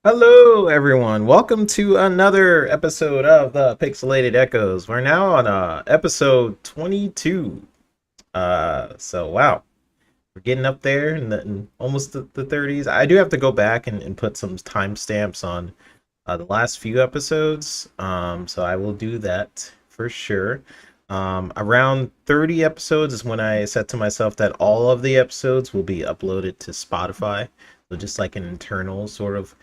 Hello, everyone. Welcome to another episode of the Pixelated Echoes. We're now on episode 22. Wow, we're getting up there in almost the 30s. I do have to go back and put some timestamps on the last few episodes. So I will do that for sure. Around 30 episodes is when I set to myself that all of the episodes will be uploaded to Spotify. So just like an internal sort of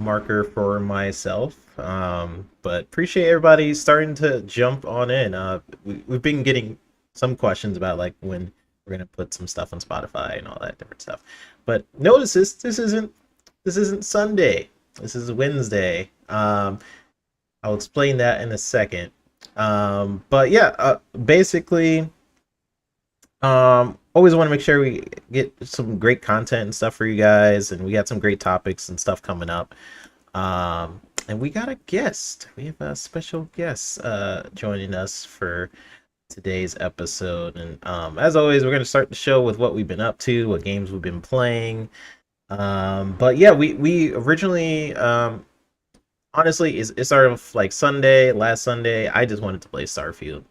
marker for myself. But appreciate everybody starting to jump on in. We've been getting some questions about like when we're gonna put some stuff on Spotify and all that different stuff. But notice this isn't Sunday. This is Wednesday. I'll explain that in a second. But yeah, basically, always want to make sure we get some great content and stuff for you guys, and we got some great topics and stuff coming up. And we got a guest. We have a special guest joining us for today's episode. And as always, we're gonna start the show with what we've been up to, what games we've been playing. But yeah, we originally honestly it started off like last Sunday. I just wanted to play Starfield,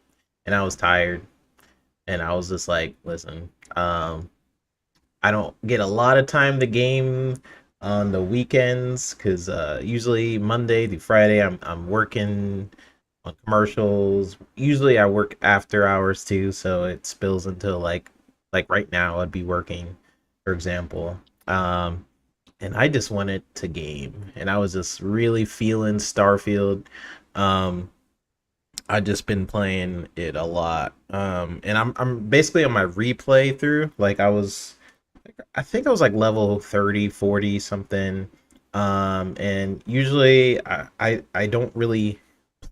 and I was tired, and I was just like, listen, I don't get a lot of time to game on the weekends because usually Monday through Friday I'm working on commercials. Usually I work after hours too, so it spills into like right now I'd be working, for example. And I just wanted to game, and I was just really feeling Starfield. Um, I just been playing it a lot. And I'm basically on my replay through. I think I was like level 30, 40 something. And usually I don't really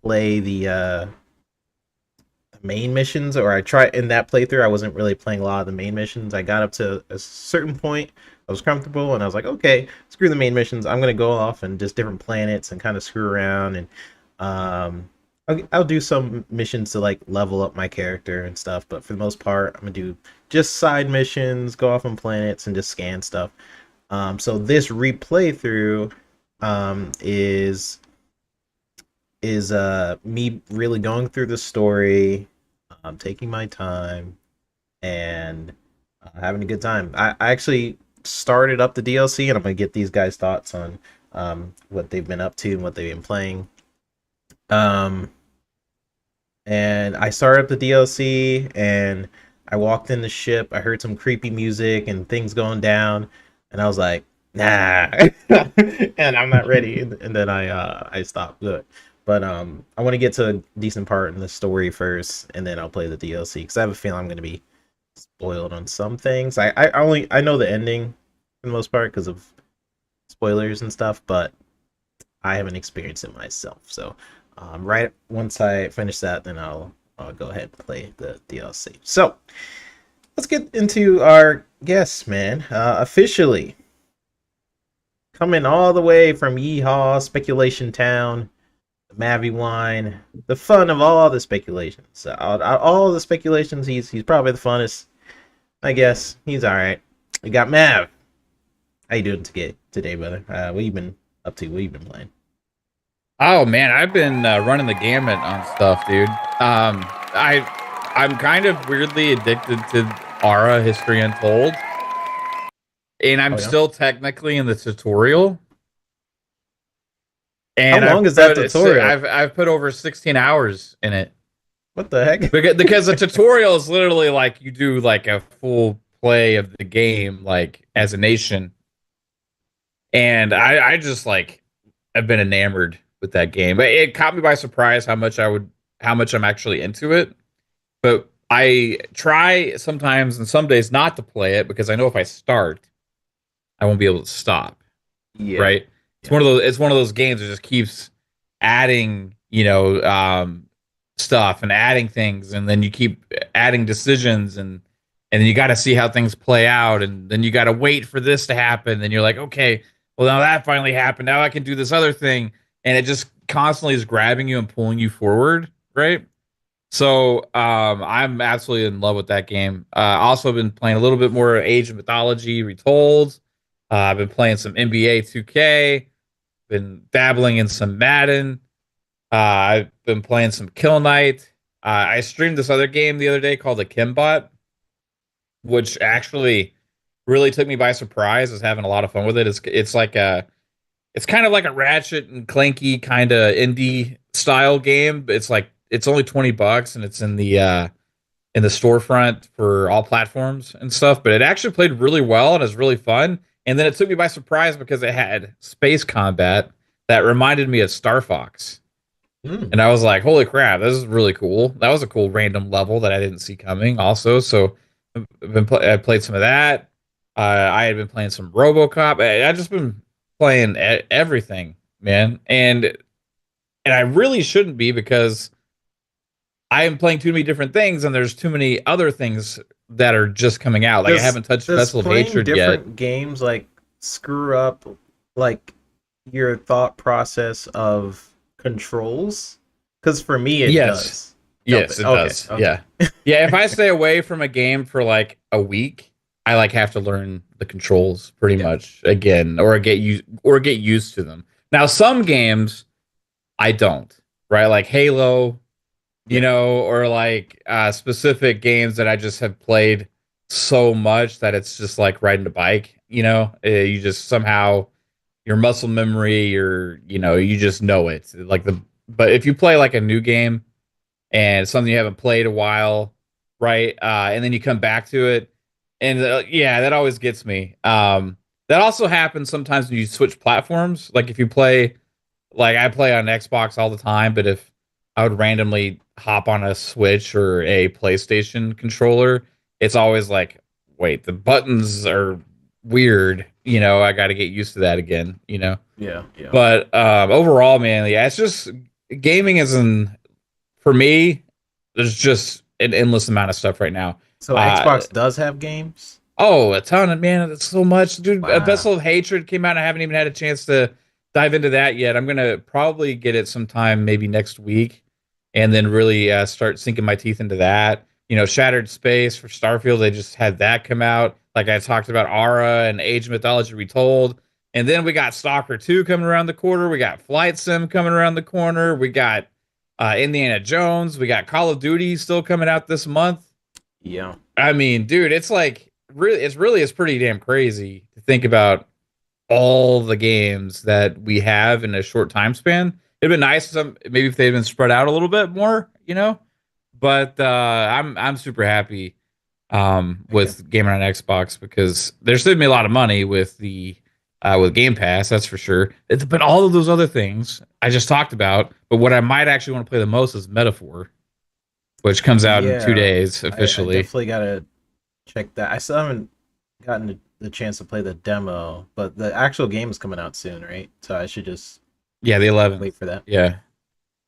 play the main missions, or I try in that playthrough I wasn't really playing a lot of the main missions. I got up to a certain point, I was comfortable, and I was like, okay, screw the main missions. I'm gonna go off and just different planets and kind of screw around, and um I'll do some missions to like level up my character and stuff, but for the most part, I'm gonna do just side missions, go off on planets, and just scan stuff. So this replay through is me really going through the story, taking my time, and having a good time. I actually started up the DLC, and I'm gonna get these guys' thoughts on what they've been up to and what they've been playing. Um, and I started up the DLC, and I walked in the ship. I heard some creepy music and things going down, and I was like, nah, and I'm not ready. And then I stopped. Good, but I want to get to a decent part in the story first, and then I'll play the DLC because I have a feeling I'm gonna be spoiled on some things. I know the ending for the most part because of spoilers and stuff, but I haven't experienced it myself. So, right once I finish that, then I'll go ahead and play the DLC. So, let's get into our guests, man. Officially coming all the way from Yeehaw, Speculation Town, the Mavi Wine, the fun of all the speculations. All the speculations, he's probably the funnest. I guess he's all right. We got Mav. How you doing today, brother? What you been up to? What you been playing? Oh man, I've been running the gamut on stuff, dude. I'm kind of weirdly addicted to Aura History Untold, and I'm Oh yeah. still technically in the tutorial. How And long is that tutorial? I've put over 16 hours in it What the heck? because the tutorial is literally like you do like a full play of the game like as a nation, and I just like I've been enamored with that game. It caught me by surprise how much I'm actually into it. But I try sometimes and some days not to play it because I know if I start, I won't be able to stop. Yeah. Right? Yeah. It's one of those games that just keeps adding, stuff and adding things, and then you keep adding decisions, and then you got to see how things play out, and then you got to wait for this to happen. Then you're like, okay, well now that finally happened. Now I can do this other thing, and it just constantly is grabbing you and pulling you forward, right? So I'm absolutely in love with that game. Also been playing a little bit more Age of Mythology Retold. I've been playing some NBA 2K. Been dabbling in some Madden. I've been playing some Kill Knight. I streamed this other game the other day called the Kimbot, which actually really took me by surprise. I was having a lot of fun with it. It's like a it's kind of like a Ratchet and Clanky kind of indie style game. It's like it's only $20 and it's in the storefront for all platforms and stuff. But it actually played really well and is really fun. And then it took me by surprise because it had space combat that reminded me of Star Fox. Mm. And I was like, holy crap, this is really cool. That was a cool random level that I didn't see coming also. So I played some of that. I had been playing some RoboCop. I just been playing everything, man. And I really shouldn't be because I am playing too many different things and there's too many other things that are just coming out. Like I Does haven't touched does Vessel of playing Hatred yet. different games like screw up like your thought process of controls? Because for me, it Yes. does. Don't Yes, it? it Okay, does. okay. Yeah. Yeah, if I stay away from a game for like a week, I like have to learn the controls pretty Yeah, much again or get used to them. Now some games I don't, right? Like Halo, yeah, or like specific games that I just have played so much that it's just like riding a bike, you just somehow your muscle memory or you just know it. But if you play like a new game and something you haven't played a while, right? And then you come back to it, and yeah, that always gets me. That also happens sometimes when you switch platforms. Like if you play, like I play on Xbox all the time, but if I would randomly hop on a Switch or a PlayStation controller, it's always like, wait, the buttons are weird. I got to get used to that again. yeah, yeah. But overall, man, yeah, it's just gaming isn't for me. There's just an endless amount of stuff right now. So Uh, Xbox does have games? oh, a ton of man, that's so much, dude. Wow. Vessel of Hatred came out. I haven't even had a chance to dive into that yet. I'm gonna probably get it sometime, maybe next week, and then really start sinking my teeth into that. Shattered Space for Starfield. They just had that come out. Like I talked about, Aura and Age of Mythology Retold. And then we got Stalker 2 coming around the corner. We got Flight Sim coming around the corner. We got Indiana Jones. We got Call of Duty still coming out this month. Yeah. I mean, dude, it's like it's pretty damn crazy to think about all the games that we have in a short time span. It'd been nice maybe if they'd been spread out a little bit more. But I'm super happy Okay. with gaming on Xbox because they're saving me a lot of money with Game Pass, that's for sure. But all of those other things I just talked about, but what I might actually want to play the most is Metaphor, which comes out in two Yeah. days I officially. definitely gotta check that. I still haven't gotten the chance to play the demo, but the actual game is coming out soon, right? So I should just Yeah, the 11th. wait for that. Yeah,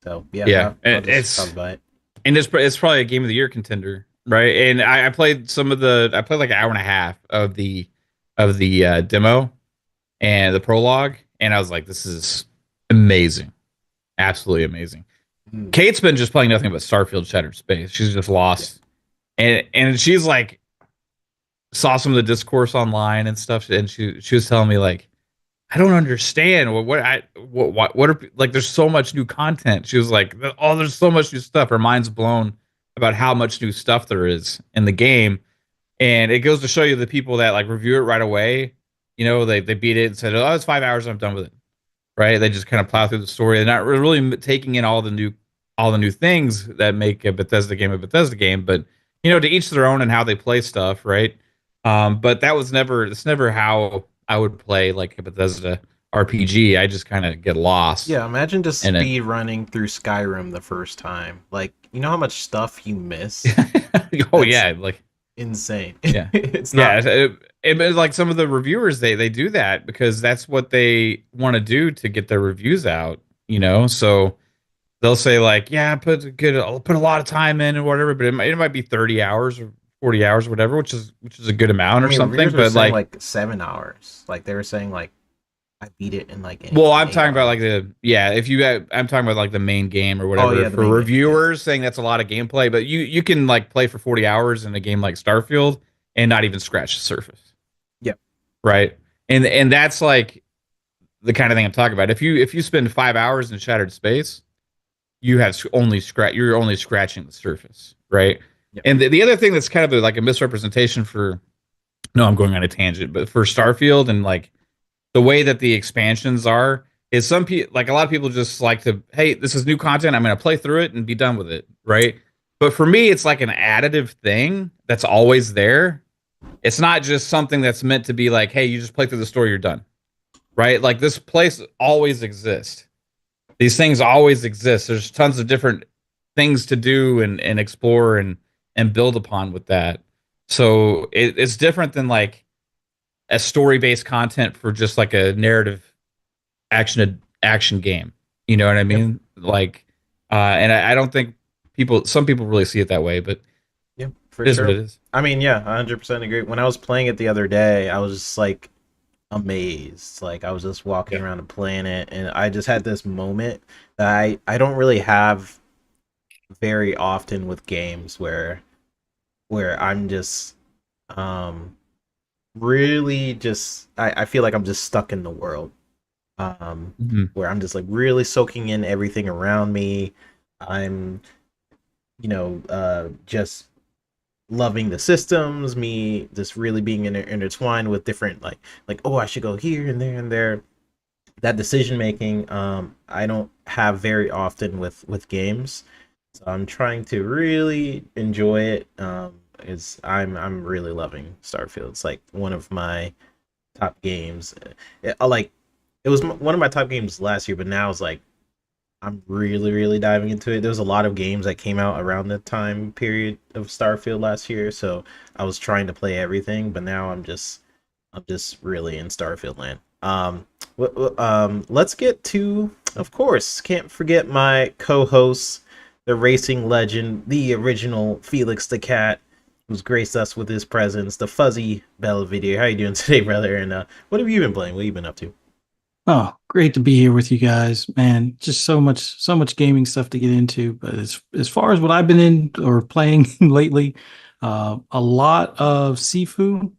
So yeah, yeah. I'll just It's probably buy it. and it's probably a game of the year contender, right? And I played I played like an hour and a half of the demo and the prologue, and I was like, this is amazing, absolutely amazing. Mm. Kate's been just playing nothing but Starfield Shattered Space. She's just Yeah. lost, and she's like saw some of the discourse online and stuff, and she was telling me like, I don't understand what are like. There's so much new content. She was like, oh, there's so much new stuff. Her mind's blown about how much new stuff there is in the game, and it goes to show you the people that like review it right away. They beat it and said, oh, it's 5 hours. I'm done with it. Right? They just kind of plow through the story. They're not really taking in all the new things that make a Bethesda game a Bethesda game. But to each their own and how they play stuff, right? But that's never how I would play like a Bethesda RPG. I just kind of get lost Yeah, imagine just in it. speed running through Skyrim the first time. Like, you know how much stuff you miss? Oh That's yeah, like insane. yeah, It's yeah. not. It like some of the reviewers, they do that because that's what they want to do to get their reviews out. So they'll say like, yeah, I'll put a lot of time in and whatever, but it might be 30 hours or 40 hours or whatever, which is a good amount I or mean, something. reviewers were But saying like, like 7 hours. Like they were saying like I beat it in like well, in I'm eight talking about hours. like I'm talking about like the main game or Oh whatever yeah, the for main game. Yeah. reviewers saying that's a lot of gameplay, but you can like play for 40 hours in a game like Starfield and not even scratch the surface, Yeah. right? And that's like the kind of thing I'm talking about. If you spend 5 hours in Shattered Space, you're only scratching the surface, right? Yep. And the other thing that's kind of like a misrepresentation for, no, I'm going on a tangent, but for Starfield and like the way that the expansions are is some people, like a lot of people just like to, hey, this is new content, I'm going to play through it and be done with it, right? But for me it's like an additive thing that's always there. It's not just something that's meant to be like, hey, you just play through the story, you're done, right? Like this place always exists, these things always exist, there's tons of different things to do and explore and build upon with that. So it's different than like a story based content for just like a narrative action game. You know what I Yep. mean? Like, and I don't think some people really see it that way, but Yeah, for it is what sure. it is. I mean, yeah, 100% agree. When I was playing it the other day, I was just like amazed. Like I was just walking Yeah. around and playing it, and I just had this moment that I don't really have very often with games where I'm just um really just I feel like I'm just stuck in the world. Hmm. Where I'm just like really soaking in everything around me. I'm just loving the systems, me just really being intertwined with different like oh I should go here and there and there. That decision making I don't have very often with games. So I'm trying to really enjoy it. Is I'm really loving Starfield. It's like one of my top games. Like it was one of my top games last year, but now it's like I'm really diving into it. There was a lot of games that came out around the time period of Starfield last year, so I was trying to play everything, but now I'm just really in Starfield land. Let's get to, of course, can't forget my co-host, the racing legend, the original Felix the Cat, who's graced us with his presence, the fuzzy Belvedere. How you doing today, brother? And what have you been playing? What have you been up to? Oh, great to be here with you guys, man. Just so much gaming stuff to get into. But as far as what I've been in or playing lately, a lot of Sifu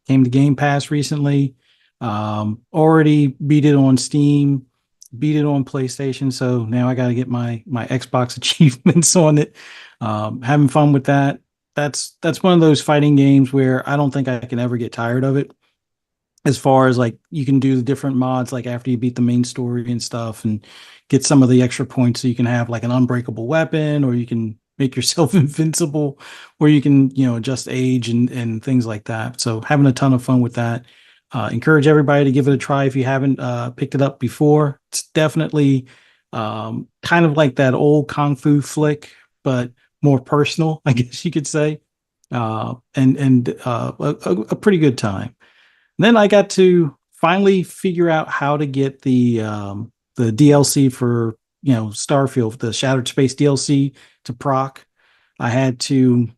came to Game Pass recently. Already beat it on Steam, beat it on PlayStation. So now I got to get my Xbox achievements on it. Having fun with that. That's one of those fighting games where I don't think I can ever get tired of it, as far as like you can do the different mods like after you beat the main story and stuff and get some of the extra points so you can have like an unbreakable weapon, or you can make yourself invincible, or you can adjust age and things like that. So having a ton of fun with that. Encourage everybody to give it a try if you haven't picked it up before. It's definitely kind of like that old kung fu flick, but more personal, I guess you could say. A pretty good time. Then I got to finally figure out how to get the DLC for Starfield, the Shattered Space DLC to proc. I had to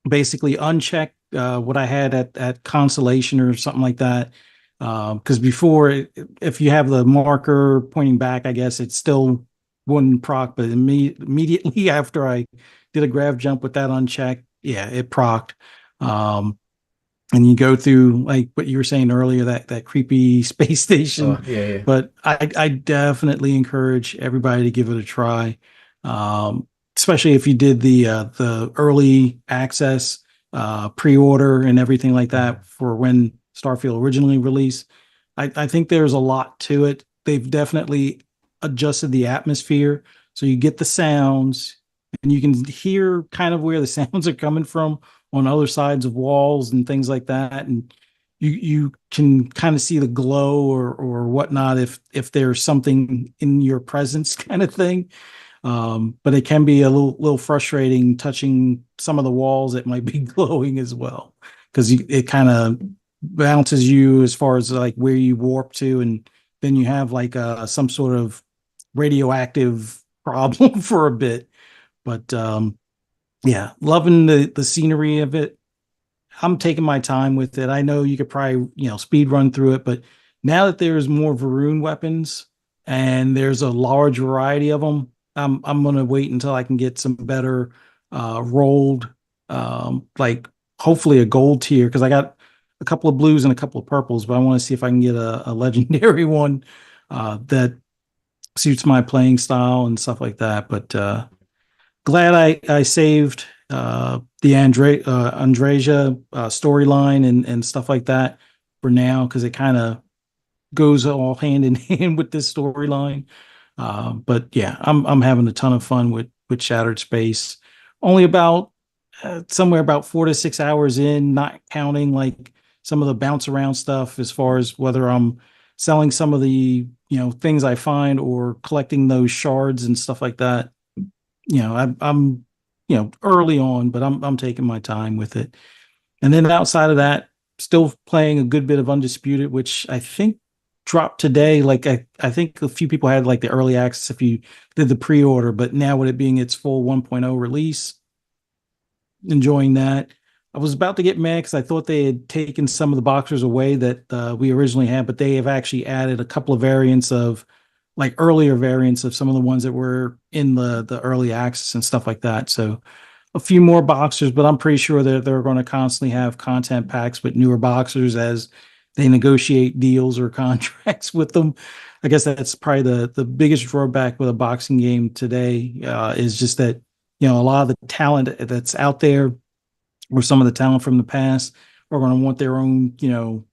basically uncheck what I had at Constellation or something like that. Because before, if you have the marker pointing back, I guess it still wouldn't proc, but immediately after I did a grav jump with that unchecked, yeah, it procced. Um, and you go through like what you were saying earlier, that creepy space Oh station. yeah, yeah. But I definitely encourage everybody to give it a try, especially if you did the early access pre-order and everything like Mhm. that for when Starfield originally released. I think there's a lot to it. They've definitely adjusted the atmosphere so you get the sounds and you can hear kind of where the sounds are coming from on other sides of walls and things like that. And you can kind of see the glow or whatnot if there's something in your presence kind of thing. But it can be a little frustrating touching some of the walls that might be glowing as well, because it kind of bounces you as far as like where you warp to, and then you have like some sort of radioactive problem for a bit. But yeah, loving the scenery of it. I'm taking my time with it. I know you could probably, speed run through it, but now that there's more Varun weapons and there's a large variety of them, I'm gonna wait until I can get some better rolled, like hopefully a gold tier, because I got a couple of blues and a couple of purples, but I want to see if I can get a legendary one that suits my playing style and stuff like that. But glad I saved the Andreja storyline and stuff like that for now, because it kind of goes all hand in hand with this storyline. But yeah, I'm having a ton of fun with Shattered Space. Only about somewhere about 4 to 6 hours in, not counting like some of the bounce around stuff as far as whether I'm selling some of the things I find or collecting those shards and stuff like that. I'm early on, but I'm taking my time with it. And then outside of that, still playing a good bit of Undisputed, which I think dropped today. Like I think a few people had like the early access if you did the pre-order, but now with it being its full 1.0 release, enjoying that. I was about to get mad because I thought they had taken some of the boxers away that we originally had, but they have actually added a couple of variants of like earlier variants of some of the ones that were in the early access and stuff like that. So a few more boxers, but I'm pretty sure that they're going to constantly have content packs with newer boxers as they negotiate deals or contracts with them. I guess that's probably the biggest drawback with a boxing game today is just that a lot of the talent that's out there or some of the talent from the past are going to want their own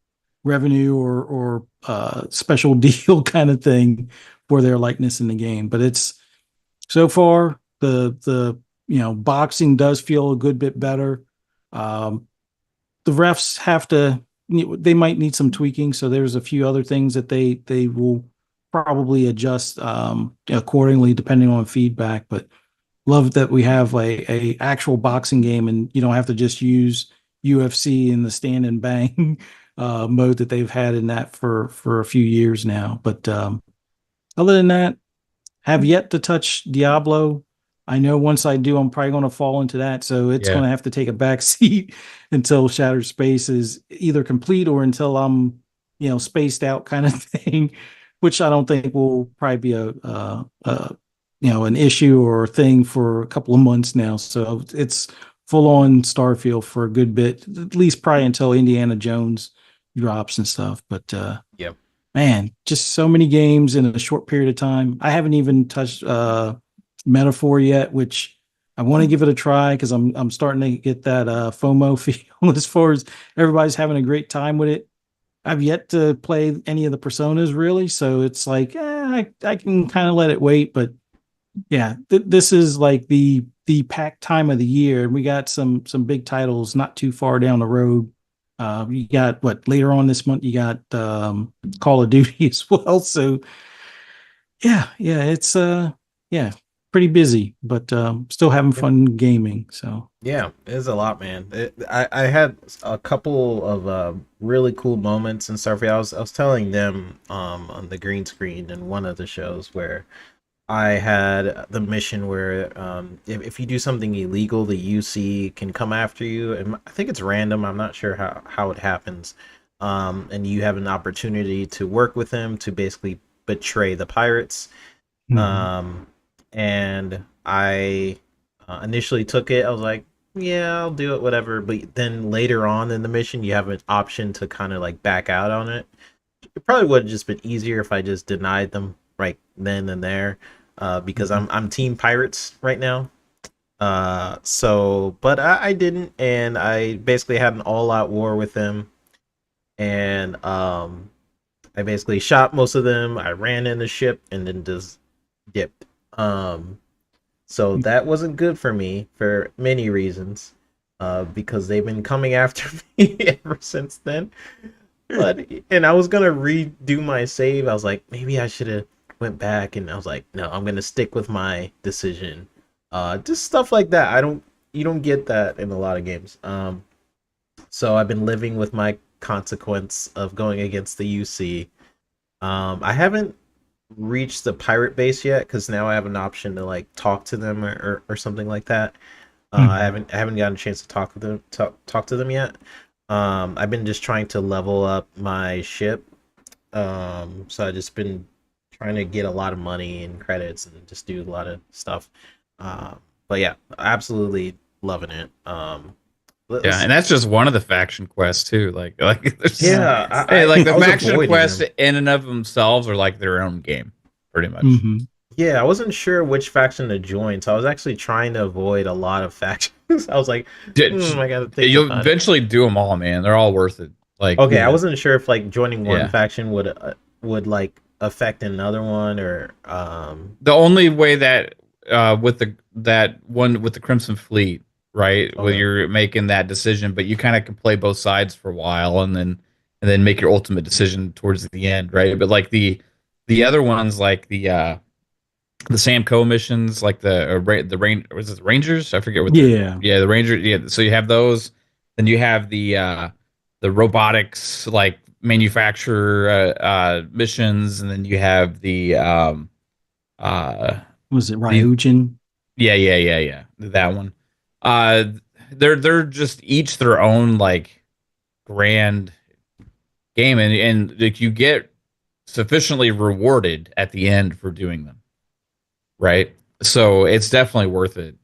revenue or special deal kind of thing for their likeness in the game. But it's so far the boxing does feel a good bit better. The refs they might need some tweaking, so there's a few other things that they will probably adjust accordingly depending on feedback. But love that we have a actual boxing game and you don't have to just use UFC in the stand and bang mode that they've had in that for a few years now. But other than that, have yet to touch Diablo. I know once I do, I'm probably going to fall into that. So it's Yeah. going to have to take a back seat until Shattered Space is either complete or until I'm, spaced out kind of thing, which I don't think will probably be an issue or a thing for a couple of months now. So it's full on Starfield for a good bit, at least probably until Indiana Jones drops and stuff. But Yep. man, just so many games in a short period of time. I haven't even touched Metaphor yet, which I want to give it a try because I'm starting to get that FOMO feel as far as everybody's having a great time with it. I've yet to play any of the personas really, so it's like I can kind of let it wait. But yeah, this is like the packed time of the year, and we got some big titles not too far down the road. You got what later on this month? You got Call of Duty as well. So yeah, it's yeah, pretty busy, but still having Yep. fun gaming. So Yeah, it's a lot, man. I had a couple of really cool moments in Starfield. I was telling them on the green screen in one of the shows where I had the mission where if you do something illegal, the UC can come after you, and I think it's random. I'm not sure how it happens. And you have an opportunity to work with them to basically betray the pirates. Um, and I initially took it. I was like, yeah, I'll do it, whatever. But then later on in the mission, you have an option to kind of like back out on it. It probably would have just been easier if I just denied them right then and there, because I'm Team Pirates right now. But I didn't, and I basically had an all-out war with them, and I basically shot most of them. I ran in the ship and then just dipped. So that wasn't good for me for many reasons, because they've been coming after me ever since then. And I was gonna redo my save. I was like, maybe I should have went back, and I was like, no, I'm gonna stick with my decision. Just stuff like that. You don't get that in a lot of games. So I've been living with my consequence of going against the UC. I haven't reached the pirate base yet because now I have an option to like talk to them or something like that. I haven't gotten a chance to talk to them yet. I've been just trying to level up my ship. So I just been trying to get a lot of money and credits and just do a lot of stuff. But yeah, absolutely loving it. Yeah, and that's just one of the faction quests too. Like there's yeah, hey, like I the was faction avoiding quests them. in and of themselves are like their own game, pretty much. Hmm. Yeah, I wasn't sure which faction to join, so I was actually trying to avoid a lot of factions. I was like, I gotta think You'll about it. eventually do them all, man. They're all worth it. Like, Okay, I Yeah. wasn't sure if like joining one yeah. faction would like affect another one or The only way that with the that one with the Crimson Fleet, right, where okay. you're making that decision, but you kind of can play both sides for a while, and then make your ultimate decision towards the end, right? But like the other ones, like the Samco missions, like the rain was it the Rangers? I forget what the Yeah. yeah the Rangers. Yeah, so you have those, then you have the robotics like manufacturer missions, and then you have uh Was it the Ryujin? yeah that one. Uh, they're just each their own like grand game, and like you get sufficiently rewarded at the end for doing them, right? So it's definitely worth it.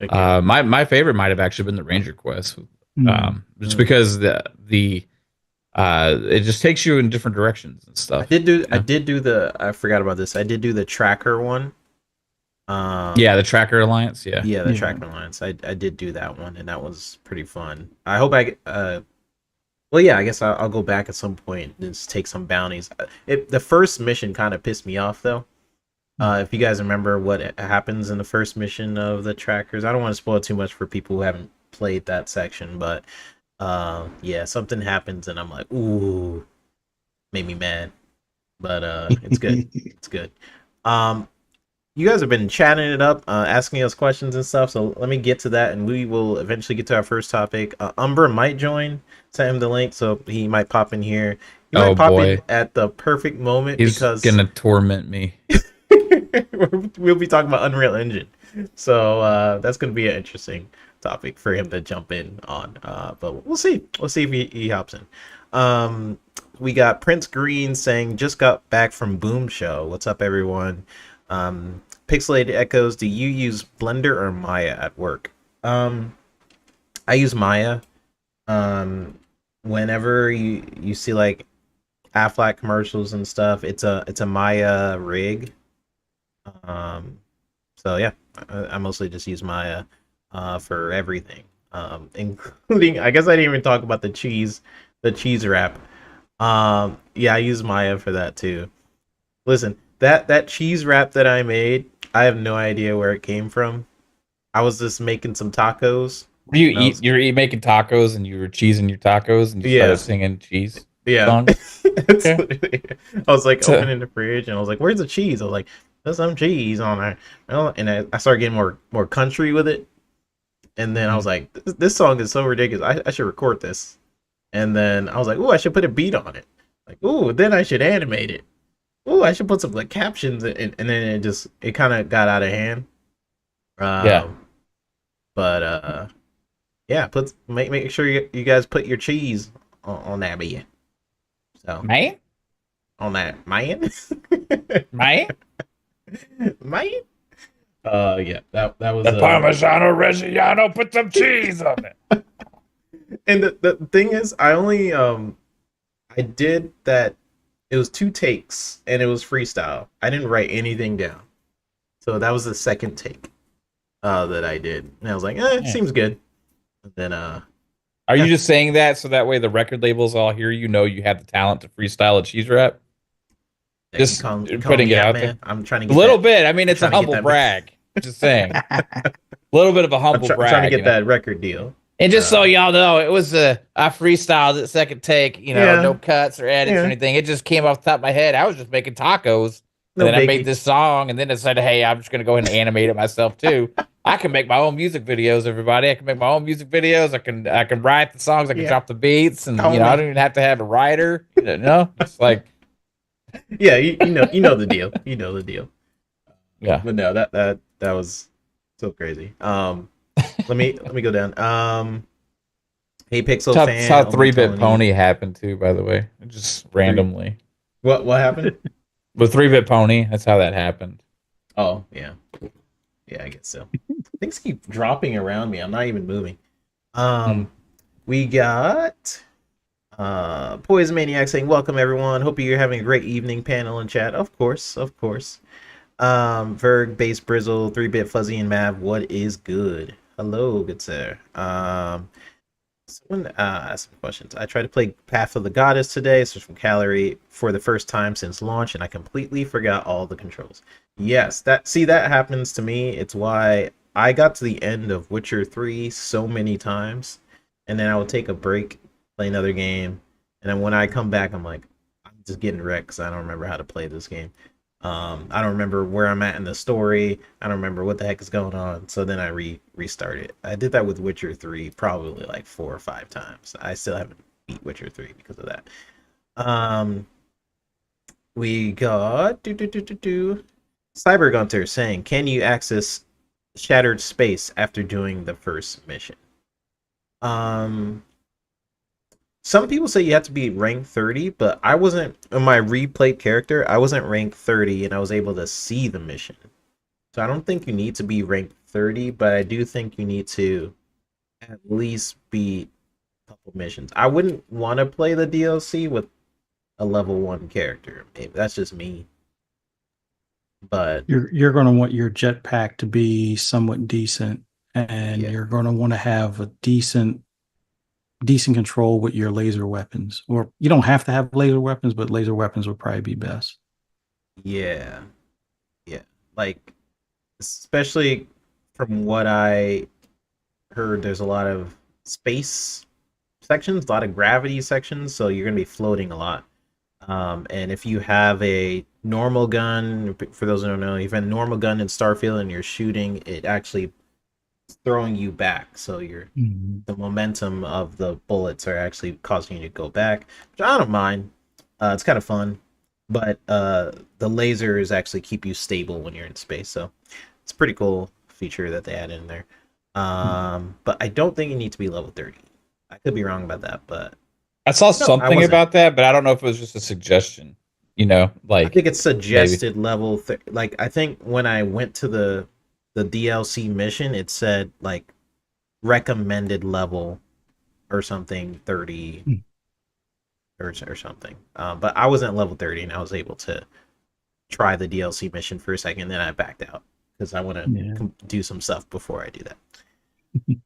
Okay. My favorite might have actually been the Ranger quest, Mm. just because the it just takes you in different directions and stuff. I Yeah, did do the I forgot about this. I did do the tracker one. yeah, the Tracker Alliance. Yeah, Yeah, the Yeah. tracker lines. I did do that one and that was pretty fun. I hope I well yeah, I guess I'll go back at some point and just take some bounties. The first mission kind of pissed me off though. If you guys remember what happens in the first mission of the trackers, I don't want to spoil too much for people who haven't played that section, but yeah, something happens and I'm like, ooh, made me mad. But it's good. It's good. Um, you guys have been chatting it up, asking us questions and stuff. So let me get to that, and we will eventually get to our first topic. Umber might join. Send him the link, so he might pop in here. He oh might pop in boy, at the perfect moment he's because gonna torment me. we'll be talking about Unreal Engine. So that's going to be an interesting topic for him to jump in on. But we'll see. We'll see if he hops in. Um, we got Prince Green saying, just got back from Boom Show. What's up, everyone? Pixelated Echoes, do you use Blender or Maya at work? I use Maya. Whenever you see like Aflac commercials and stuff, it's a Maya rig. Um, so yeah, I mostly just use Maya for everything, including I guess I didn't even talk about the cheese wrap. Yeah, I use Maya for that too. Listen, that cheese wrap that I made, I have no idea where it came from. I was just making some tacos. You And I eat was you're making tacos and you were cheesing your tacos and you started yeah singing cheese yeah. songs. It's Okay. literally, I was like So, opening the fridge and I was like, "Where's the cheese?" I was like, "There's some cheese on there." And I started getting more country with it. And then I was mhm. like, this song is so ridiculous. I should record this. And then I was like, oh, I should put a beat on it. Like, oh, then I should animate it. Oh, I should put some like captions. And then it kind of got out of hand. Yeah. Um, but yeah, make sure you guys put your cheese on that beer. So Man? on that man, Man? man. Yeah, that was The Parmigiano Reggiano, put some cheese on it. and the thing is, I only I did that. It was 2 takes and it was freestyle. I didn't write anything down, so that was the second take that I did, and I was like, it Yeah. seems good. And then Are you yeah, just saying that so that way the record labels all hear you know you have the talent to freestyle a cheese rap? yeah, Just you calling putting me it out, out there. man. I'm trying to A get little that. bit. I mean, it's a Trying to get humble that. brag. Just saying. A little bit of a humble I'm trying to brag, get that record deal. And just so Uh, y'all know, it was I freestyled it second take, no yeah, cuts or edits or yeah, anything. It just came off the top of my head. I was just making tacos. And no then I made biggie. this song, and then I said, "Hey, I'm just gonna go ahead and animate it myself too. I can make my own music videos, everybody. I can make my own music videos. I can write the songs. I can Yeah, drop the beats, and call I me. don't even have to have a writer. Just like Yeah, you know the deal. You know the deal. yeah, But no, that was so crazy. Let me go down. Hey Pixel that's how fan, Omar 3-bit Tony. pony happened too. By the way, just Three. randomly What happened? with 3-bit pony. That's how that happened. Oh yeah, yeah, I guess so. Things keep dropping around me. I'm not even moving. Um, we got Poison Maniac saying, "Welcome everyone. Hope you're having a great evening, panel and chat." Of course, of course. Verg, Base Brizzle, 3-Bit Fuzzy, and Mav. What is good? Hello, good sir. Someone asked some questions. I tried to play Path of the Goddess today, so from Calorie for the first time since launch, and I completely forgot all the controls. Yes, that happens to me. It's why I got to the end of Witcher 3 so many times, and then I would take a break, play another game, and then when I come back, I'm like, I'm just getting wrecked because I don't remember how to play this game. I don't remember where I'm at in the story. I don't remember what the heck is going on. So then I restart it. I did that with Witcher 3 probably like 4 or 5 times. I still haven't beat Witcher 3 because of that. We got Cyber Gunter saying, "Can you access shattered space after doing the first mission?" Some people say you have to be rank 30, but I wasn't, in my replayed character, I wasn't rank 30 and I was able to see the mission. So I don't think you need to be rank 30, but I do think you need to at least beat a couple missions. I wouldn't want to play the DLC with a level 1 character. Maybe that's just me. But You're going to want your jetpack to be somewhat decent, and yeah. you're going to want to have a decent control with your laser weapons. Or you don't have to have laser weapons, but laser weapons would probably be best. Yeah. Yeah. Like, especially from what I heard, there's a lot of space sections, a lot of gravity sections, so you're going to be floating a lot. And if you have a normal gun, for those who don't know, if you have a normal gun in Starfield and you're shooting, it actually is throwing you back. So the momentum of the bullets are actually causing you to go back, which I don't mind. It's kind of fun, but the lasers actually keep you stable when you're in space. So it's a pretty cool feature that they add in there. But I don't think you need to be level 30. I could be wrong about that, but I saw I something wasn't. about that, but I don't know if it was just a suggestion. I Like think it's suggested level. Like I think when I went to the DLC mission, it said like recommended level or something 30 Mm. or something. But I wasn't level 30, and I was able to try the DLC mission for a second. Then I backed out because I want to do some stuff before I do that.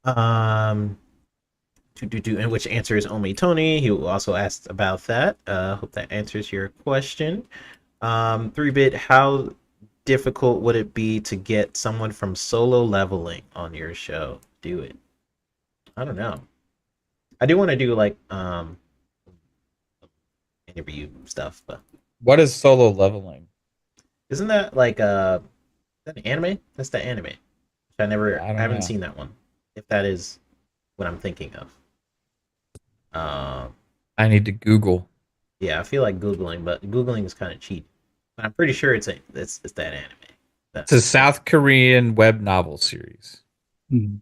And which answers only Tony. He also asked about that. Hope that answers your question. 3-Bit, how difficult would it be to get someone from solo leveling on your show? Do it. I don't know. I do want to do like interview stuff, but what is solo leveling? isn't that like is that an anime? That's the anime. I haven't know. seen that one. If that is what I'm thinking of. I need to Google. Yeah, I feel like googling, but googling is kind of cheap. But I'm pretty sure it's that anime. It's a South Korean web novel series. Mm.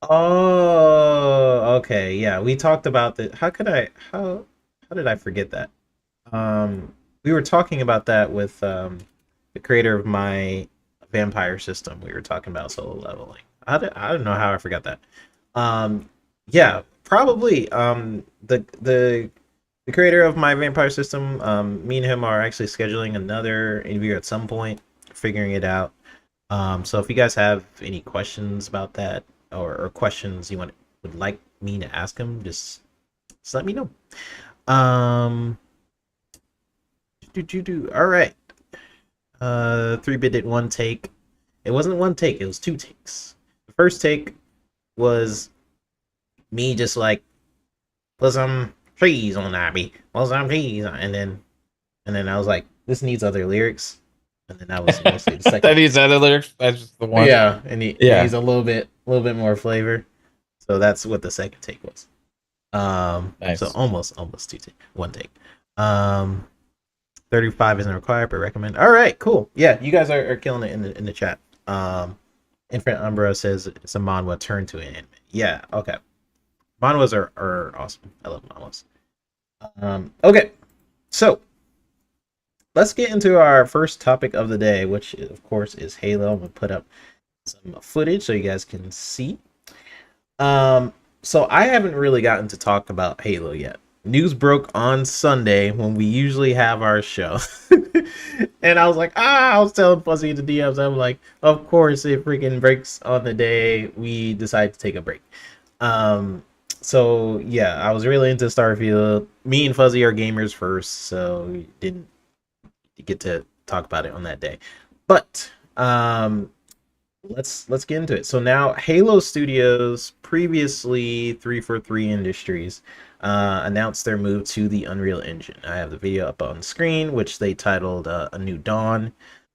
Oh, okay. Yeah, we talked about that. How did I forget that? We were talking about that with the creator of my vampire system. We were talking about solo leveling. I don't know how I forgot that. Yeah, probably. The creator of my vampire system, me and him are actually scheduling another interview at some point, figuring it out. So if you guys have any questions about that or questions you would like me to ask him, just let me know. All right. 3-Bit did one take. It wasn't one take, it was 2 takes. The first take was me just like put some trees on that beat. Put some trees on, and then I was like, this needs other lyrics. And then that was mostly the second. That needs other lyrics. That's just the one. Yeah, and he needs a little bit more flavor. So that's what the second take was. Nice. So almost 1 take. 35 isn't required, but recommend. All right, cool. Yeah, you guys are killing it in the chat. Infinite Umbra says it's a manhwa turned to an anime. Yeah, okay. Manhwas are awesome. I love manhwas. Okay, so let's get into our first topic of the day, which of course is Halo. I'm gonna put up some footage so you guys can see. So I haven't really gotten to talk about Halo yet. News broke on Sunday when we usually have our show. And I was like, I was telling Fuzzy the DMs, I'm like, of course it freaking breaks on the day we decide to take a break. So yeah, I was really into Starfield. Me and Fuzzy are gamers first, so we didn't get to talk about it on that day. But let's get into it. So now Halo Studios, previously 343 Industries, announced their move to the Unreal Engine. I have the video up on the screen, which they titled A New Dawn.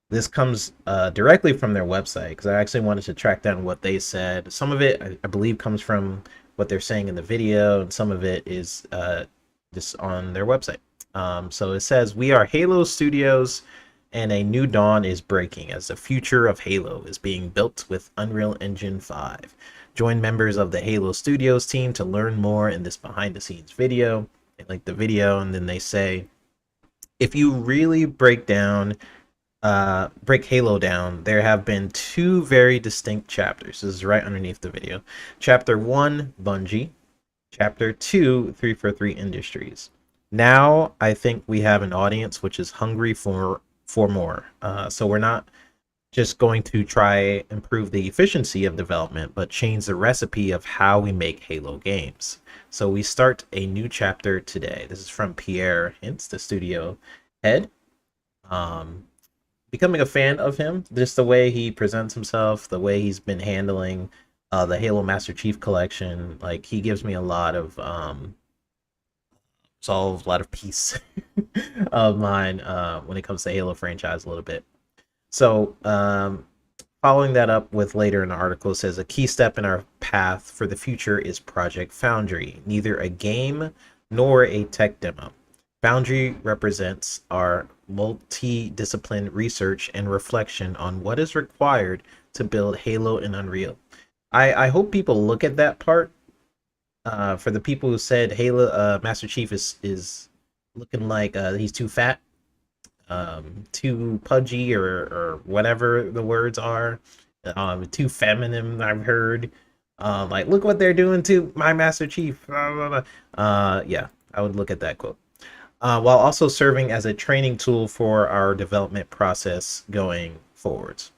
This comes directly from their website because I actually wanted to track down what they said. Some of it, I believe, comes from what they're saying in the video, and some of it is just on their website. So it says, "We are Halo Studios, and a new dawn is breaking as the future of Halo is being built with Unreal Engine 5. Join members of the Halo Studios team to learn more in this behind-the-scenes video." They link the video, and then they say, if you really break Halo down, there have been two very distinct chapters. This is right underneath the video. Chapter 1, Bungie. Chapter 2, 343 Industries. Now, I think we have an audience which is hungry for more. So we're not just going to try improve the efficiency of development, but change the recipe of how we make Halo games. So we start a new chapter today. This is from Pierre Hintz, the studio head. Becoming a fan of him, just the way he presents himself, the way he's been handling the Halo Master Chief Collection. Like, he gives me a lot of solve a lot of peace of mind when it comes to Halo franchise a little bit. So following that up with later in the article, says a key step in our path for the future is Project Foundry, neither a game nor a tech demo. Foundry represents our multi-discipline research and reflection on what is required to build Halo in Unreal. I hope people look at that part. For the people who said Halo Master Chief is looking like he's too fat, too pudgy, or whatever the words are, too feminine, I've heard. Like, look what they're doing to my Master Chief. Yeah, I would look at that quote. While also serving as a training tool for our development process going forwards.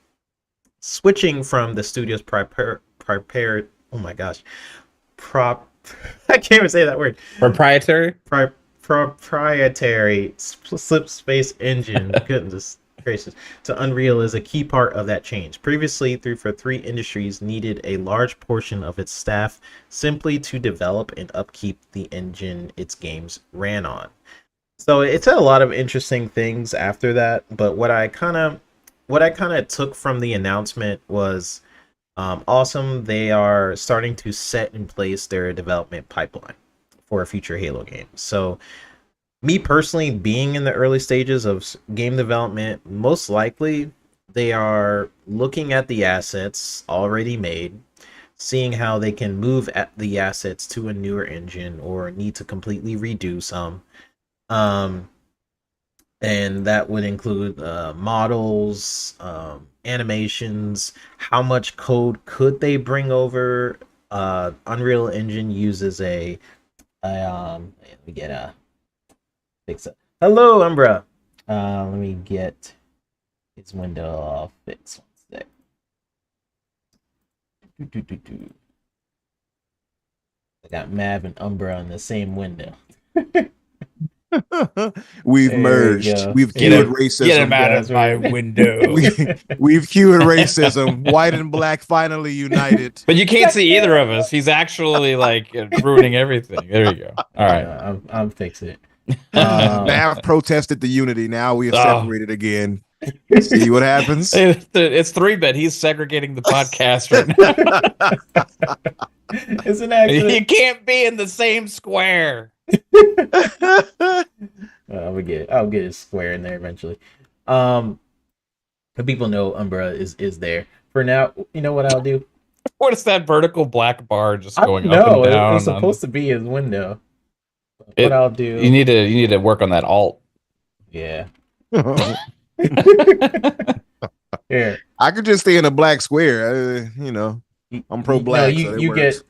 Switching from the studio's prepared, oh my gosh, I can't even say that word. Proprietary? Proprietary slip space engine, goodness gracious, to Unreal is a key part of that change. Previously, 343 Industries needed a large portion of its staff simply to develop and upkeep the engine its games ran on. So it said a lot of interesting things after that, but what I kind of took from the announcement was awesome. They are starting to set in place their development pipeline for a future Halo game. So me personally, being in the early stages of game development, most likely they are looking at the assets already made, seeing how they can move at the assets to a newer engine or need to completely redo some. And that would include models, animations, how much code could they bring over. Unreal Engine uses let me get a fix it. Hello, Umbra. Let me get his window fixed. One sec. I got Mav and Umbra in the same window. We've There merged. we We've Get cured him, racism. get him out That's of my right. window. We've cured racism. White and black finally united. But you can't see either of us. He's actually like ruining everything. There you go. All right. I'm fixing it. Mav protested the unity. Now we have separated again. See what happens? It's 3-bit. He's segregating the podcast right now. It's an accident. You can't be in the same square. I'll get it square in there eventually. But people know Umbra is there. For now, you know what I'll do? What is that vertical black bar just going No, up and down? it was supposed to be his window. It- What I'll do? You need to work on that alt. Yeah. Here. I could just stay in a black square. You know. I'm pro No, black, so it works.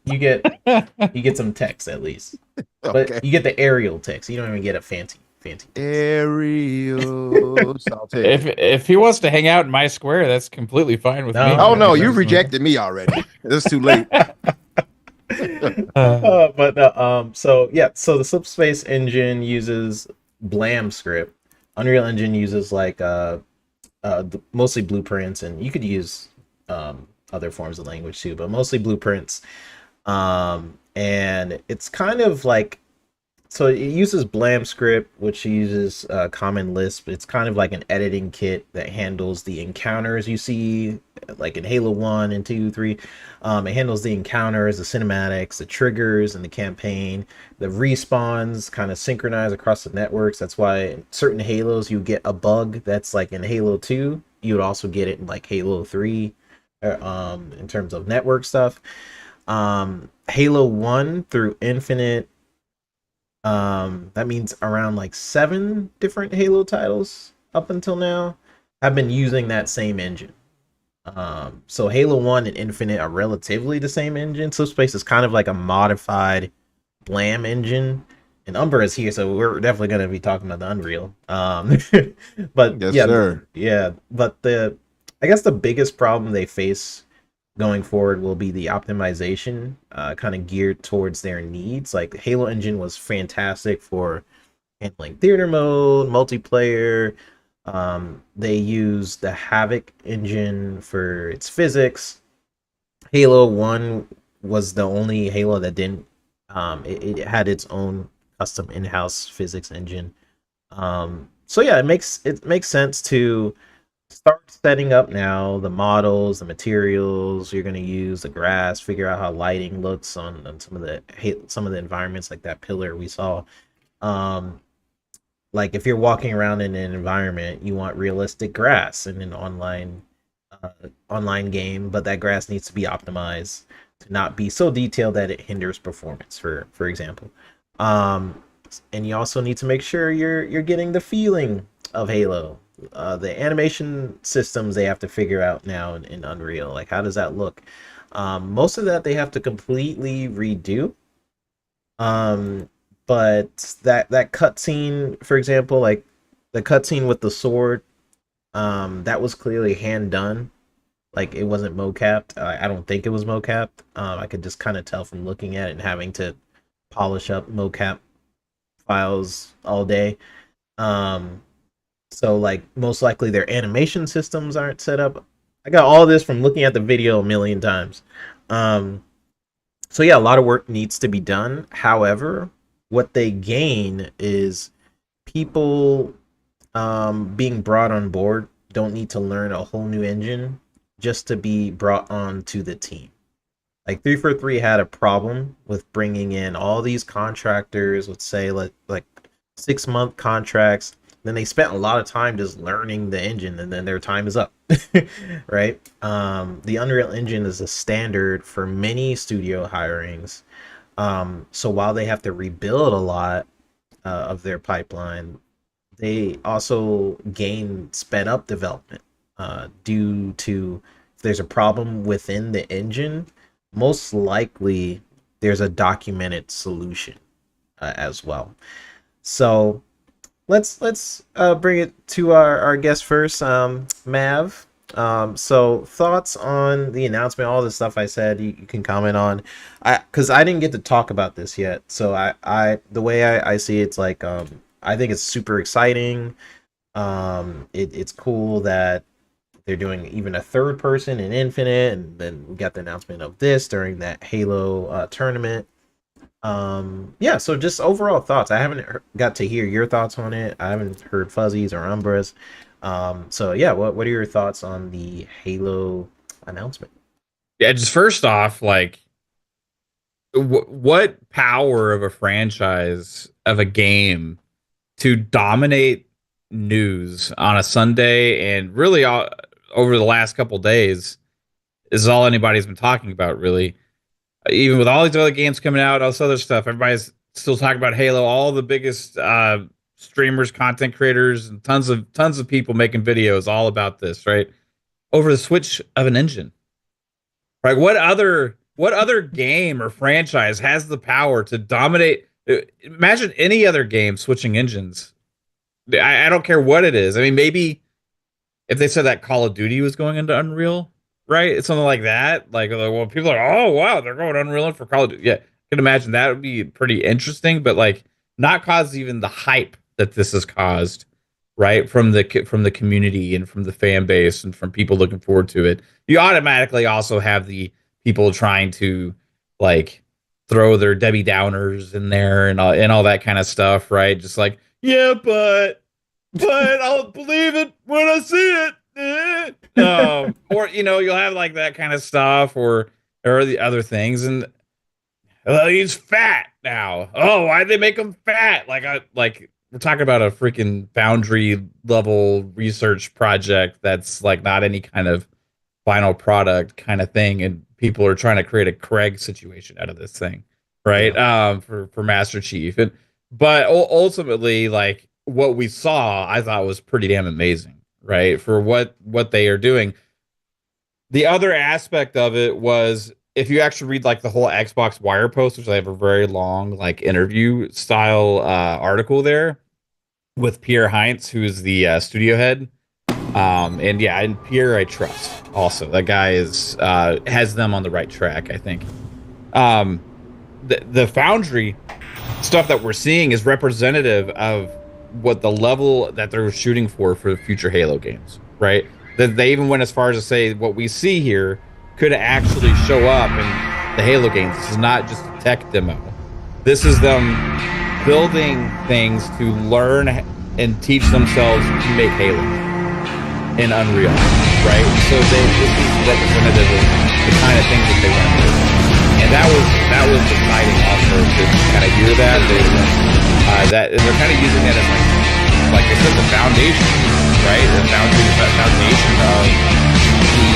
you get some text at least, Okay. but you get the aerial text. You don't even get a fancy text. Ariel. I'll take it. If he wants to hang out in my square, that's completely fine with me. No, Oh no, you that's- rejected me already. It's too late. So yeah, so the Slipspace engine uses Blam script. Unreal Engine uses like mostly blueprints, and you could use other forms of language too, but mostly blueprints. And it's kind of like, so it uses Blam script, which uses Common Lisp. It's kind of like an editing kit that handles the encounters you see, like in Halo 1 and 2, 3. It handles the encounters, the cinematics, the triggers, and the campaign. The respawns kind of synchronize across the networks. That's why in certain Halos you get a bug that's like in Halo 2. You would also get it in like Halo 3 in terms of network stuff. Halo 1 through Infinite, that means around like 7 different Halo titles up until now have been using that same engine. So Halo 1 and Infinite are relatively the same engine. Subspace is kind of like a modified Blam engine. And Umber is here, so we're definitely going to be talking about the Unreal. But Yes, yeah, sir. yeah. But I guess the biggest problem they face going forward will be the optimization, kind of geared towards their needs. Like Halo Engine was fantastic for handling theater mode, multiplayer. They use the Havoc engine for its physics. Halo 1 was the only Halo that didn't. It had its own custom in-house physics engine. So yeah, it makes sense to start setting up now the models, the materials you're going to use, the grass, figure out how lighting looks on some of the environments, like that pillar we saw. Like if you're walking around in an environment, you want realistic grass in an online game, but that grass needs to be optimized to not be so detailed that it hinders performance, for example. And you also need to make sure you're getting the feeling of Halo. The animation systems they have to figure out now in Unreal. Like, how does that look? Most of that they have to completely redo. But that cutscene, for example, like the cutscene with the sword, that was clearly hand done. Like it wasn't mocapped. I don't think it was mocapped. I could just kind of tell from looking at it and having to polish up mocap files all day. So like most likely their animation systems aren't set up. I got all this from looking at the video a million times. So yeah, a lot of work needs to be done. However, what they gain is people being brought on board don't need to learn a whole new engine just to be brought on to the team. Like 343 had a problem with bringing in all these contractors with say like 6-month contracts. Then they spent a lot of time just learning the engine, and then their time is up. Right? The Unreal Engine is a standard for many studio hirings. So while they have to rebuild a lot of their pipeline, they also gain sped up development due to if there's a problem within the engine, most likely there's a documented solution as well. So let's bring it to our guest first, Mav. So thoughts on the announcement, all the stuff I said, you can comment on. Because I didn't get to talk about this yet. So the way I see it's like I think it's super exciting. It's cool that they're doing even a third person in Infinite, and then we got the announcement of this during that Halo tournament. Yeah, so just overall thoughts. I haven't got to hear your thoughts on it. I haven't heard Fuzzy's or Umbra's. So yeah, what are your thoughts on the Halo announcement? Yeah, just first off, like, what power of a franchise of a game to dominate news on a Sunday and really over the last couple days is all anybody's been talking about, really. Even with all these other games coming out, all this other stuff, everybody's still talking about Halo. All the biggest streamers, content creators, and tons of people making videos all about this, right? Over the switch of an engine, Right? What other game or franchise has the power to dominate? Imagine any other game switching engines. I don't care what it is. I mean, maybe if they said that Call of Duty was going into Unreal, right? It's something like that. Like, well, people are, oh wow, they're going Unreal for Call of Duty. Yeah, I can imagine that would be pretty interesting, but like not cause even the hype that this has caused, right? From the community and from the fan base and from people looking forward to it. You automatically also have the people trying to like throw their Debbie Downers in there and all that kind of stuff, right? Just like, yeah, but I'll believe it when I see it. Or you'll have like that kind of stuff, or the other things, and he's fat now. Oh, why'd they make him fat? Like we're talking about a freaking Foundry level research project that's like not any kind of final product kind of thing, and people are trying to create a Craig situation out of this thing, right? Yeah. For Master Chief, but ultimately, like what we saw, I thought was pretty damn amazing, right? For what they are doing. The other aspect of it was if you actually read like the whole Xbox Wire post, which I have a very long like interview style article there with Pierre Heinz, who is the studio head. And yeah, and Pierre I trust also. That guy is has them on the right track, I think. The Foundry stuff that we're seeing is representative of what the level that they're shooting for future Halo games, right? That they even went as far as to say what we see here could actually show up in the Halo games. This is not just a tech demo. This is them building things to learn and teach themselves to make Halo in Unreal, right? So this is representative of the kind of things that they want to do. And that was exciting also to kind of hear that. That they're kind of using that as like I said, the foundation, right? The foundation of the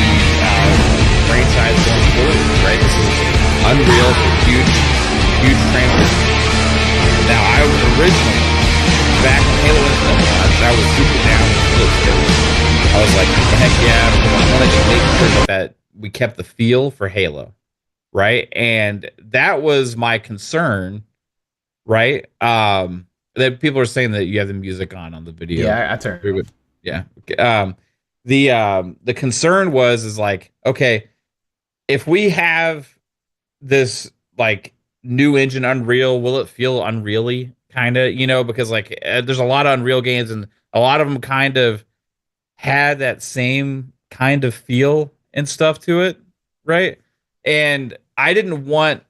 franchise going forward, right? This is Unreal, huge transition. Now, I was originally back when Halo Infinite launched, I was super down with split space. I was like, heck yeah, I wanted to make sure that we kept the feel for Halo, right? And that was my concern, right? That people are saying that you have the music on the video. Yeah, I turned. Yeah. The concern is like, okay, if we have this like new engine Unreal, will it feel unreally kind of, because like there's a lot of Unreal games and a lot of them kind of had that same kind of feel and stuff to it, right? And I didn't want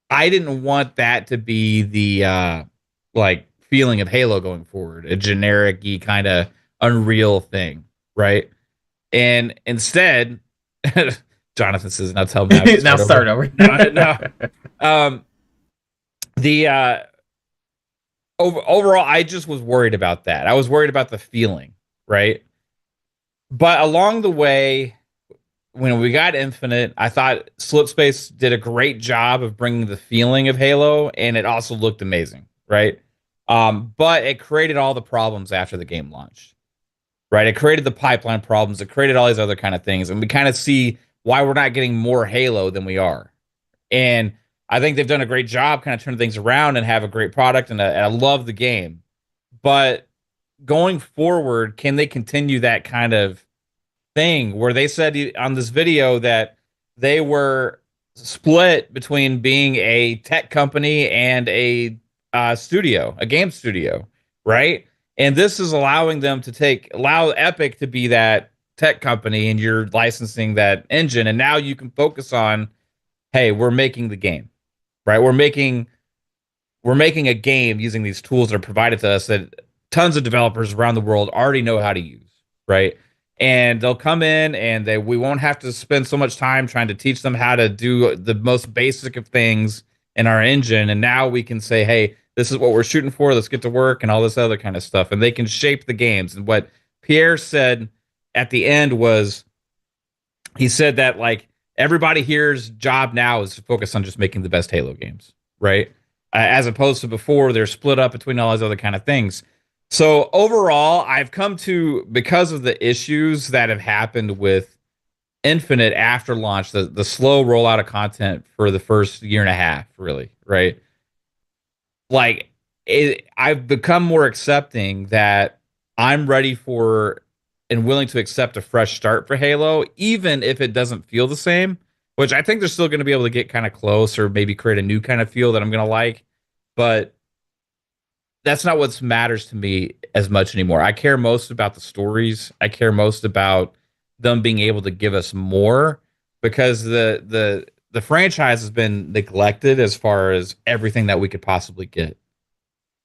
that to be the like feeling of Halo going forward, a generic-y kind of Unreal thing, right? And instead, Jonathan says, "Now tell me now start over." No. Overall, I just was worried about that. I was worried about the feeling, right? But along the way, when we got Infinite, I thought Slipspace did a great job of bringing the feeling of Halo, and it also looked amazing, right? But it created all the problems after the game launched, right? It created the pipeline problems. It created all these other kind of things, and we kind of see why we're not getting more Halo than we are. And I think they've done a great job kind of turning things around and have a great product, and I love the game. But going forward, can they continue that kind of thing where they said on this video that they were split between being a tech company and a studio, a game studio, right? And this is allowing them to allow Epic to be that tech company, and you're licensing that engine, and now you can focus on, hey, we're making the game, right? We're making a game using these tools that are provided to us that tons of developers around the world already know how to use, right? And they'll come in and we won't have to spend so much time trying to teach them how to do the most basic of things in our engine. And now we can say, hey, this is what we're shooting for. Let's get to work and all this other kind of stuff. And they can shape the games. And what Pierre said at the end was, he said that like everybody here's job now is to focus on just making the best Halo games, right? As opposed to before, they're split up between all those other kind of things. So overall, I've come to, because of the issues that have happened with Infinite after launch, the slow rollout of content for the first year and a half, really, right? Like I've become more accepting that I'm ready for and willing to accept a fresh start for Halo, even if it doesn't feel the same. Which I think they're still going to be able to get kind of close, or maybe create a new kind of feel that I'm going to like. But that's not what matters to me as much anymore. I care most about the stories. I care most about them being able to give us more, because the franchise has been neglected as far as everything that we could possibly get.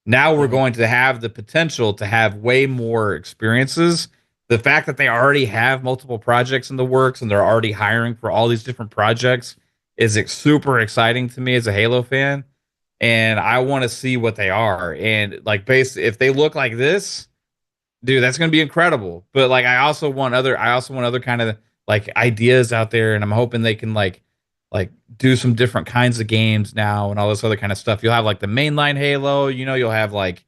Now we're going to have the potential to have way more experiences. The fact that they already have multiple projects in the works and they're already hiring for all these different projects is super exciting to me as a Halo fan. And I want to see what they are. And like, if they look like this, dude, that's going to be incredible. But like, I also want other kind of like ideas out there, and I'm hoping they can like do some different kinds of games now and all this other kind of stuff. You'll have like the mainline Halo, you'll have like,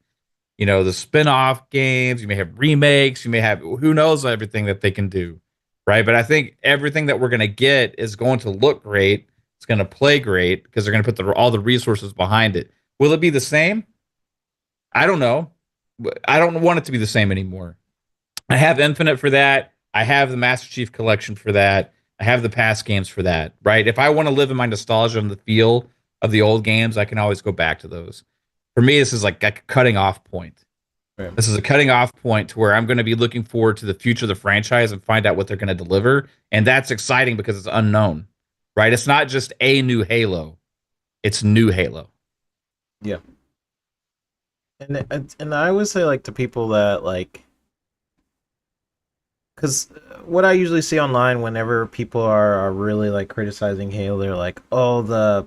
the spin-off games, you may have remakes, you may have, who knows, everything that they can do. Right. But I think everything that we're going to get is going to look great. It's going to play great because they're going to put all the resources behind it. Will it be the same? I don't know. I don't want it to be the same anymore. I have Infinite for that. I have the Master Chief Collection for that. I have the past games for that, right? If I want to live in my nostalgia and the feel of the old games, I can always go back to those. For me, this is like a cutting off point. Right. This is a cutting off point to where I'm going to be looking forward to the future of the franchise and find out what they're going to deliver. And that's exciting because it's unknown, right? It's not just a new Halo. It's new Halo. Yeah. And I always say, like, to people that, like, because what I usually see online whenever people are really like criticizing Halo, they're like, oh, the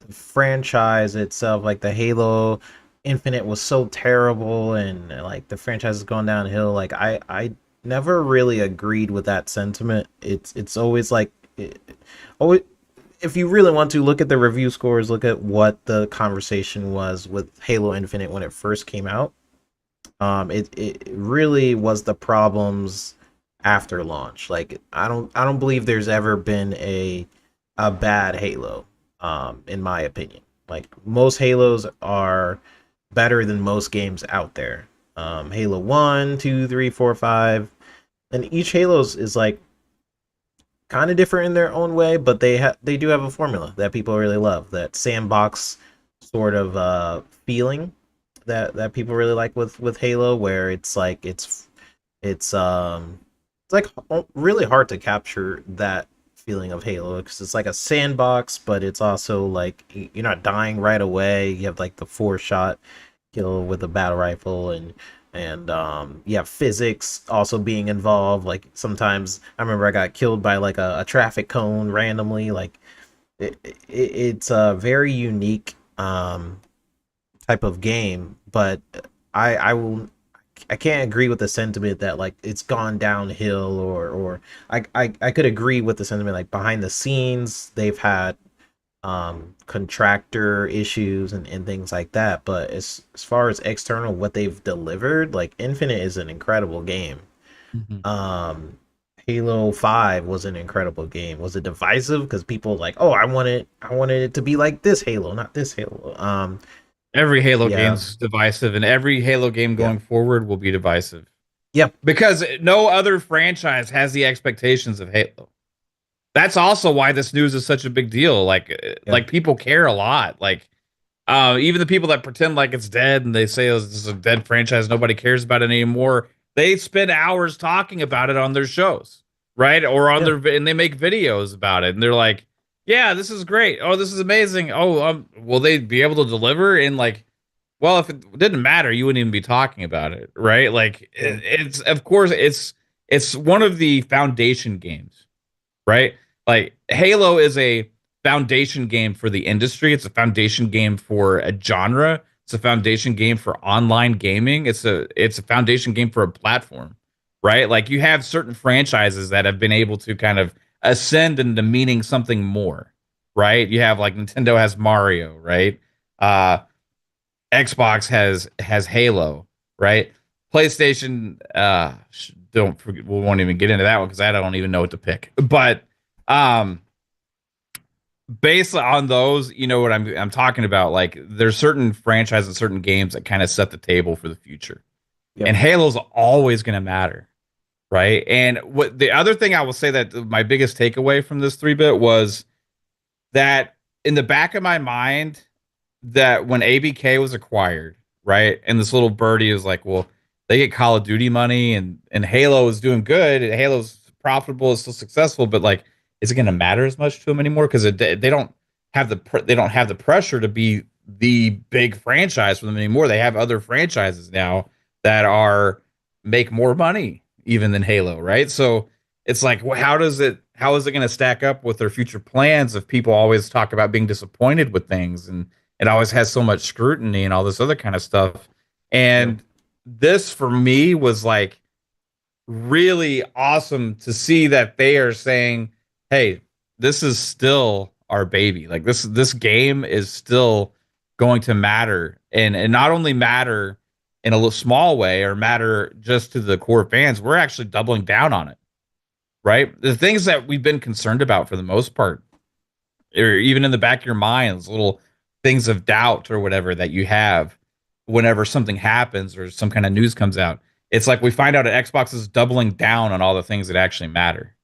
franchise itself, like the Halo Infinite was so terrible, and like the franchise has gone downhill. Like I never really agreed with that sentiment. It's always like always, if you really want to look at the review scores, look at what the conversation was with Halo Infinite when it first came out. It really was the problems after launch. Like I don't believe there's ever been a bad Halo, in my opinion. Like most Halos are better than most games out there. Halo 1, 2, 3, 4, 5. And each Halos is like kind of different in their own way, but they do have a formula that people really love. That sandbox sort of feeling that people really like with Halo, where it's like it's like really hard to capture that feeling of Halo, because it's like a sandbox, but it's also like you're not dying right away. You have like the 4-shot kill with a battle rifle, and you have physics also being involved. Like sometimes I remember I got killed by like a traffic cone randomly. Like it's a very unique type of game, but I can't agree with the sentiment that like it's gone downhill, or I could agree with the sentiment like behind the scenes they've had contractor issues and things like that, but as far as external what they've delivered, like Infinite is an incredible game. Mm-hmm. Halo 5 was an incredible game. Was it divisive because people like, oh, I wanted it to be like this Halo, not this Halo. Every Halo game's divisive, and every Halo game going forward will be divisive. Yep. Because no other franchise has the expectations of Halo. That's also why this news is such a big deal. Like people care a lot. Like even the people that pretend like it's dead and they say this is a dead franchise, nobody cares about it anymore. They spend hours talking about it on their shows, right? Or on and they make videos about it, and they're like, yeah, this is great. Oh, this is amazing. Oh, will they be able to deliver? And like, well, if it didn't matter, you wouldn't even be talking about it, right? Like, it's of course it's one of the foundation games, right? Like, Halo is a foundation game for the industry. It's a foundation game for a genre. It's a foundation game for online gaming. It's a foundation game for a platform, right? Like, you have certain franchises that have been able to kind of ascend into meaning something more, right? You have like Nintendo has Mario, right? Xbox has Halo, right? PlayStation, don't forget, we won't even get into that one because I don't even know what to pick. But Um, based on those, you know what I'm talking about. Like, there's certain franchises, and certain games that kind of set the table for the future, Yep. and Halo's always going to matter, right? And what the other thing I will say that my biggest takeaway from this 3-bit was that in the back of my mind, that when ABK was acquired, right, and this little birdie was like, well, they get Call of Duty money, and Halo is doing good, and Halo's profitable, is still successful, but like, is it going to matter as much to them anymore? Because they don't have the pressure to be the big franchise for them anymore. They have other franchises now that are make more money even than Halo, right? So it's like, well, how is it going to stack up with their future plans if people always talk about being disappointed with things, and it always has so much scrutiny and all this other kind of stuff? And this for me was like really awesome to see that they are saying, hey, this is still our baby. Like, this game is still going to matter, and not only matter in a little small way or matter just to the core fans. We're actually doubling down on it, right? The things that we've been concerned about for the most part, or even in the back of your minds, little things of doubt or whatever that you have whenever something happens or some kind of news comes out. It's like we find out that Xbox is doubling down on all the things that actually matter,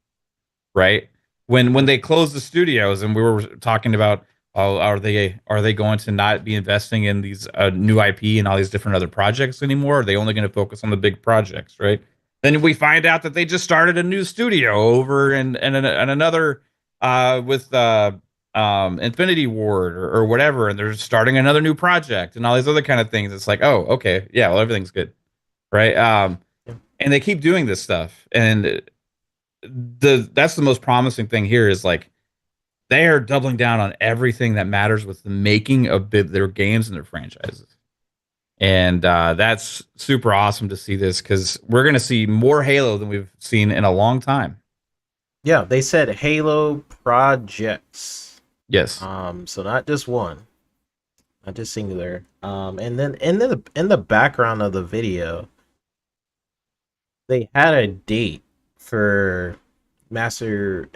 right? When they closed the studios, and we were talking about, oh, are they going to not be investing in these new IP and all these different other projects anymore? Are they only going to focus on the big projects, right? Then we find out that they just started a new studio over and another with Infinity Ward or whatever, and they're starting another new project and all these other kind of things. It's like, oh, okay, yeah, well, everything's good, right? And they keep doing this stuff, and that's the most promising thing here is like they are doubling down on everything that matters with the making of their games and their franchises. And that's super awesome to see this, because we're going to see more Halo than we've seen in a long time. Yeah, they said Halo projects. Yes. So not just one, not just singular. And then in the background of the video, they had a date for Master.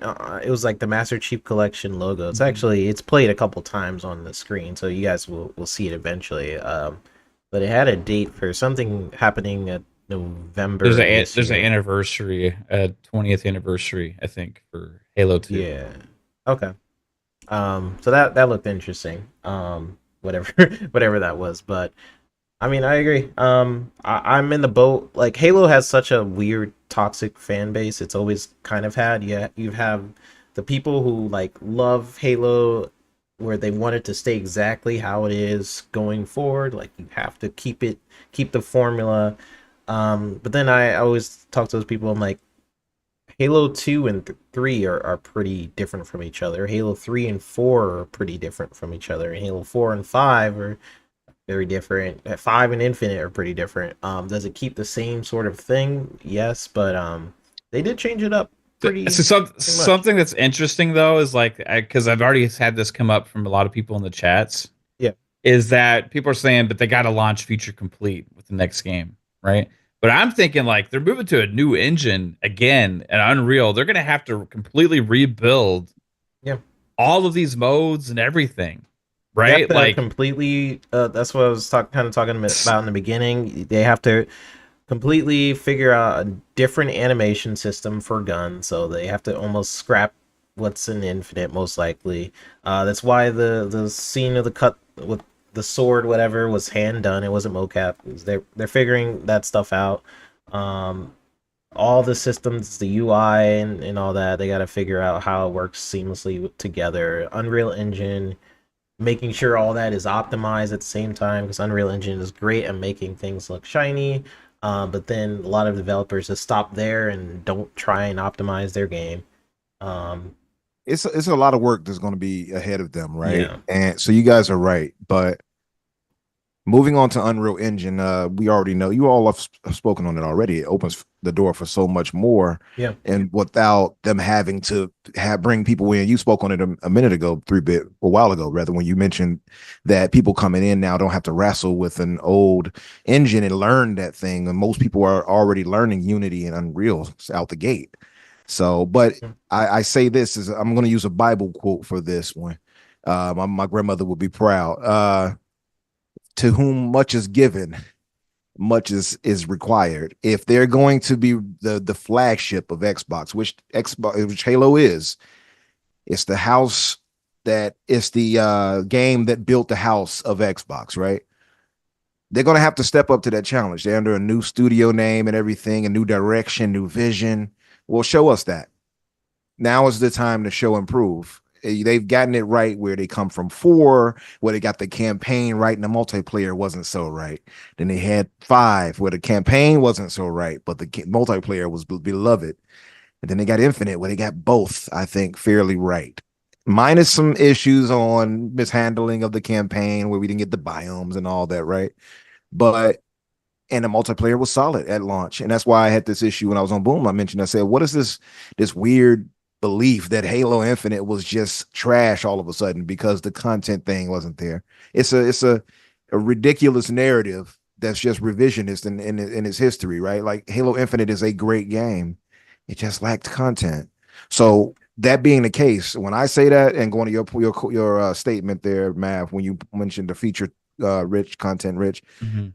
It was like the Master Chief Collection logo. It's actually it's played a couple times on the screen, so you guys will see it eventually. But it had a date for something happening at November. There's an anniversary, 20th anniversary, I think, for Halo 2. Yeah. Okay. So that looked interesting. Whatever whatever that was, but I mean, I agree. I'm in the boat. Like, Halo has such a weird, toxic fan base. It's always kind of had. Yeah, you have the people who like love Halo, where they want it to stay exactly how it is going forward. Like, you have to keep the formula. But then I always talk to those people. I'm like, Halo 2 and 3 are pretty different from each other. Halo 3 and 4 are pretty different from each other. And Halo 4 and 5 are very different. 5 and Infinite are pretty different. Does it keep the same sort of thing? Yes, but they did change it up pretty. So something that's interesting though is like, because I've already had this come up from a lot of people in the chats. Yeah, is that people are saying, but they got to launch feature complete with the next game, right? But I'm thinking like they're moving to a new engine again and Unreal. They're going to have to completely rebuild all of these modes and everything, right? Like completely. That's what I was talking about in the beginning. They have to completely figure out a different animation system for guns, so they have to almost scrap what's in Infinite, most likely. That's why the scene of the cut with the sword, whatever, was hand done. It wasn't mocap. They're figuring that stuff out. All the systems, the UI and all that, they got to figure out how it works seamlessly together. Unreal Engine, making sure all that is optimized at the same time, because Unreal Engine is great at making things look shiny. But then a lot of developers just stop there and don't try and optimize their game. It's a lot of work that's going to be ahead of them, right? Yeah. And so you guys are right, but moving on to Unreal Engine, we already know, you all have spoken on it already. It opens the door for so much more. Yeah. And without them having to bring people in, you spoke on it a minute ago, a while ago, rather, when you mentioned that people coming in now don't have to wrestle with an old engine and learn that thing. And most people are already learning Unity and Unreal out the gate. So, but I say this is I'm going to use a Bible quote for this one. My grandmother would be proud. To whom much is given, much is required. If they're going to be the flagship of Xbox, which Halo is, it's the house that it's the game that built the house of Xbox, right? They're going to have to step up to that challenge. They're under a new studio name and everything, a new direction, new vision. Well, show us that. Now is the time to show and prove. They've gotten it right where they come from 4, where they got the campaign right and the multiplayer wasn't so right. Then they had 5, where the campaign wasn't so right, but the multiplayer was beloved. And then they got Infinite, where they got both, I think, fairly right. Minus some issues on mishandling of the campaign, where we didn't get the biomes and all that, right? But and the multiplayer was solid at launch. And that's why I had this issue when I was on Boom. I said, what is this weird belief that Halo Infinite was just trash all of a sudden because the content thing wasn't there? It's a ridiculous narrative that's just revisionist in its history, right? Like Halo Infinite is a great game. It just lacked content. So that being the case, when I say that and going to your statement there, Mav, when you mentioned the feature rich, content rich,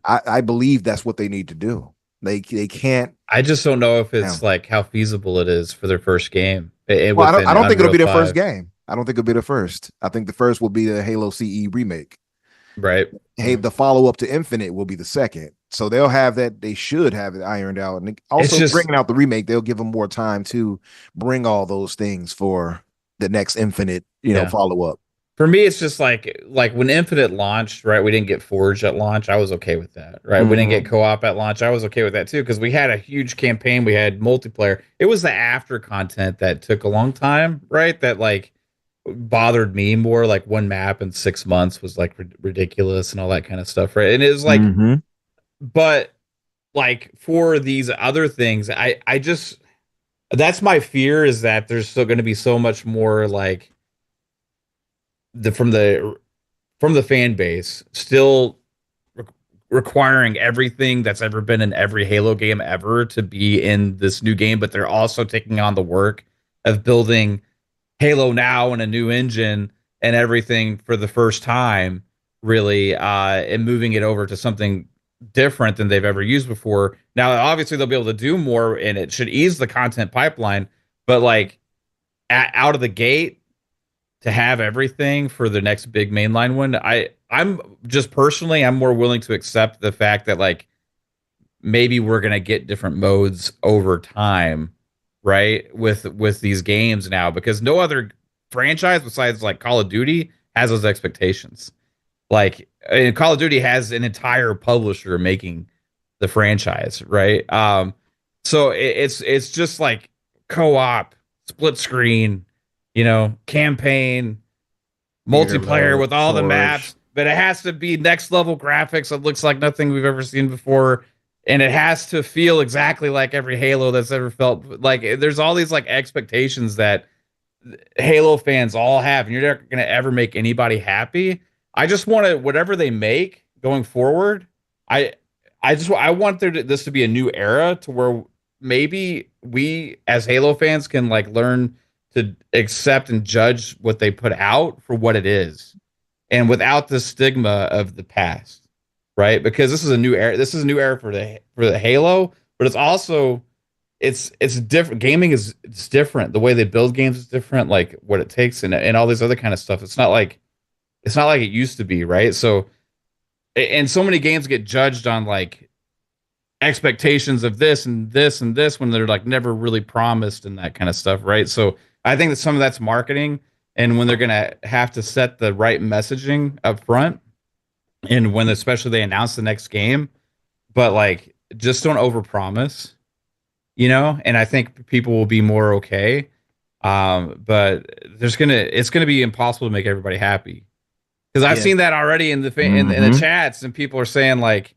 I believe that's what they need to do. They can't. I just don't know if it's like how feasible it is for their first game. Well, I don't think it'll be their first game. I don't think it'll be the first. I think the first will be the Halo CE remake. Right. Hey, the follow up to Infinite will be the second. So they'll have that. They should have it ironed out. And also bringing out the remake, they'll give them more time to bring all those things for the next Infinite, follow up. For me, it's just like when Infinite launched, right? We didn't get Forge at launch. I was okay with that, right? Mm-hmm. We didn't get co-op at launch. I was okay with that too, because we had a huge campaign. We had multiplayer. It was the after content that took a long time, right? That like bothered me more. Like one map in 6 months was like ridiculous and all that kind of stuff, right? And it was like, but like for these other things, I just that's my fear, is that there's still going to be so much more like from the fan base still requiring everything that's ever been in every Halo game ever to be in this new game, but they're also taking on the work of building Halo now and a new engine and everything for the first time, really, and moving it over to something different than they've ever used before. Now, obviously, they'll be able to do more, and it should ease the content pipeline, but like out of the gate, to have everything for the next big mainline one, I'm just personally, I'm more willing to accept the fact that like maybe we're gonna get different modes over time, right? With these games now, because no other franchise besides like Call of Duty has those expectations. Like Call of Duty has an entire publisher making the franchise, right? So it's just like co-op, split screen, campaign, multiplayer with all the maps, but it has to be next level graphics. It looks like nothing we've ever seen before. And it has to feel exactly like every Halo that's ever felt. Like there's all these like expectations that Halo fans all have, and you're not going to ever make anybody happy. I just want to, whatever they make going forward, I want this to be a new era to where maybe we as Halo fans can like learn to accept and judge what they put out for what it is, and without the stigma of the past, right? Because this is a new era. This is a new era for the Halo, but it's also it's different. Gaming it's different. The way they build games is different. Like what it takes and all this other kind of stuff. It's not like it used to be, right? So, and so many games get judged on like expectations of this and this and this when they're like never really promised and that kind of stuff, right? So I think that some of that's marketing, and when they're gonna have to set the right messaging up front, and when especially they announce the next game, but like just don't overpromise, and I think people will be more okay. But it's gonna be impossible to make everybody happy, because I've seen that already in the in the chats, and people are saying like,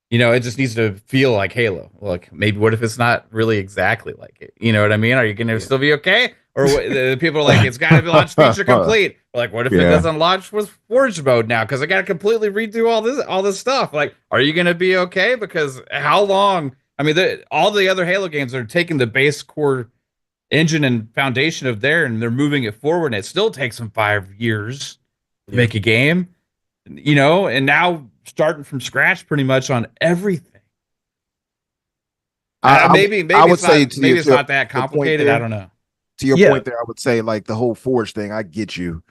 it just needs to feel like Halo. Look, maybe what if it's not really exactly like it? You know what I mean? Are you going to still be okay? Or the people are like, it's got to be launch feature complete. Like, what if it doesn't launch with Forge mode now? Because I got to completely redo all this stuff. Like, are you going to be okay? Because how long? I mean, all the other Halo games are taking the base core engine and foundation of there, and they're moving it forward, and it still takes them 5 years to make a game, and now starting from scratch pretty much on everything. Maybe I would it's say not, maybe it's not that your point complicated. there, I don't know. to your point there, I would say like the whole Forge thing. I get you.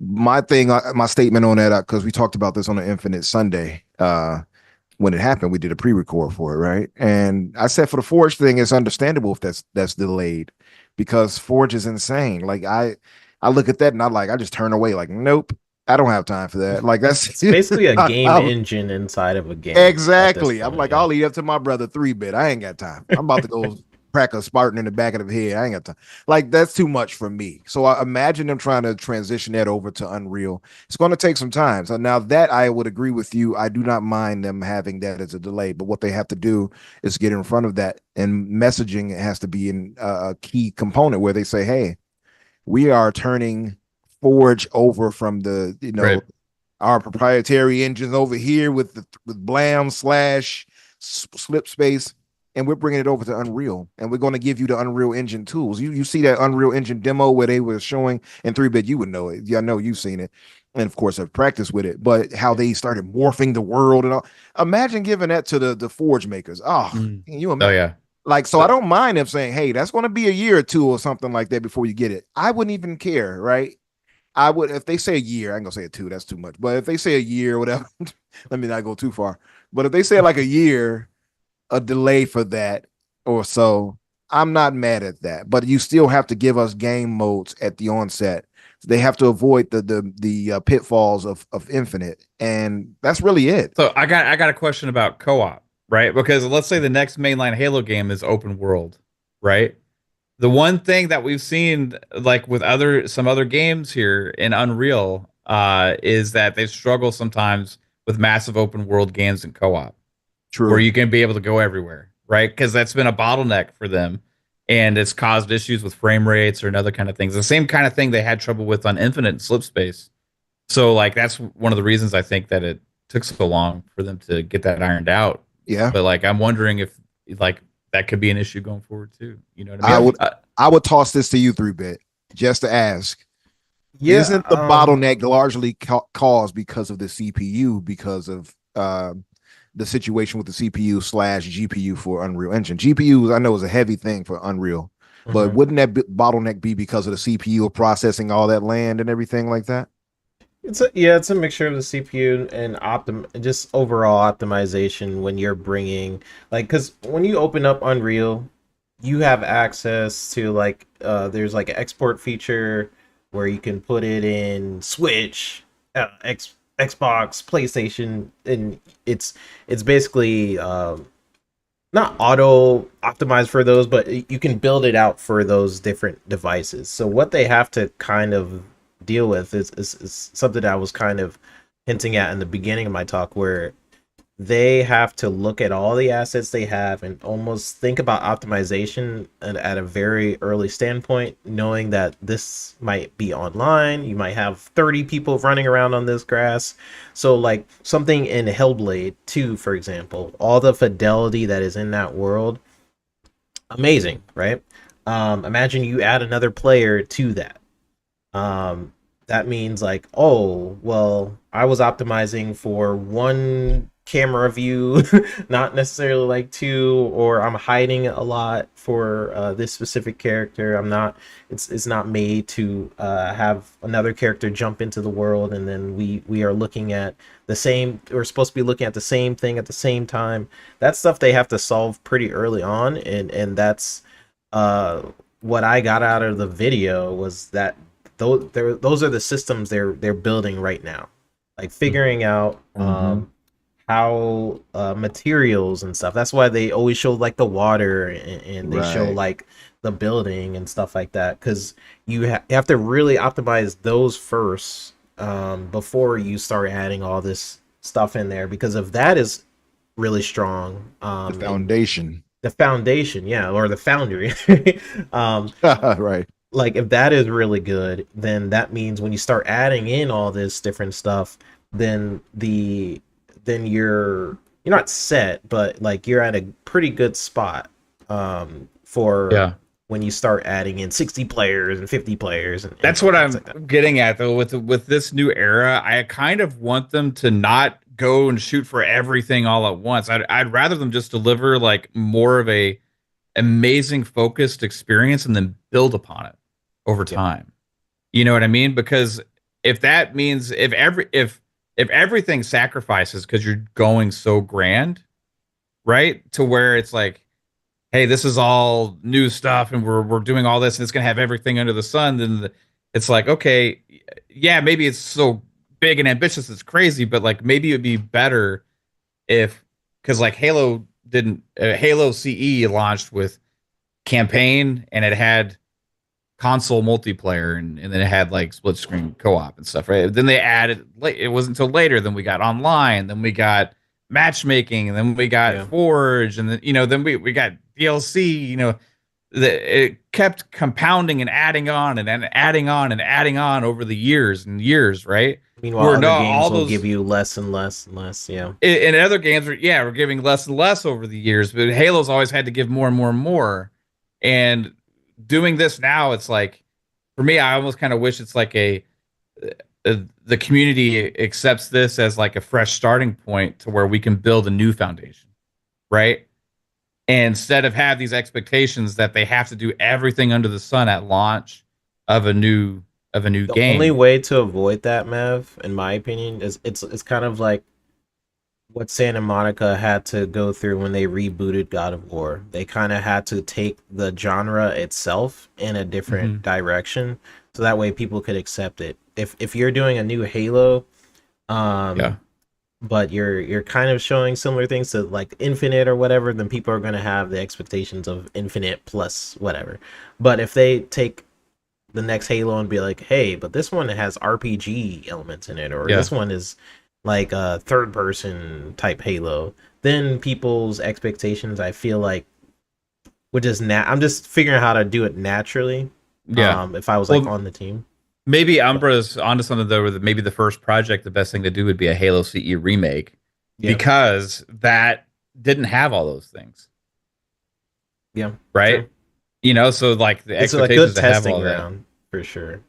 My thing, my statement on that, because we talked about this on the Infinite Sunday. When it happened, we did a pre-record for it, right? And I said for the Forge thing, it's understandable if that's delayed, because Forge is insane. Like I look at that and I just turn away. Like, nope, I don't have time for that. Like it's basically a game engine inside of a game. Exactly. I'm like, I'll leave up to my brother 3-bit. I ain't got time. I'm about to go crack a Spartan in the back of the head. I ain't got time. Like, that's too much for me. So I imagine them trying to transition that over to Unreal. It's going to take some time. So now that I would agree with you, I do not mind them having that as a delay. But what they have to do is get in front of that, and messaging has to be in a key component where they say, hey, we are turning Forge over from the, Right. our proprietary engines over here with Blam / Slip Space, and we're bringing it over to Unreal, and we're going to give you the Unreal Engine tools. You see that Unreal Engine demo where they were showing in 3-bit, you would know it. Yeah, I know you've seen it, and of course I've practiced with it. But how they started morphing the world and all. Imagine giving that to the Forge makers. Can you imagine? Oh yeah. Like, so I don't mind them saying, hey, that's going to be a year or two or something like that before you get it. I wouldn't even care, right? I would, if they say a year, I ain't gonna say a 2, that's too much. But if they say a year or whatever, let me not go too far. But if they say like a year, a delay for that or so, I'm not mad at that. But you still have to give us game modes at the onset. They have to avoid the pitfalls of Infinite, and that's really it. So I got a question about co-op, right? Because let's say the next mainline Halo game is open world, right? The one thing that we've seen, like with some other games here in Unreal, is that they struggle sometimes with massive open world games in co-op. True. Where you can be able to go everywhere, right? Because that's been a bottleneck for them, and it's caused issues with frame rates or another kind of things. The same kind of thing they had trouble with on Infinite and Slip Space. So, like, that's one of the reasons I think that it took so long for them to get that ironed out. Yeah. But like, I'm wondering if like that could be an issue going forward too. You know what I mean? I would toss this to you 3-bit just to ask. Yeah, isn't the bottleneck largely caused because of the CPU, because of the situation with the CPU / GPU for Unreal Engine? GPUs, I know, is a heavy thing for Unreal, but wouldn't that bottleneck be because of the CPU processing all that land and everything like that? It's a mixture of the CPU and just overall optimization when you're bringing, like, because when you open up Unreal, you have access to like there's like an export feature where you can put it in Switch, Xbox, PlayStation, and it's basically not auto optimized for those, but you can build it out for those different devices. So what they have to kind of deal with is something that I was kind of hinting at in the beginning of my talk, where they have to look at all the assets they have and almost think about optimization at a very early standpoint, knowing that this might be online. You might have 30 people running around on this grass. So like something in Hellblade 2, for example, all the fidelity that is in that world, amazing, right? Imagine you add another player to that. That means like, oh, well, I was optimizing for one camera view, not necessarily like 2, or I'm hiding a lot for this specific character. It's not made to have another character jump into the world, and then we are looking at we're supposed to be looking at the same thing at the same time. That's stuff they have to solve pretty early on, and that's what I got out of the video was that those are the systems they're building right now, like figuring out how materials and stuff. That's why they always show like the water and they show like the building and stuff like that, because you have to really optimize those first before you start adding all this stuff in there, because if that is really strong, the foundation, yeah, or the foundry, right. Like if that is really good, then that means when you start adding in all this different stuff, then you're not set, but like you're at a pretty good spot for when you start adding in 60 players and 50 players and That's what things I'm like that. getting at though with this new era. I kind of want them to not go and shoot for everything all at once. I'd rather them just deliver like more of a amazing focused experience and then build upon it over Yep. time. You know what I mean? Because if that means if everything sacrifices because you're going so grand, right? To where it's like, hey, this is all new stuff and we're doing all this and it's gonna have everything under the sun, then it's like, okay, yeah, maybe it's so big and ambitious, it's crazy, but like maybe it'd be better if because like Halo CE launched with campaign and it had console multiplayer and then it had like split screen co-op and stuff, right? Then they added it wasn't until later, then we got online, then we got matchmaking, and then we got Forge, and then then we got DLC, it kept compounding and adding on and then adding on and adding on over the years and years, right? Meanwhile, Where other no, games all will those give you less and less and less. Yeah. in other games we're giving less and less over the years, but Halo's always had to give more and more and more. And doing this now, it's like, for me, I almost kind of wish it's like the community accepts this as like a fresh starting point to where we can build a new foundation, right? And instead of have these expectations that they have to do everything under the sun at launch of a new The game. only way to avoid that, Mev, in my opinion, is it's kind of like what Santa Monica had to go through when they rebooted God of War. They kind of had to take the genre itself in a different direction, so that way people could accept it. If you're doing a new Halo, but you're kind of showing similar things to like Infinite or whatever, then people are going to have the expectations of Infinite plus whatever. But if they take the next Halo and be like, hey, but this one has RPG elements in it, or this one is like a third person type Halo, then people's expectations, I feel like, would just I'm just figuring out how to do it naturally. If I was like on the team. Maybe Umbra's onto something though, where maybe the first project, the best thing to do would be a Halo CE remake, because that didn't have all those things. Yeah. Right. True. So like the it's like a good testing ground for sure.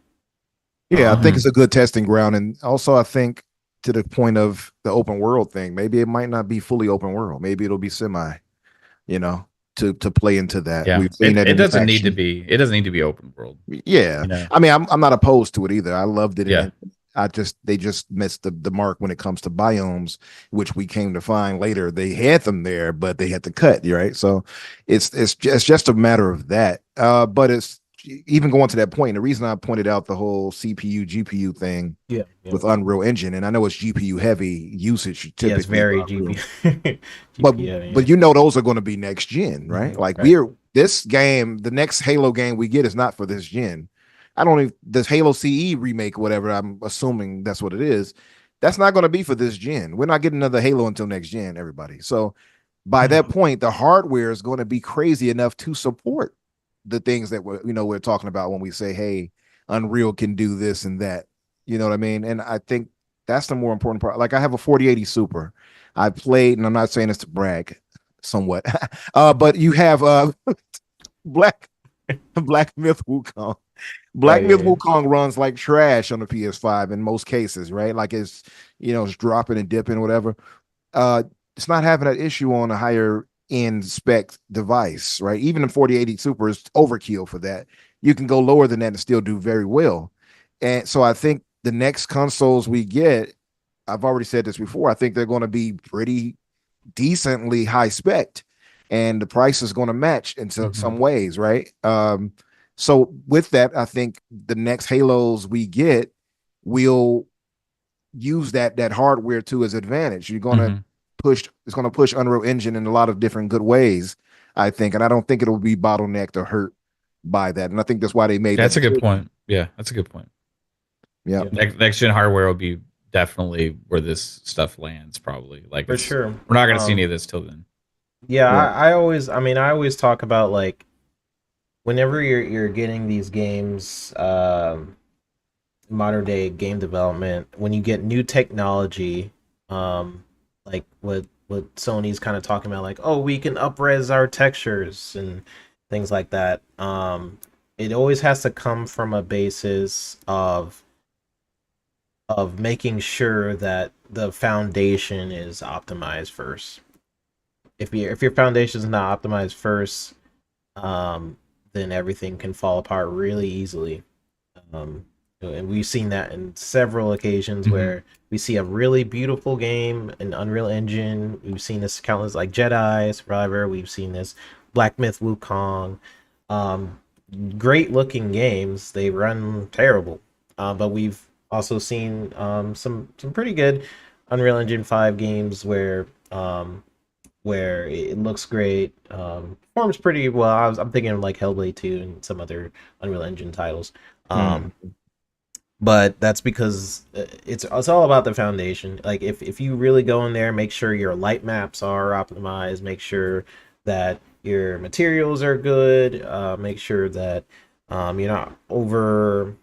Yeah, I think it's a good testing ground, and also I think to the point of the open world thing, maybe it might not be fully open world. Maybe it'll be semi, to play into that. Yeah. We've seen it doesn't need to be. It doesn't need to be open world. Yeah. I mean, I'm not opposed to it either. I loved it. Yeah. They just missed the mark when it comes to biomes, which we came to find later. They had them there, but they had to cut, right? So it's just a matter of that. But it's even going to that point. The reason I pointed out the whole CPU GPU thing with Unreal Engine, and I know it's GPU heavy usage typically. It's very GPU. but those are going to be next gen, right? Like this game, the next Halo game we get is not for this gen. I don't even this Halo CE remake, whatever. I'm assuming that's what it is. That's not going to be for this gen. We're not getting another Halo until next gen, everybody. So by that point, the hardware is going to be crazy enough to support the things that we're talking about when we say, hey, Unreal can do this and that. You know what I mean? And I think that's the more important part. Like I have a 4080 Super. I played, and I'm not saying this to brag somewhat, but you have Black Myth Wukong. Myth Wukong runs like trash on the PS5 in most cases, right? Like it's dropping and dipping, whatever. It's not having that issue on a higher end spec device, right? Even the 4080 Super is overkill for that. You can go lower than that and still do very well. And so I think the next consoles we get, I've already said this before, I think they're going to be pretty decently high spec, and the price is going to match in some ways, right? So with that, I think the next Halos we get will use that hardware to its advantage. You're going to it's going to push Unreal Engine in a lot of different good ways, I think, and I don't think it'll be bottlenecked or hurt by that. And I think that's why they made that's a good point. Yeah, that's a good point. Yeah. Next gen hardware will be definitely where this stuff lands, probably. Like for sure. We're not going to see any of this till then. Yeah, I always talk about like whenever you're getting these games, modern day game development, when you get new technology, like what Sony's kind of talking about, like, oh, we can up-res our textures and things like that. It always has to come from a basis of making sure that the foundation is optimized first. If your foundation is not optimized first, then everything can fall apart really easily. Um, and we've seen that in several occasions where we see a really beautiful game in Unreal Engine. We've seen this countless, like Jedi Survivor. We've seen this Black Myth Wukong. Um, Great looking games. They run terrible, but we've also seen some pretty good Unreal Engine 5 games where it looks great, performs pretty well. I'm thinking of like Hellblade 2 and some other Unreal Engine titles. But that's because it's all about the foundation. Like if you really go in there, make sure your light maps are optimized, make sure that your materials are good, make sure that you're not over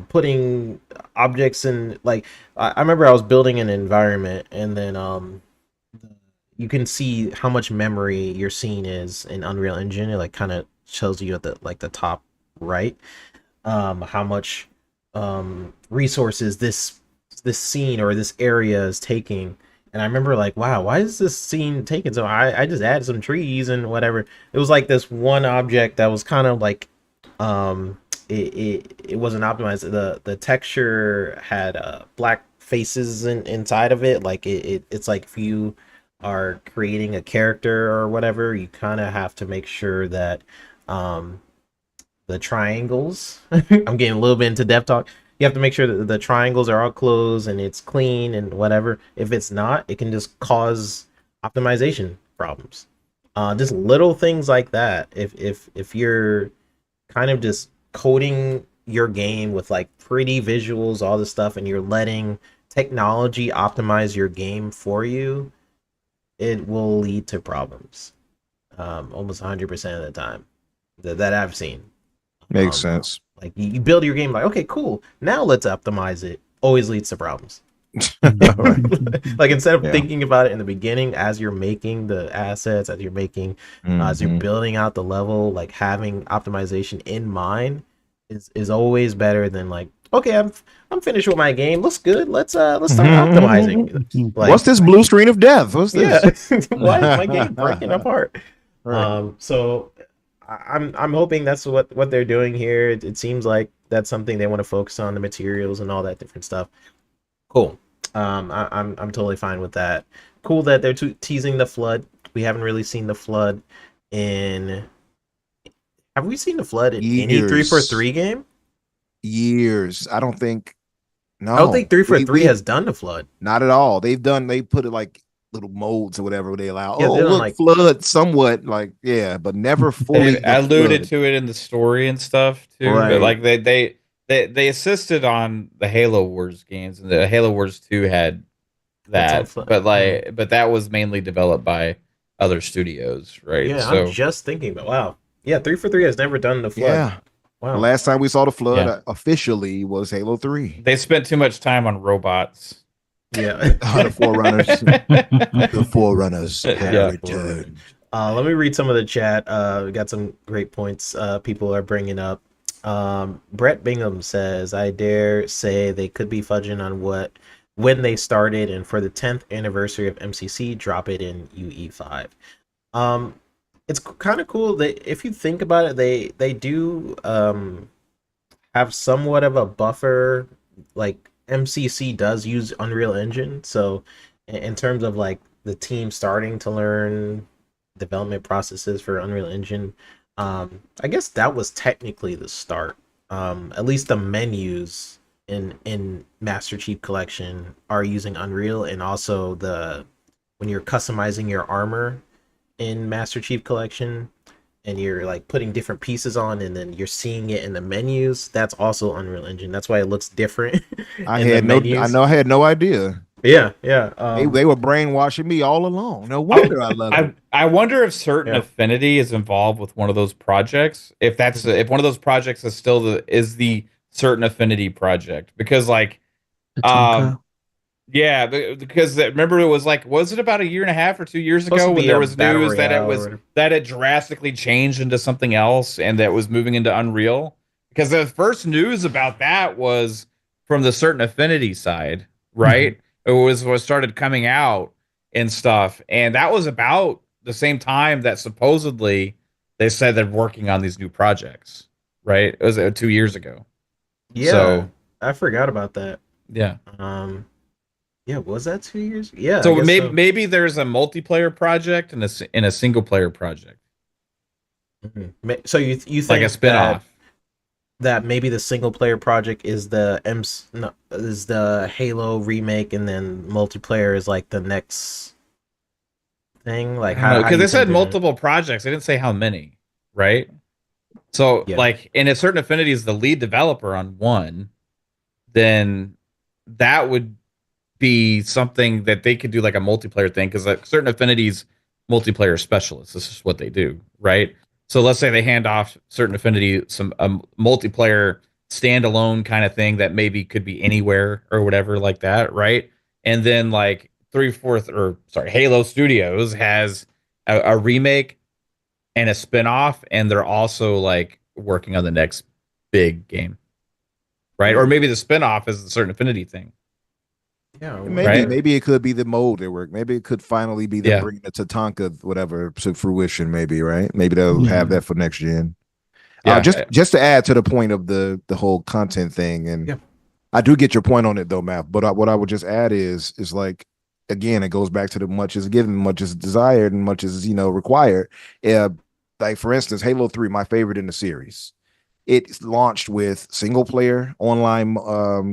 putting objects in. Like I remember I was building an environment, and then you can see how much memory your scene is in Unreal Engine. It like kind of shows you at the top right, how much resources this scene or this area is taking. And I remember like, wow, why is this scene taking so? I just added some trees and whatever. It was like this one object that was kind of like it wasn't optimized. The texture had black faces inside of it. Like it's like if you are creating a character or whatever, you kind of have to make sure that the triangles I'm getting a little bit into dev talk. You have to make sure that the triangles are all closed and it's clean and whatever. If it's not, it can just cause optimization problems. Just little things like that. If you're kind of just coding your game with like pretty visuals, all this stuff, and you're letting technology optimize your game for you, it will lead to problems. Almost 100% of the time that I've seen. Makes sense. Like you build your game like, okay, cool. Now let's optimize it. Always leads to problems. Like instead of thinking about it in the beginning as you're making the assets, as you're making, as you're building out the level, like having optimization in mind is always better than like, okay, I'm finished with my game. Looks good. Let's start optimizing. Like, what's this blue screen of death? What's this? Yeah. Why is my game breaking apart? Right. So I'm hoping that's what they're doing here. It seems like that's something they want to focus on, the materials and all that different stuff. Cool. I'm totally fine with that. Cool that they're teasing the flood. We haven't really seen the flood in. Have we seen the flood in any 343 game? Years. I don't think. No, I don't think 343 has done the flood. Not at all. They put it like little modes or whatever they allow. Yeah, look, like flood somewhat, like but never fully. They alluded to it in the story and stuff too. Right. But like they assisted on the Halo Wars games, and the Halo Wars 2 had that, but that was mainly developed by other studios, right? Yeah, so, I'm just thinking about wow. Yeah, 343 has never done the flood. Yeah. Wow. The last time we saw the flood officially was Halo 3. They spent too much time on robots. Yeah. The Forerunners. The Forerunners have returned. Let me read some of the chat. We got some great points people are bringing up. Brett Bingham says, I dare say they could be fudging on when they started, and for the 10th anniversary of MCC, drop it in UE5. It's kind of cool that if you think about it, they do have somewhat of a buffer. Like MCC does use Unreal Engine, so in terms of like the team starting to learn development processes for Unreal Engine, I guess that was technically the start. At least the menus in Master Chief Collection are using Unreal, and also when you're customizing your armor in Master Chief Collection and you're like putting different pieces on and then you're seeing it in the menus, that's also Unreal Engine. That's why it looks different. I had no idea. Yeah. They were brainwashing me all along. No wonder I love it. I wonder if Certain Affinity is involved with one of those projects. If one of those projects is still the Certain Affinity project, because like Yeah, because remember it was like, was it about a year and a half or 2 years Supposed ago to when be there a was battle news that it royale or was whatever. that it drastically changed into something else and that was moving into Unreal? Because the first news about that was from the certain affinity side, right? It was started coming out and stuff, and that was about the same time that supposedly they said they're working on these new projects, right? It was 2 years ago. Yeah, So I forgot about that. yeah. Um, yeah, was that 2 years? Yeah, I So guess so. maybe there's a multiplayer project and a single player project, So you like a think that spin-off. maybe the single player project is no, is the Halo remake, and then multiplayer is like the next thing? I Like don't know how do because you they think said they're gonna? multiple projects. They didn't say how many, right? So Yeah. like, and if certain affinity is the lead developer on one, then that would be something that they could do like a multiplayer thing because like certain affinities multiplayer specialists. This is what they do, right? So let's say they hand off certain affinity some multiplayer standalone kind of thing that maybe could be anywhere or whatever like that, right? And then like three fourth or sorry, Halo Studios has a remake and a spinoff, and they're also like working on the next big game, right? Or Hmm. maybe the spinoff is a certain affinity thing, Yeah, I Maybe right? wonder. maybe it could be the mold they work. Maybe it could finally be them Yeah. bringing the Tatanka whatever to fruition. Maybe right. Maybe they'll have Yeah. that for next gen. Just Yeah. just to add to the point of the whole content thing, and Yeah. I do get your point on it though, Matt. But what I would just add is like again, it goes back to the much is given, much is desired, and much is required. Uh, like for instance, Halo 3, my favorite in the series. It launched with single player, online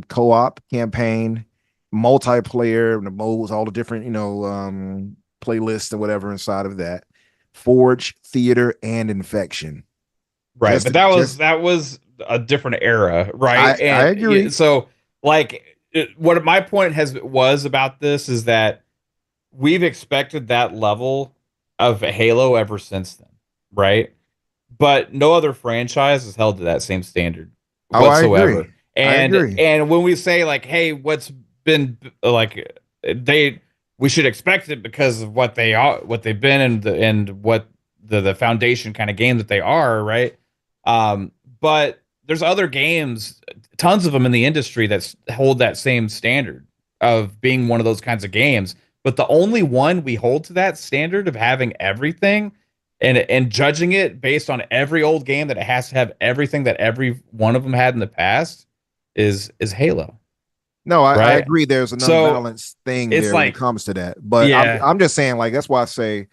co-op campaign, multiplayer, and the modes, all the different, playlists and whatever inside of that. Forge, theater, and infection. Right, Just but just that was a different era, I right? I And agree. so, like, what my point has was about this is that we've expected that level of Halo ever since then, right? But no other franchise has held to that same standard Oh, I whatsoever. agree. I And agree. when we say like, hey, what's been like they we should expect it because of what they are, what they've been, and what the foundation kind of game that they are, right? But there's other games, tons of them in the industry that hold that same standard of being one of those kinds of games. But the only one we hold to that standard of having everything and judging it based on every old game that it has to have everything that every one of them had in the past is Halo, No, I right? agree. There's an So unbalanced thing it's there when it like, comes to that. But I'm yeah, I'm just saying, like, that's why I say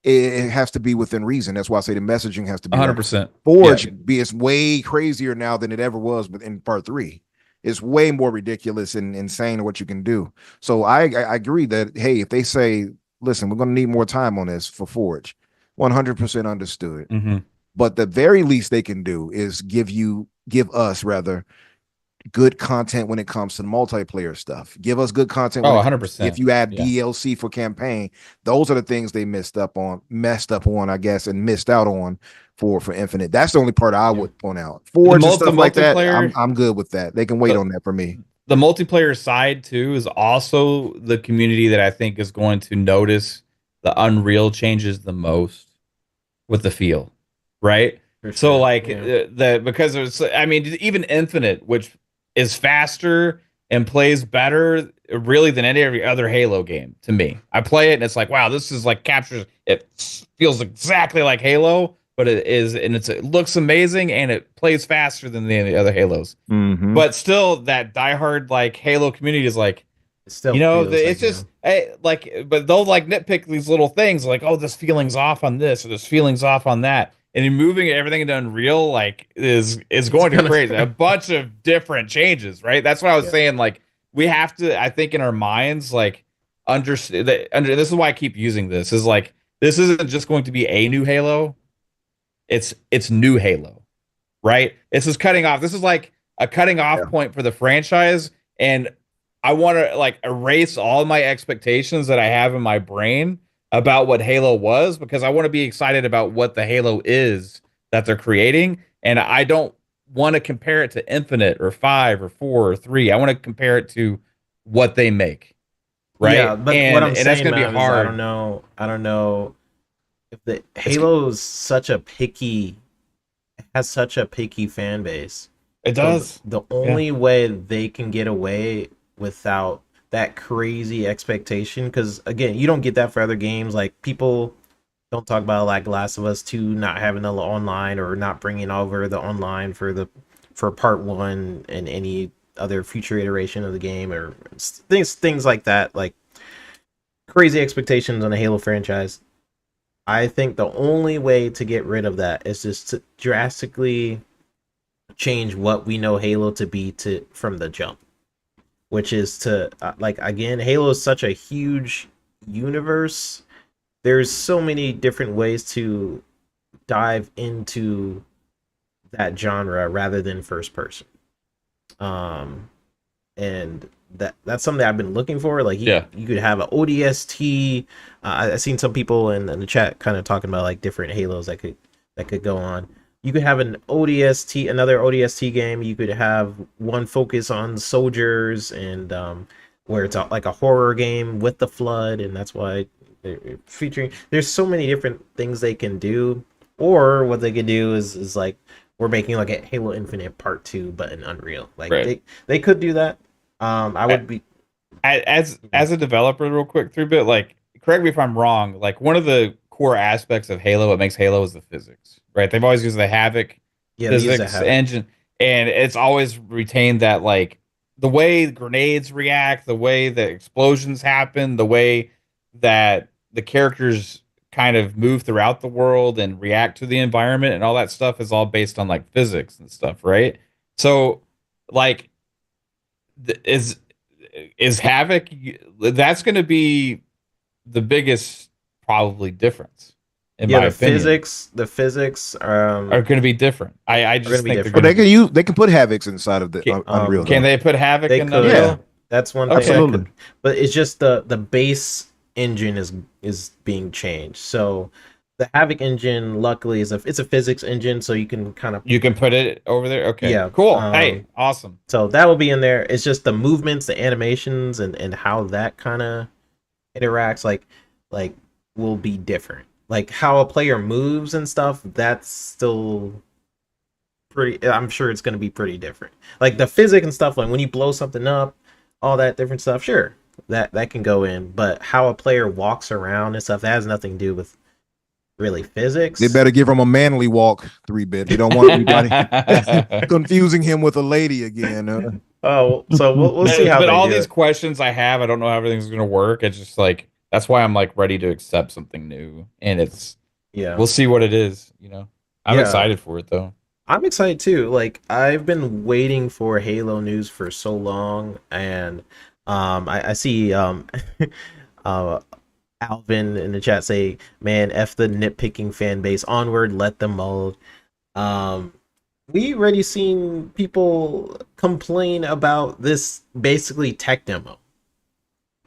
it has to be within reason. That's why I say the messaging has to be right. 100%. Yeah. Forge is way crazier now than it ever was in part three. It's way more ridiculous and insane what you can do. So I agree that hey, if they say, listen, we're going to need more time on this for Forge, 100% understood. Hmm. But the very least they can do is give us rather good content when it comes to the multiplayer stuff. Give us good content Oh, when it comes if 100%. you add Yeah. DLC for campaign. Those are the things they messed up on, I guess, and missed out on for Infinite. That's the only part I Yeah. would point out. Forge and The stuff like that, multiplayer, I'm good with that. They can wait the on that for me. the multiplayer side too is also the community that I think is going to notice the Unreal changes the most with the feel, right? For So sure. like Yeah. the because it's I mean even Infinite, which is faster and plays better really than any other Halo game to me. I play it and it's like wow, this is like captures it feels exactly like Halo, but it is and it looks amazing and it plays faster than the other Halos. Mm-hmm. But still, that diehard like Halo community is like, It still feels it's like just like, but they'll like nitpick these little things like, oh, this feeling's off on this or this feeling's off on that, and then moving everything into Unreal like is it's going to gonna. create a bunch of different changes, right? That's what I was Yeah. saying. Like, we have to, I think, in our minds, like understand that. This is why I keep using this. Is like this isn't just going to be a new Halo. It's new Halo, right? This is cutting off. This is like a cutting Yeah. off point for the franchise, and I want to like erase all my expectations that I have in my brain about what Halo was because I want to be excited about what the Halo is that they're creating, and I don't want to compare it to Infinite or 5 or 4 or 3. I want to compare it to what they make, right? Yeah, but what And I'm that's saying, gonna be man, is hard. I don't know if the It's Halo is such a picky has such a picky fan base. it So does. the Yeah. only way they can get away without that crazy expectation, because again, you don't get that for other games. Like people don't talk about like Last of Us 2 not having the online or not bringing over the online for part one and any other future iteration of the game or things like that. Like crazy expectations on a Halo franchise. I think the only way to get rid of that is just to drastically change what we know Halo to be to from the jump, which is to like again, Halo is such a huge universe. There's so many different ways to dive into that genre rather than first person. Um, and that's something I've been looking for. Like Yeah. you could have an ODST. I've seen some people in the chat kind of talking about like different Halos that could go on. You could have an ODST, another ODST game. You could have one focus on soldiers and where it's like a horror game with the flood, and that's why they're featuring. There's so many different things they can do, or what they could do is like we're making like a Halo Infinite Part 2, but in Unreal. Like Right. they could do that. I would be As a developer, real quick, through bit, like, correct me if I'm wrong. Like, one of the core aspects of Halo, what makes Halo, is the physics, right? They've always used the Havoc yeah. They use to physics have it. engine, and it's always retained that, like, the way grenades react, the way that explosions happen, the way that the characters kind of move throughout the world and react to the environment and all that stuff is all based on like physics and stuff, right? So, like, is Havoc, that's going to be the biggest probably difference, in Yeah, my opinion, the physics are going to be different. I gonna just be think they're But different. going to be. they can put havocs inside of the Unreal Can though. they put Havoc they in could. Yeah. Unreal? That's one Okay. thing that Absolutely. could, but it's just the base engine is being changed. So the Havoc engine, luckily, it's a physics engine, so you can kind of You can put it over there. Okay, yeah. cool. Hey, awesome. So that will be in there. It's just the movements, the animations, and how that kind of interacts. Like will be different. Like how a player moves and stuff. That's still pretty. I'm sure it's going to be pretty different. Like the physics and stuff. Like when you blow something up, all that different stuff. Sure, that can go in. But how a player walks around and stuff that has nothing to do with really physics. They better give him a manly walk 3-bit. They don't want anybody confusing him with a lady again. Oh, so we'll see how But they all do these it. questions I have, I don't know how everything's going to work. It's just like, that's why I'm like ready to accept something new, and Yeah. we'll see what it is. I'm Yeah. excited for it though. I'm excited too. Like I've been waiting for Halo news for so long, and I see uh Alvin in the chat say, "Man, f the nitpicking fan base. Onward, let them mold." Um, we already seen people complain about this basically tech demo.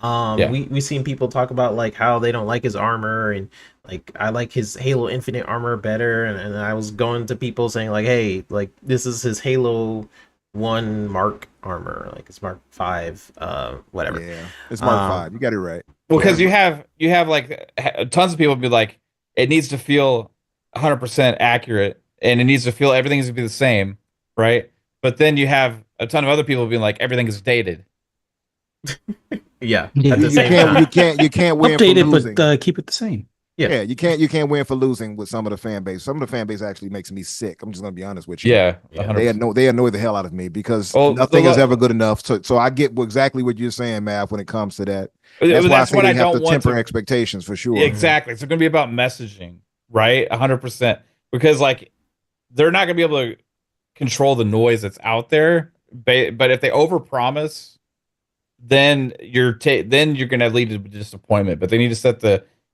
Yeah. We seen people talk about like how they don't like his armor and like I like his Halo Infinite armor better, and I was going to people saying like, hey, like this is his Halo 1 Mark armor, like it's Mark 5, whatever. Yeah, it's Mark 5. You got it right. Well, because Yeah. you have like tons of people be like, it needs to feel 100% accurate, and it needs to feel everything needs to be the same, right? But then you have a ton of other people being like, everything is dated. Yeah, Yeah. at the You same time. You can't win for Update it, losing. but keep it the same. Yeah. You can't win for losing with some of the fan base. Some of the fan base actually makes me sick. I'm just gonna be honest with you. Yeah, Yeah. 100%. They annoy the hell out of me because Well, nothing is ever good enough. So I get exactly what you're saying, Matt, when it comes to that. That's why I say what they I have don't to want temper to. expectations for sure. Exactly. It's going to be about messaging, right? 100%. Because like they're not going to be able to control the noise that's out there, but if they overpromise, then you're going to lead to disappointment. But they need to set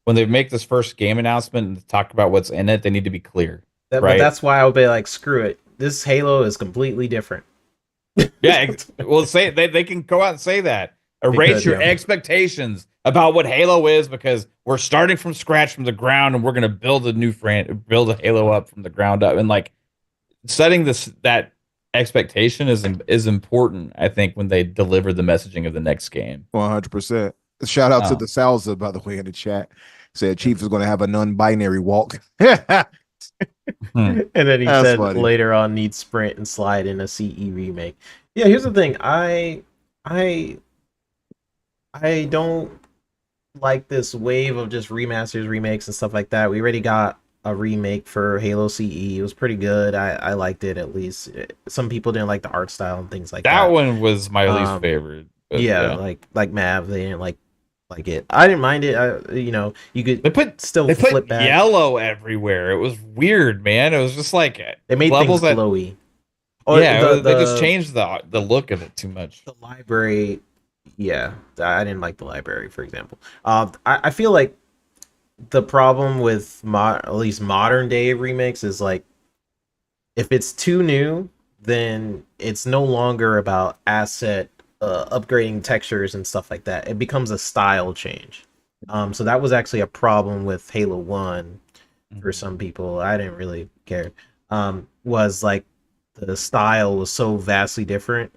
when they make this first game announcement and talk about what's in it, they need to be clear. But right? that's why I would be like, screw it. This Halo is completely different. Yeah, well, say they can go out and say that. Erase your expectations about what Halo is, because we're starting from scratch from the ground, and we're going to build a Halo up from the ground up, and like setting that expectation is important. I think when they deliver the messaging of the next game. 100%. Shout out to Um, the Salsa, by the way, in the chat. Said Chief is going to have a non-binary walk. That's hmm. And then he said funny. later on needs sprint and slide in a CE remake. Yeah, here's the thing. I I don't like this wave of just remasters, remakes, and stuff like that. We already got a remake for Halo CE. It was pretty good. I liked it at least. Some people didn't like the art style and things like That that. one was my least Um, favorite. But yeah, yeah, like Mav, they didn't like it. I didn't mind it. You could still they flip put back. yellow everywhere. It was weird, man. It was just like They made things levels that glowy. Or yeah, they just changed the look of it too much. the library. Yeah, I didn't like the library, for example. I feel like the problem with at least modern day remakes is like if it's too new, then it's no longer about asset upgrading textures and stuff like that. It becomes a style change. So that was actually a problem with Halo 1 for some people. I didn't really care. Was like the style was so vastly different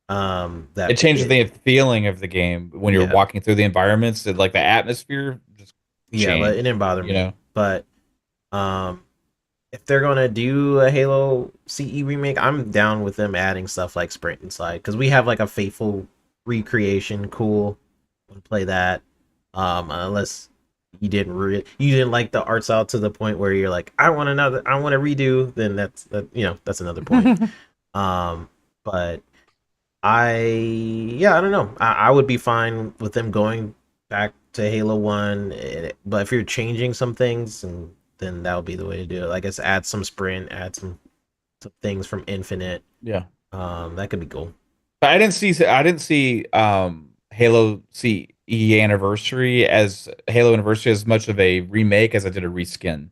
that It changed the feeling of the game when you're yeah, walking through the environments. Like the atmosphere just yeah, but it changed. didn't bother You me. know, But um if they're gonna do a Halo CE remake, I'm down with them adding stuff like sprint and slide because we have like a faithful recreation. Cool, we'll play that. Unless you didn't like the art style to the point where you're like, I want to redo. Then that's another point. But I don't know. I would be fine with them going back to Halo 1, but if you're changing some things, and then that would be the way to do it. Like, I guess add some sprint, add some things from Infinite. yeah. That could be cool. But I didn't see Halo CE Halo Anniversary as much of a remake as I did a reskin.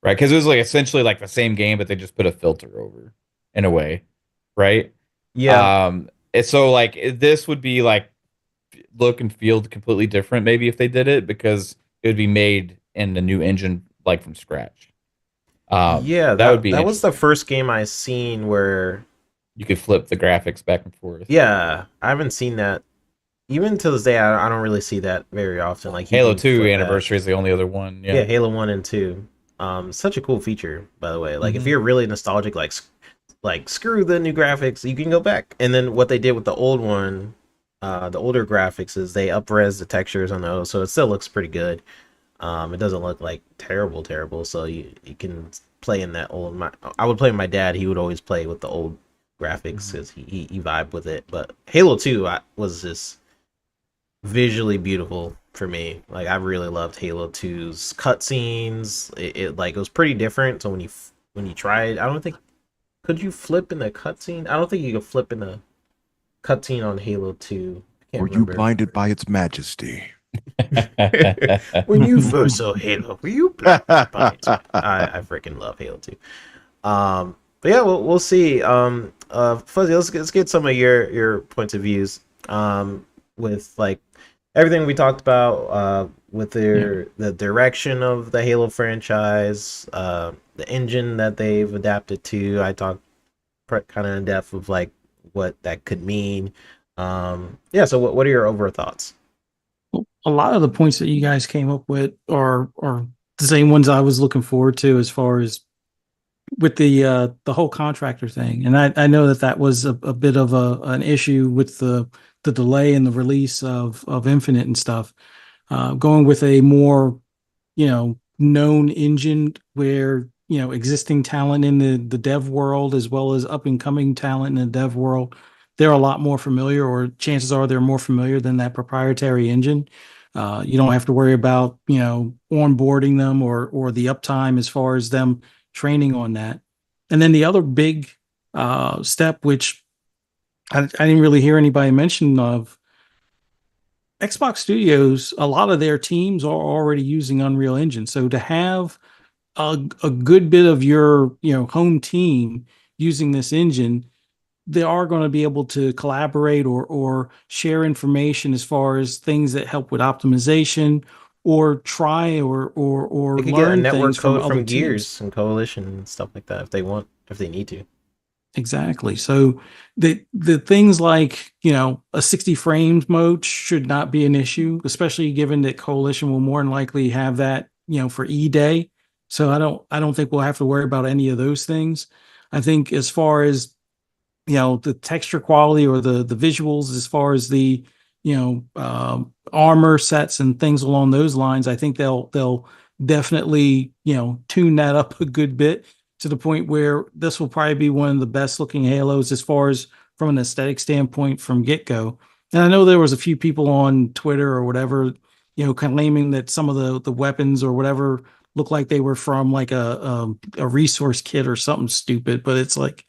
Right? Because it was like essentially like the same game, but they just put a filter over in a way. Right? Yeah, And so like this would be like look and feel completely different maybe if they did it because it would be made in the new engine like from scratch. yeah. That would That be that was the interesting. first game I seen where, You could flip the graphics back and forth. yeah, I haven't seen that. Even to this day, I don't really see that very often. Like you Halo can 2 flip back. Anniversary is the only other one. Yeah, Yeah. Halo 1 and 2. Such a cool feature, by the way. Like if Mhm. you're really nostalgic, like screw the new graphics, you can go back. And then what they did with the old one, the older graphics is they upres the textures on those, so it still looks pretty good. It doesn't look like terrible, so you can play in that old. I would play with my dad. He would always play with the old graphics because he vibed with it. But Halo 2 was just visually beautiful for me. Like I really loved Halo 2's cutscenes. It was pretty different. So when you try it, I don't think could you flip in the cutscene. I don't think you could flip in the cutscene on Halo 2. I can't Were you remember. blinded by its majesty? When you first saw Halo, were you blinded by its I freaking love Halo 2. But yeah, we'll see. Fuzzy, let's get some of your points of views. With like everything we talked about, with the direction of the Halo franchise, the engine that they've adapted to. I talked kind of in depth of like what that could mean. Yeah. So what are your overall thoughts? A lot of the points that you guys came up with are the same ones I was looking forward to as far as with the whole contractor thing. And I know that was a bit of an issue with the delay in the release of Infinite and stuff. Going with a more, known engine where, existing talent in the dev world as well as up and coming talent in the dev world, they're a lot more familiar, or chances are they're more familiar than that proprietary engine. You don't have to worry about, onboarding them or the uptime as far as them training on that. And then the other big step, which I didn't really hear anybody mention of, Xbox Studios, a lot of their teams are already using Unreal Engine. So to have a good bit of your home team using this engine, they are going to be able to collaborate or share information as far as things that help with optimization or try or They could get a learn network things from code other from teams. Gears and Coalition and stuff like that if they need to. Exactly. So the things like, a 60 frames mode should not be an issue, especially given that Coalition will more than likely have that, for E-Day. So I don't think we'll have to worry about any of those things. I think as far as, the texture quality or the visuals, as far as the, armor sets and things along those lines, I think they'll definitely, tune that up a good bit to the point where this will probably be one of the best looking Halos as far as from an aesthetic standpoint from get go. And I know there was a few people on Twitter or whatever, claiming that some of the weapons or whatever look like they were from like a resource kit or something stupid. But it's like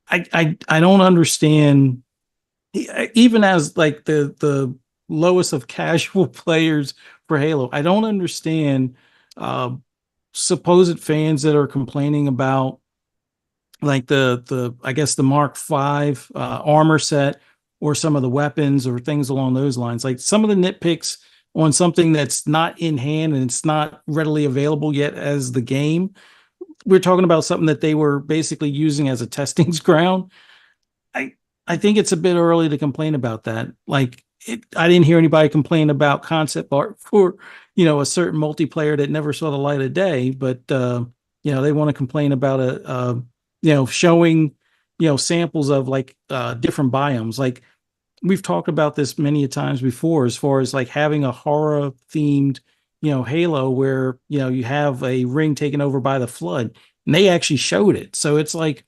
I don't understand, even as like the lowest of casual players for Halo. I don't understand uh, supposed fans that are complaining about like the I guess the Mark V armor set or some of the weapons or things along those lines. Like some of the nitpicks on something that's not in hand and it's not readily available yet as the game. We're talking about something that they were basically using as a testing ground. I I think it's a bit early to complain about that. Like I didn't hear anybody complain about concept art for a certain multiplayer that never saw the light of day, but they want to complain about showing samples of like different biomes. Like we've talked about this many a times before, as far as like having a horror themed Halo where you have a ring taken over by the flood, and they actually showed it. So it's like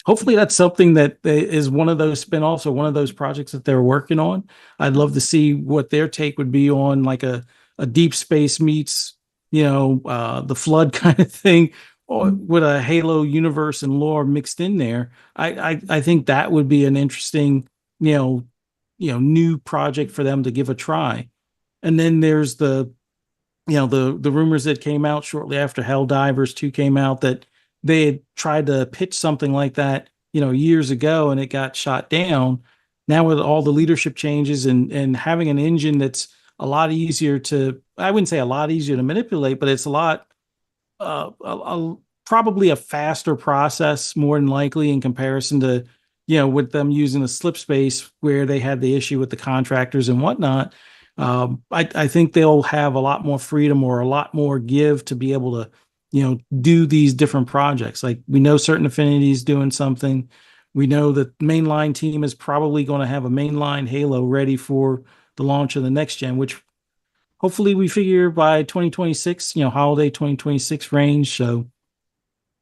hopefully that's something that is one of those spinoffs or one of those projects that they're working on. I'd love to see what their take would be on like a deep space meets, the flood kind of thing, or with a Halo universe and lore mixed in there. I think that would be an interesting, new project for them to give a try. And then there's the rumors that came out shortly after Helldivers 2 came out that they had tried to pitch something like that, years ago, and it got shot down. Now with all the leadership changes and having an engine that's a lot easier to, I wouldn't say a lot easier to manipulate, but it's a lot probably a faster process more than likely in comparison to with them using the slip space where they had the issue with the contractors and whatnot. I think they'll have a lot more freedom or a lot more give to be able to do these different projects. Like we know Certain Affinity's doing something. We know that mainline team is probably going to have a mainline Halo ready for the launch of the next gen, which hopefully we figure by 2026, holiday 2026 range. So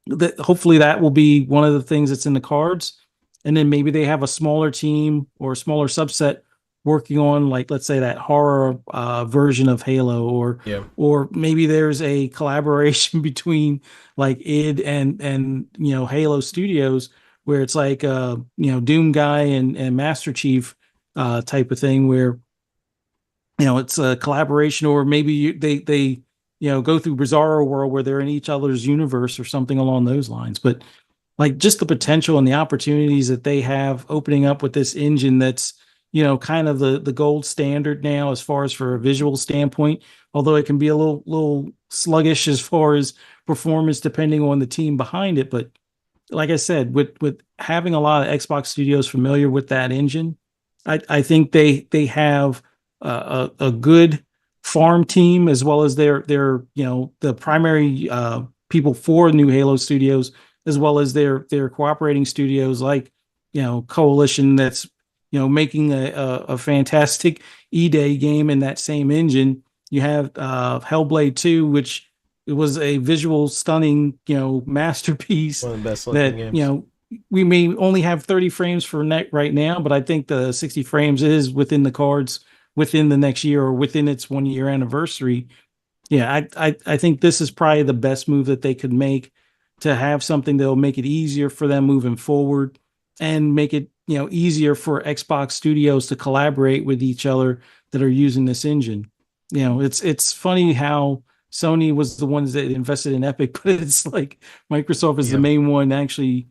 that hopefully that will be one of the things that's in the cards. And then maybe they have a smaller team or a smaller subset working on, like, let's say that horror version of Halo, Yeah. or maybe there's a collaboration between like id and Halo Studios where it's like Doom Guy and Master Chief type of thing where it's a collaboration, or maybe they go through Bizarro World where they're in each other's universe or something along those lines. But like just the potential and the opportunities that they have opening up with this engine that's kind of the gold standard now as far as for a visual standpoint, although it can be a little sluggish as far as performance depending on the team behind it. But like I said, with having a lot of Xbox studios familiar with that engine, I think they have a good farm team, as well as their the primary people for new Halo studios, as well as their cooperating studios like Coalition, that's making a fantastic E-Day game in that same engine. You have Hellblade 2, which it was a visual stunning masterpiece One of the best that looking games. we may only have 30 frames for net right now, but I think the 60 frames is within the cards within the next year or within its 1 year anniversary. Yeah, I think this is probably the best move that they could make, to have something that'll make it easier for them moving forward and make it easier for Xbox studios to collaborate with each other that are using this engine. It's funny how Sony was the ones that invested in Epic, but it's like Microsoft is the Yeah. main one actually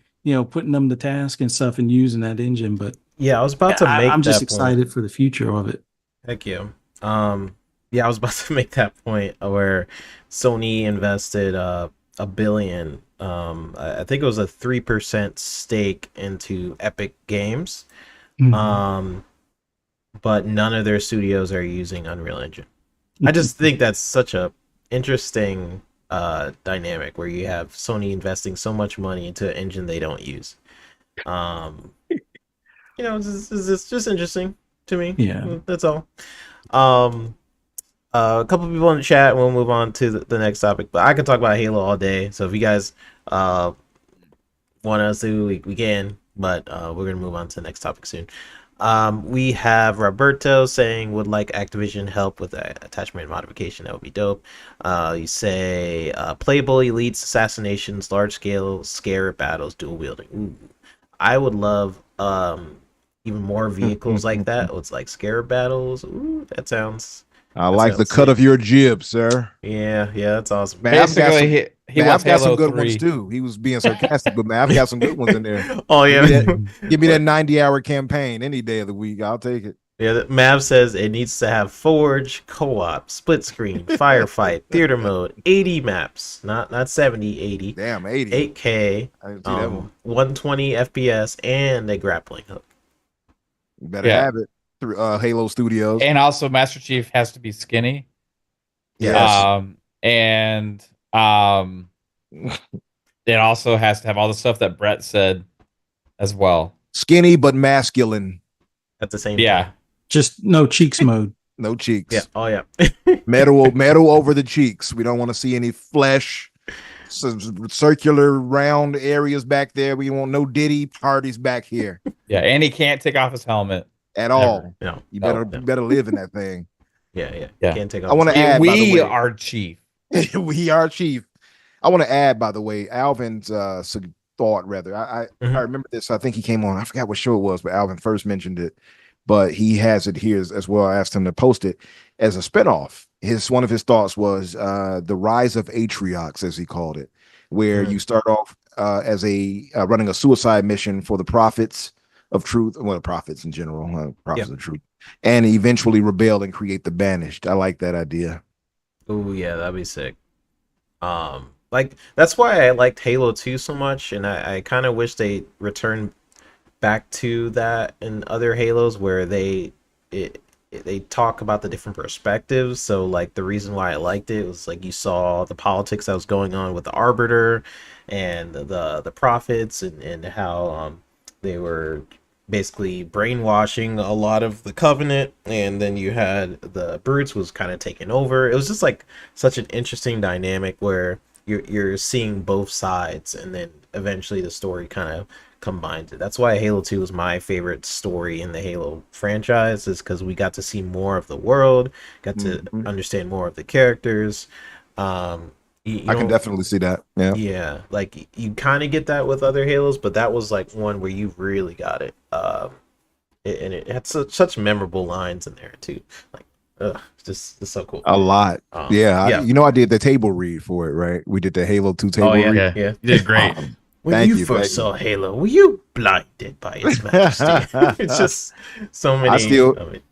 putting them to task and stuff and using that engine. But Yeah, I was about to I'm make just that point. excited for the future of it. Heck yeah. Yeah, I was about to make that point where Sony invested $1 billion I think it was a 3% stake into Epic Games. Mhm. But none of their studios are using Unreal Engine. I just think that's such a interesting dynamic where you have Sony investing so much money into an engine they don't use. Um, it's just interesting to me. Yeah. That's all. Um, a couple people in the chat, and we'll move on to the next topic. But I could talk about Halo all day. So if you guys uh, want us to, we can. But we're gonna move on to the next topic soon. We have Roberto saying would like Activision help with attachment modification. That would be dope. You say playable elites, assassinations, large scale scare battles, dual wielding. Ooh. I would love even more vehicles like that. It's like scare battles. Ooh, I that like the sounds cut sick. of your jib, sir. Yeah, that's awesome. Mav got Basically, some. he Mav wants got some Halo good ones 3. too. He was being sarcastic, but Mav got some good ones in there. Oh yeah. Give me that 90-hour campaign any day of the week. I'll take it. Yeah, Mav says it needs to have Forge, co-op, split screen, firefight, theater mode, 80 maps, not 70, 80, Damn, 80. 8K, I didn't see that one. 120 FPS, and a grappling hook. You better Yeah. have it through Halo Studios. And also, Master Chief has to be skinny. Yes. And it also has to have all the stuff that Brett said as well. Skinny but masculine. At the same Yeah. time. Just no cheeks mode. No cheeks. Yeah. Oh yeah. metal over the cheeks. We don't want to see any flesh. Some circular round areas back there. We want no Diddy parties back here Yeah, and he can't take off his helmet. at all. No. You No. better live in that thing. Yeah. Yeah. Can't take off. I want to We, add, by the we way, are Chief. we are Chief. I want to add, by the way, Alvin's thought. Rather, I remember this. I think he came on. I forgot what show it was, but Alvin first mentioned it. But he has it here as well. I asked him to post it as a spinoff. One of his thoughts was the rise of Atriox, as he called it, where you start off as running a suicide mission for the prophets of truth, well, prophets in general, prophets of truth, and eventually rebel and create the banished. I like that idea. Oh yeah, that'd be sick. Like that's why I liked Halo 2 so much, and I kind of wish they returned back to that in other Halos where they talk about the different perspectives. So like the reason why I liked it was like you saw the politics that was going on with the Arbiter and the prophets and how they were basically brainwashing a lot of the Covenant, and then you had the Brutes was kind of taking over. It was just like such an interesting dynamic where you're seeing both sides, and then eventually the story kind of combines it. That's why Halo 2 is my favorite story in the Halo franchise, is because we got to see more of the world, got to understand more of the characters. I can definitely see that. Yeah, like you kind of get that with other Halos, but that was like one where you really got it. And it had such memorable lines in there too. Like, it's so cool. A lot. Yeah. I did the table read for it, right? We did the Halo 2 table read. Yeah. You did great. When you first saw Halo, were you blinded by its majesty? It's just so many.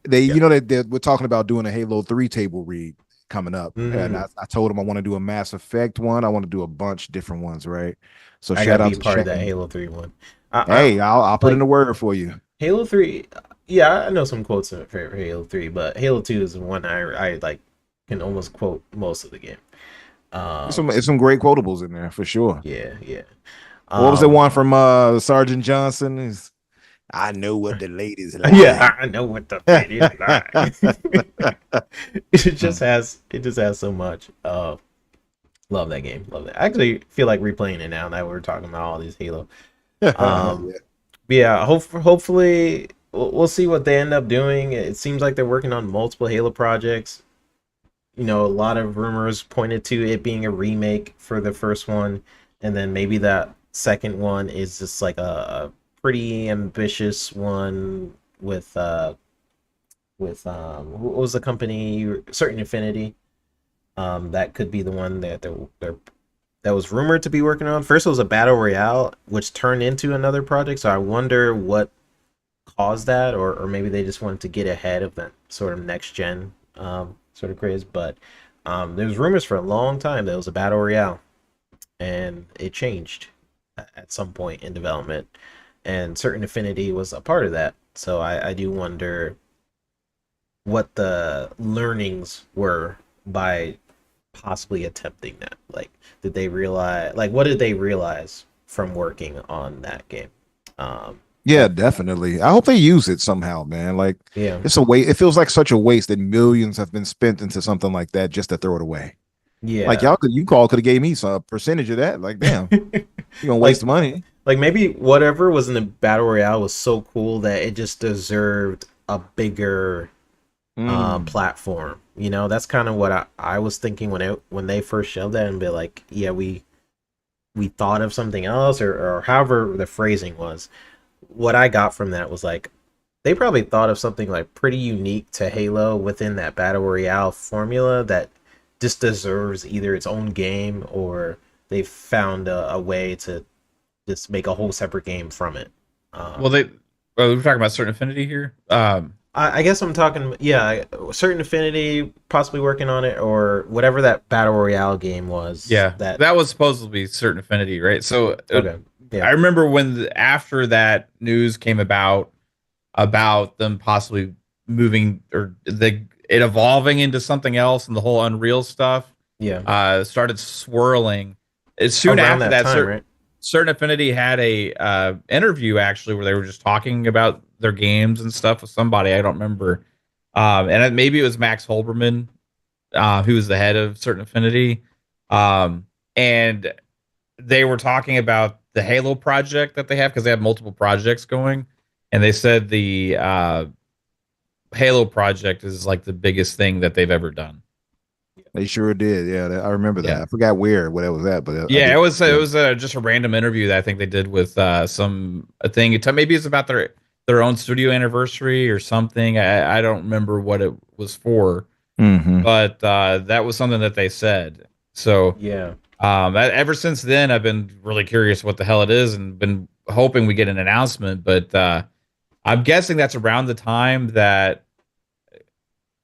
We're talking about doing a Halo 3 table read coming up, and I told him I want to do a Mass Effect one. I want to do a bunch of different ones, right? So I shout out be to part of Shane. that Halo 3 one. I'll put in a word for you. Halo 3. Yeah, I know some quotes for Halo 3, but Halo 2 is the one I like can almost quote most of the game. Some great quotables in there for sure. Yeah. What was the one from Sergeant Johnson? Is I know what the ladies like. Yeah, I know what the ladies like. It just has so much. Love that game. Love that. I actually feel like replaying it now that we're talking about all these Halo. Hopefully we'll see what they end up doing. It seems like they're working on multiple Halo projects. A lot of rumors pointed to it being a remake for the first one, and then maybe that second one is just like a pretty ambitious one with what was the company, Certain Infinity. That could be the one that that was rumored to be working on. First it was a battle royale which turned into another project, so I wonder what caused that, or maybe they just wanted to get ahead of that sort of next gen sort of craze. But there's rumors for a long time that it was a battle royale, and it changed at some point in development, and Certain Affinity was a part of that. So I do wonder what the learnings were by possibly attempting that. Like, did they realize? Like, what did they realize from working on that game? Yeah, definitely. I hope they use it somehow, man. Like, Yeah, it's a waste. It feels like such a waste that millions have been spent into something like that just to throw it away. Like yeah. y'all could, you all could have gave me some percentage of that. Like, damn, you gonna like waste money. like maybe whatever was in the battle royale was so cool that it just deserved a bigger Mm. platform. You know, that's kind of what I was thinking when they first showed that, and be like, yeah, we thought of something else, or however the phrasing was. What I got from that was like, they probably thought of something like pretty unique to Halo within that battle royale formula that just deserves either its own game, or they found a way to just make a whole separate game from it. Well, Um, we're talking about Certain Affinity here. I guess I'm talking, yeah, Certain Affinity possibly working on it, or whatever that battle royale game was. Yeah, That that was supposed to be Certain Affinity, right? So okay, I yeah, remember when after that news came about them possibly moving or it evolving into something else, and the whole Unreal stuff yeah, started swirling. As soon around after that that, time, right? Certain Affinity had a interview actually where they were just talking about their games and stuff with somebody I don't remember, maybe it was Max Holberman, who was the head of Certain Affinity, um, and they were talking about the Halo project that they have because they have multiple projects going, and they said the Halo project is like the biggest thing that they've ever done. They sure did. Yeah, I remember that. Yeah. I forgot where it was at, but I Yeah, did. it Yeah. was just a random interview that I think they did with some a thing. Maybe it's about their own studio anniversary or something. I don't remember what it was for, Mm-hmm. but that was something that they said. So Yeah, ever since then, I've been really curious what the hell it is, and been hoping we get an announcement. But I'm guessing that's around the time that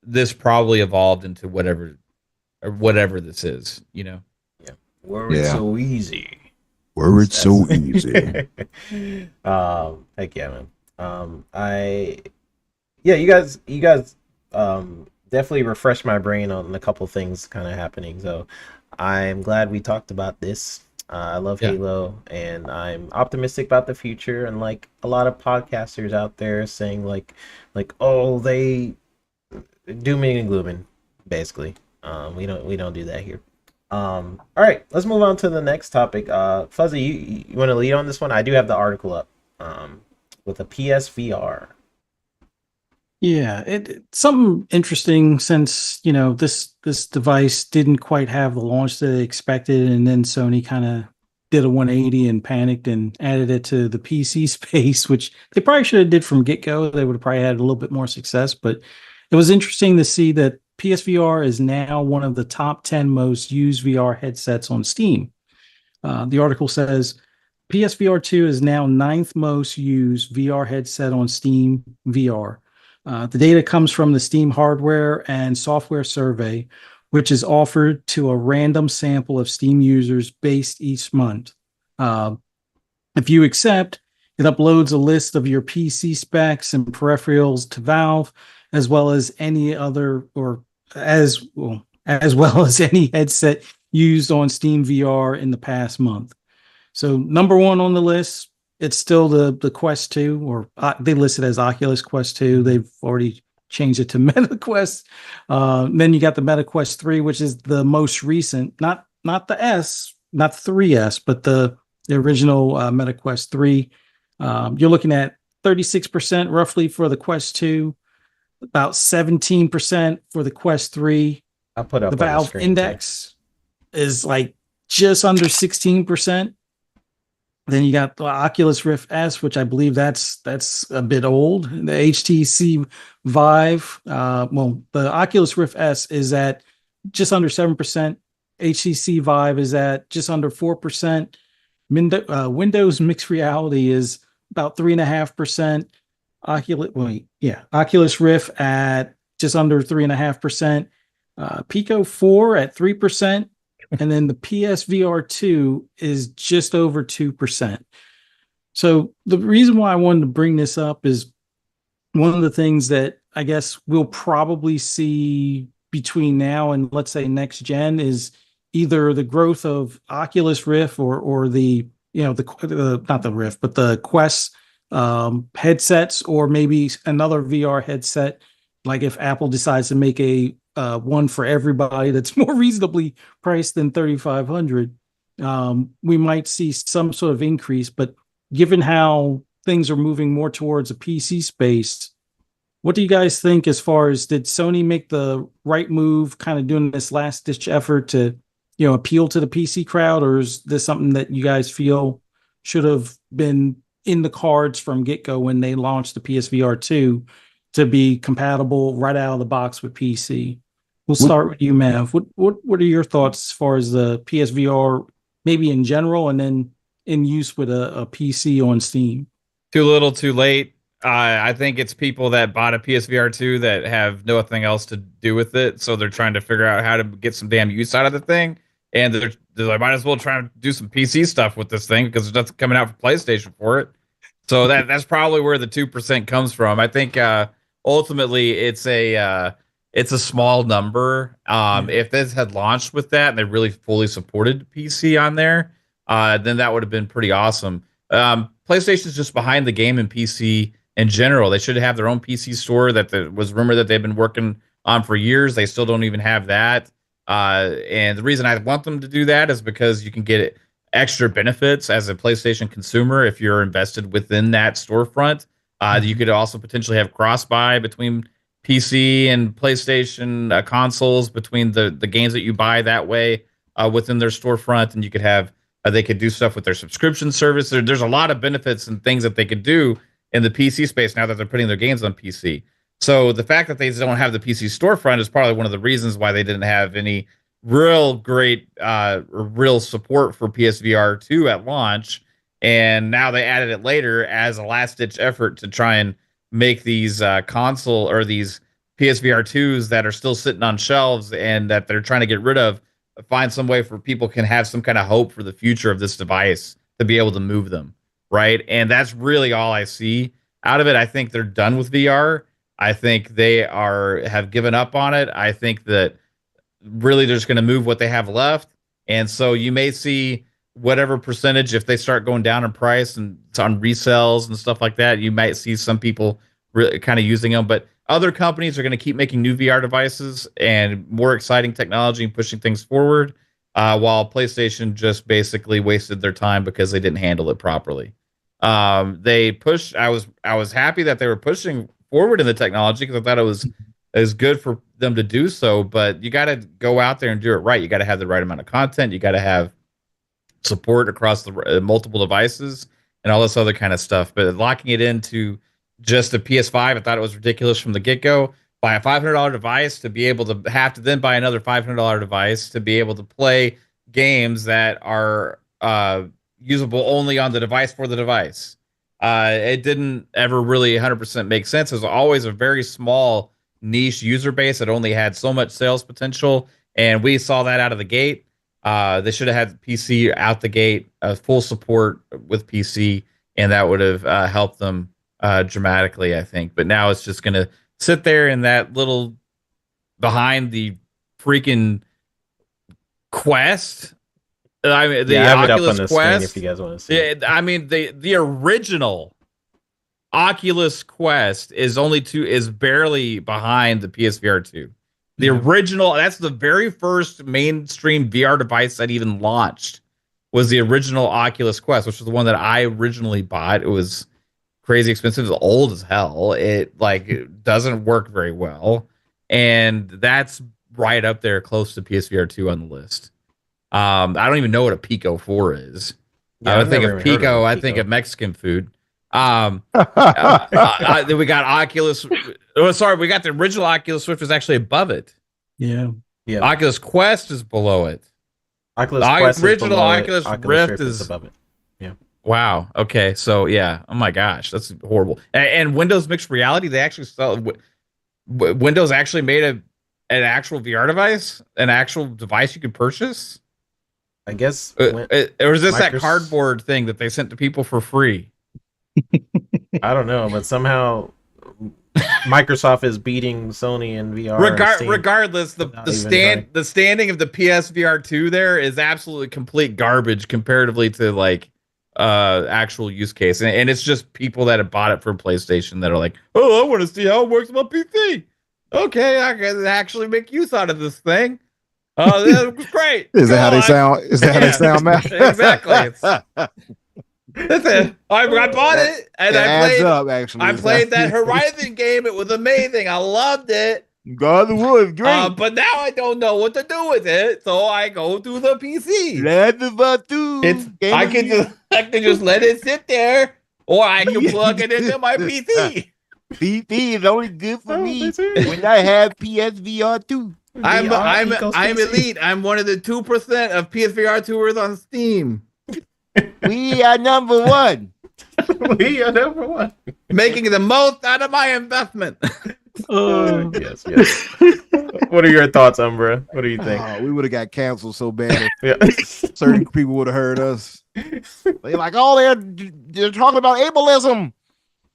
this probably evolved into whatever this is. You know. yeah. Were it Yeah. so easy? Words so That's easy. heck yeah, man. I yeah, you guys definitely refreshed my brain on a couple things kind of happening. So I'm glad we talked about this. I love Yeah. Halo, and I'm optimistic about the future. And like a lot of podcasters out there saying oh, they dooming and glooming, basically. We don't do that here. All right, let's move on to the next topic. Fuzzy, you want to lead on this one? I do have the article up. With a PSVR. Yeah, something interesting since this device didn't quite have the launch that they expected, and then Sony kind of did a 180 and panicked and added it to the PC space, which they probably should have did from get go. They would have probably had a little bit more success, but it was interesting to see that PSVR is now one of the top 10 most used VR headsets on Steam. The article says PSVR 2 is now ninth most used VR headset on Steam VR. The data comes from the Steam hardware and software survey, which is offered to a random sample of Steam users based each month. Uh, if you accept, it uploads a list of your PC specs and peripherals to Valve, as well as any other or as well as any headset used on Steam VR in the past month. So number one on the list, it's still the Quest 2, or they list it as Oculus Quest 2. They've already changed it to Meta Quest. Then you got the Meta Quest 3, which is the most recent, not the S, not the 3S, but the original Meta Quest 3. You're looking at 36% roughly for the Quest 2, about 17% for the Quest 3. I'll put up The on the Valve screen too. Index is like just under 16%. Then you got the Oculus Rift S, which I believe that's a bit old. The HTC Vive, the Oculus Rift S is at just under 7%. HTC Vive is at just under 4%. Windows Mixed Reality is about 3.5%. Oculus Rift at just under 3.5%. Pico 4 at 3%. and then the PSVR 2 is just over 2%. So the reason why I wanted to bring this up is one of the things that I guess we'll probably see between now and let's say next gen is either the growth of Oculus Rift or the the not the Rift but the Quest headsets, or maybe another VR headset. Like if Apple decides to make a one for everybody that's more reasonably priced than 3,500, we might see some sort of increase. But given how things are moving more towards a PC space, what do you guys think as far as, did Sony make the right move kind of doing this last ditch effort to, appeal to the PC crowd, or is this something that you guys feel should have been in the cards from get-go when they launched the PSVR 2 to be compatible right out of the box with PC? We'll start with you, Mav. What are your thoughts as far as the PSVR, maybe in general, and then in use with a PC on Steam? Too little, too late. I think it's people that bought a PSVR 2 that have nothing else to do with it, so they're trying to figure out how to get some damn use out of the thing, and they're like, might as well try to do some PC stuff with this thing because there's nothing coming out for PlayStation for it. So that's probably where the 2% comes from. I think ultimately it's a small number. If this had launched with that and they really fully supported PC on there, then that would have been pretty awesome. PlayStation's just behind the game in PC in general. They should have their own PC store that was rumored that they've been working on for years. They still don't even have that. And the reason I want them to do that is because you can get extra benefits as a PlayStation consumer if you're invested within that storefront. You could also potentially have cross-buy between PC and PlayStation consoles, between the games that you buy that way within their storefront, and you could have they could do stuff with their subscription service. There's a lot of benefits and things that they could do in the PC space now that they're putting their games on PC. So the fact that they don't have the PC storefront is probably one of the reasons why they didn't have any real great real support for PSVR 2 at launch. And now they added it later as a last ditch effort to try and make these console or these PSVR 2s that are still sitting on shelves and that they're trying to get rid of, find some way for people can have some kind of hope for the future of this device to be able to move them. Right. And that's really all I see out of it. I think they're done with VR. I think they have given up on it. I think that really they're just going to move what they have left. And so you may see whatever percentage, if they start going down in price and it's on resells and stuff like that, you might see some people really kind of using them. But other companies are going to keep making new VR devices and more exciting technology and pushing things forward, while PlayStation just basically wasted their time because they didn't handle it properly. They pushed. I was happy that they were pushing forward in the technology because I thought it was good for them to do so. But you got to go out there and do it right. You got to have the right amount of content. You got to have support across the multiple devices and all this other kind of stuff. But locking it into just a PS5, I thought it was ridiculous from the get-go. Buy a $500 device to be able to have to then buy another $500 device to be able to play games that are usable only on the device for the device. It didn't ever really 100% make sense. It was always a very small niche user base that only had so much sales potential, and we saw that out of the gate. They should have had PC out the gate, full support with PC, and that would have helped them dramatically, I think. But now it's just going to sit there in that little behind the freaking Quest. I mean, the Oculus Quest. If you guys want to see it. I mean, the original Oculus Quest is barely behind the PSVR 2. The original, that's the very first mainstream VR device that even launched, was the original Oculus Quest, which was the one that I originally bought. It was crazy expensive. It was old as hell. It doesn't work very well. And that's right up there close to PSVR 2 on the list. I don't even know what a Pico 4 is. Yeah, I would think of Pico, I think of Mexican food. Then we got Oculus. Oh, sorry, we got the original Oculus Rift is actually above it. Yeah. Oculus Quest is below it. Oculus Quest original is below Oculus it. Rift is above it. Yeah. Wow. Okay. So yeah. Oh my gosh, that's horrible. And Windows Mixed Reality, they actually sell. Windows actually made an actual VR device, an actual device you could purchase. I guess Or is this that Micros- cardboard thing that they sent to people for free? I don't know, but somehow Microsoft is beating Sony in VR and Steam. Regardless, without even trying. the standing of the PSVR 2 there is absolutely complete garbage comparatively to like actual use case, and it's just people that have bought it from PlayStation that are like, oh, I want to see how it works on my PC. Okay, I can actually make use out of this thing. Oh, that was great. Is that how they sound? Is that how they sound, Matt? Exactly. Listen, I bought it and It I adds played. up, actually. I played that Horizon game. It was amazing. I loved it. God of War is great. But now I don't know what to do with it, so I go to the PC. Land of Us 2. I can just let it sit there, or I can plug it into my PC. PC is only good for Oh, me that's it. when I have PSVR 2. I'm PC. elite. I'm one of the 2% of PSVR 2ers on Steam, We are number one. We are number one. making the most out of my investment. Yes. What are your thoughts, Umbra? What do you think? We would have got canceled so bad Yeah. if certain people would have heard us. They're like, oh, they're talking about ableism.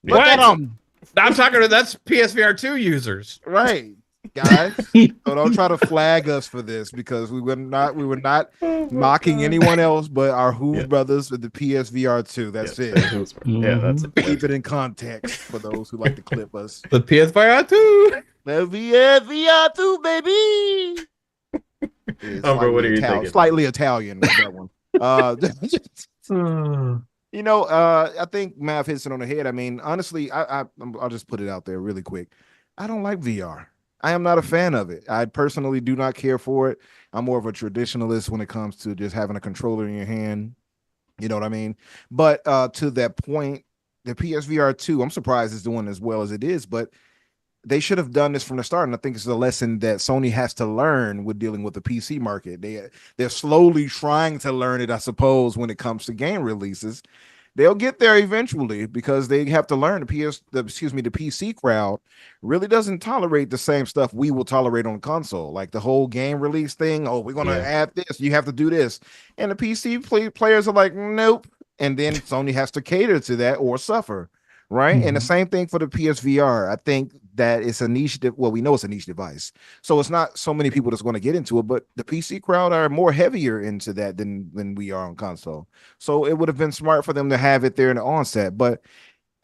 Look What? at them. I'm talking to that's PSVR 2 users. Right, guys. So don't try to flag us for this, because we were not mocking anyone else but our Who brothers with the PSVR 2. That's it. Yeah, that's it. Keep it in context for those who like to clip us. The PSVR 2. The PSVR 2, baby. It's Umbra, what are you slightly thinking? Slightly Italian with that one. I think Mav hits it on the head. I mean, honestly, I'll just put it out there really quick. I don't like VR. I am not a fan of it. I personally do not care for it. I'm more of a traditionalist when it comes to just having a controller in your hand. You know what I mean? But to that point, the PSVR 2, I'm surprised it's doing as well as it is, but they should have done this from the start. And I think it's a lesson that Sony has to learn with dealing with the PC market. They're slowly trying to learn it, I suppose, when it comes to game releases. They'll get there eventually, because they have to learn the PC crowd really doesn't tolerate the same stuff we will tolerate on console, like the whole game release thing. Oh, we're going to add this. You have to do this. And the PC players are like, nope. And then Sony has to cater to that or suffer. Right. And the same thing for the PSVR. I think that it's a niche. Well, we know it's a niche device, so it's not so many people that's going to get into it. But the PC crowd are more heavier into that than we are on console. So it would have been smart for them to have it there in the onset. But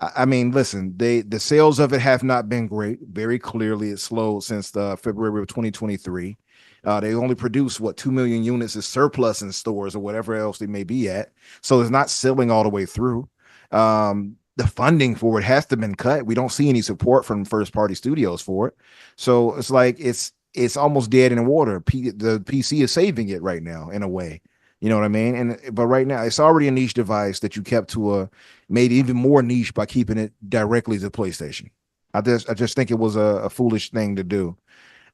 I mean, listen, the sales of it have not been great. Very clearly, it's slowed since the February of 2023. They only produce 2 million units is surplus in stores or whatever else they may be at. So it's not selling all the way through. The funding for it has to have been cut. We don't see any support from first party studios for it. So it's like it's almost dead in the water. The PC is saving it right now in a way. You know what I mean? But right now it's already a niche device that you kept made even more niche by keeping it directly to PlayStation. I just think it was a foolish thing to do.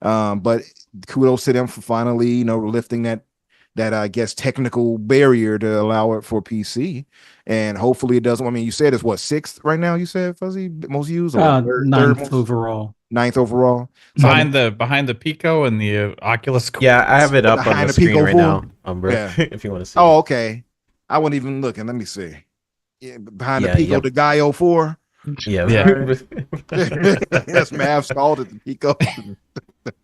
But kudos to them for finally, lifting that I guess technical barrier to allow it for PC, and hopefully it doesn't. I mean, you said it's sixth right now. You said, Fuzzy, most used, or ninth overall. Ninth overall, behind the Pico and the Oculus Quest. Yeah, I have it up on Behind the the screen Pico right 4? now, Umbra, Yeah. if you want to see. Oh, okay. I wasn't even looking. Let me see. Yeah, behind the Pico, yep. the Gaio 4. Yeah. Yes, Mav called it the Pico.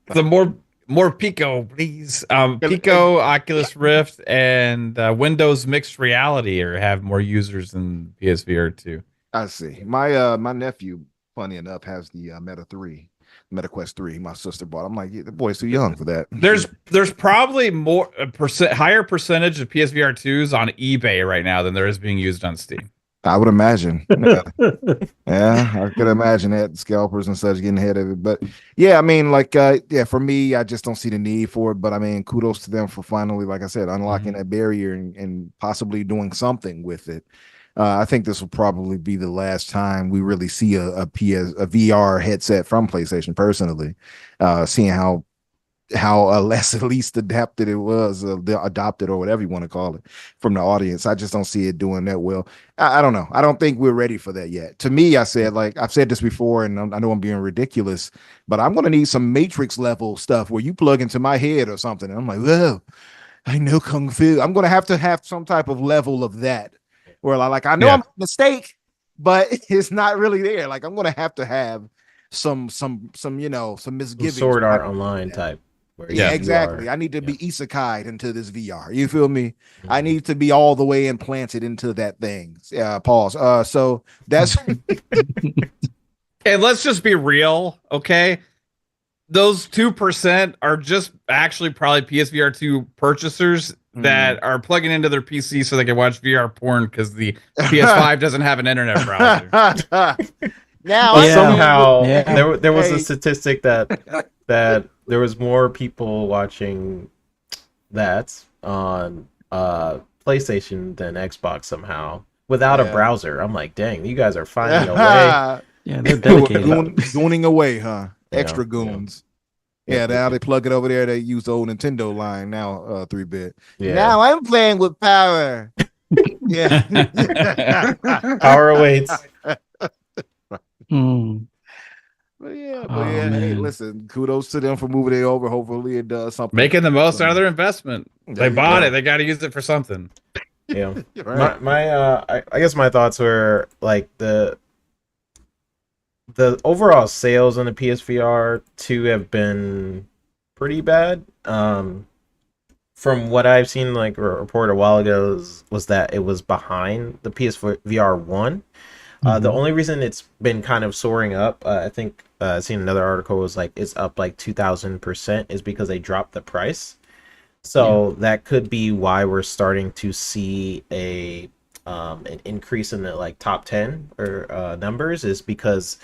The more Pico, please. Pico, Oculus Rift, and Windows Mixed Reality have more users than PSVR 2. I see. My nephew, funny enough, has the Meta Quest 3. My sister bought. I'm like, the boy's too young for that. There's probably higher percentage of PSVR 2s on eBay right now than there is being used on Steam. I would imagine. Yeah, I could imagine that scalpers and such getting ahead of it. But yeah, I mean, for me, I just don't see the need for it. But I mean, kudos to them for finally, like I said, unlocking that barrier and possibly doing something with it. I think this will probably be the last time we really see a VR headset from PlayStation. Personally, seeing how less at least adapted it was, adopted or whatever you want to call it from the audience. I just don't see it doing that well. I don't know. I don't think we're ready for that yet. To me, I said, like I've said this before, and I know I'm being ridiculous, but I'm going to need some Matrix level stuff where you plug into my head or something. And I'm like, whoa. I know kung fu. I'm gonna have to have some type of level of that, where I know Yeah. I'm a mistake, but it's not really there. Like I'm gonna have some some Some misgivings. Sword When I Art go Online through that. type, where Yeah, Yeah. you exactly. are. I need to Yeah. be isekai'd into this VR. You feel me? I Mhm. need to be all the way implanted into that thing. Pause. So that's And let's just be real, okay? Those 2% are just actually probably PSVR 2 purchasers that are plugging into their PC so they can watch VR porn because the PS5 doesn't have an internet browser. Now Well, I'm Yeah. playing with somehow Yeah. there was a hey. statistic that there was more people watching that on PlayStation than Xbox somehow without a Yeah. browser. I'm like, dang, you guys are finding a way. Yeah, they're dedicated. without, Gooning away, huh? yeah, Extra yeah, goons. yep, Yeah, yep, now they yep. plug it over there. They use the old Nintendo line now, 3-bit. Yeah. Now I'm playing with power. Yeah. Power awaits. Mm. But Oh yeah, hey, man. listen, kudos to them for moving it over. Hopefully it does something. Making the most out of their investment. There They you bought go. it. They got to use it for something. Yeah. Right. I guess my thoughts were like the overall sales on the PSVR 2 have been pretty bad. From what I've seen, like a report a while ago, was that it was behind the PSVR 1. The Mhm. only reason it's been kind of soaring up, I think I've seen another article was like it's up like 2,000% is because they dropped the price. So that could be why we're starting to see an increase in the like top 10 or numbers is because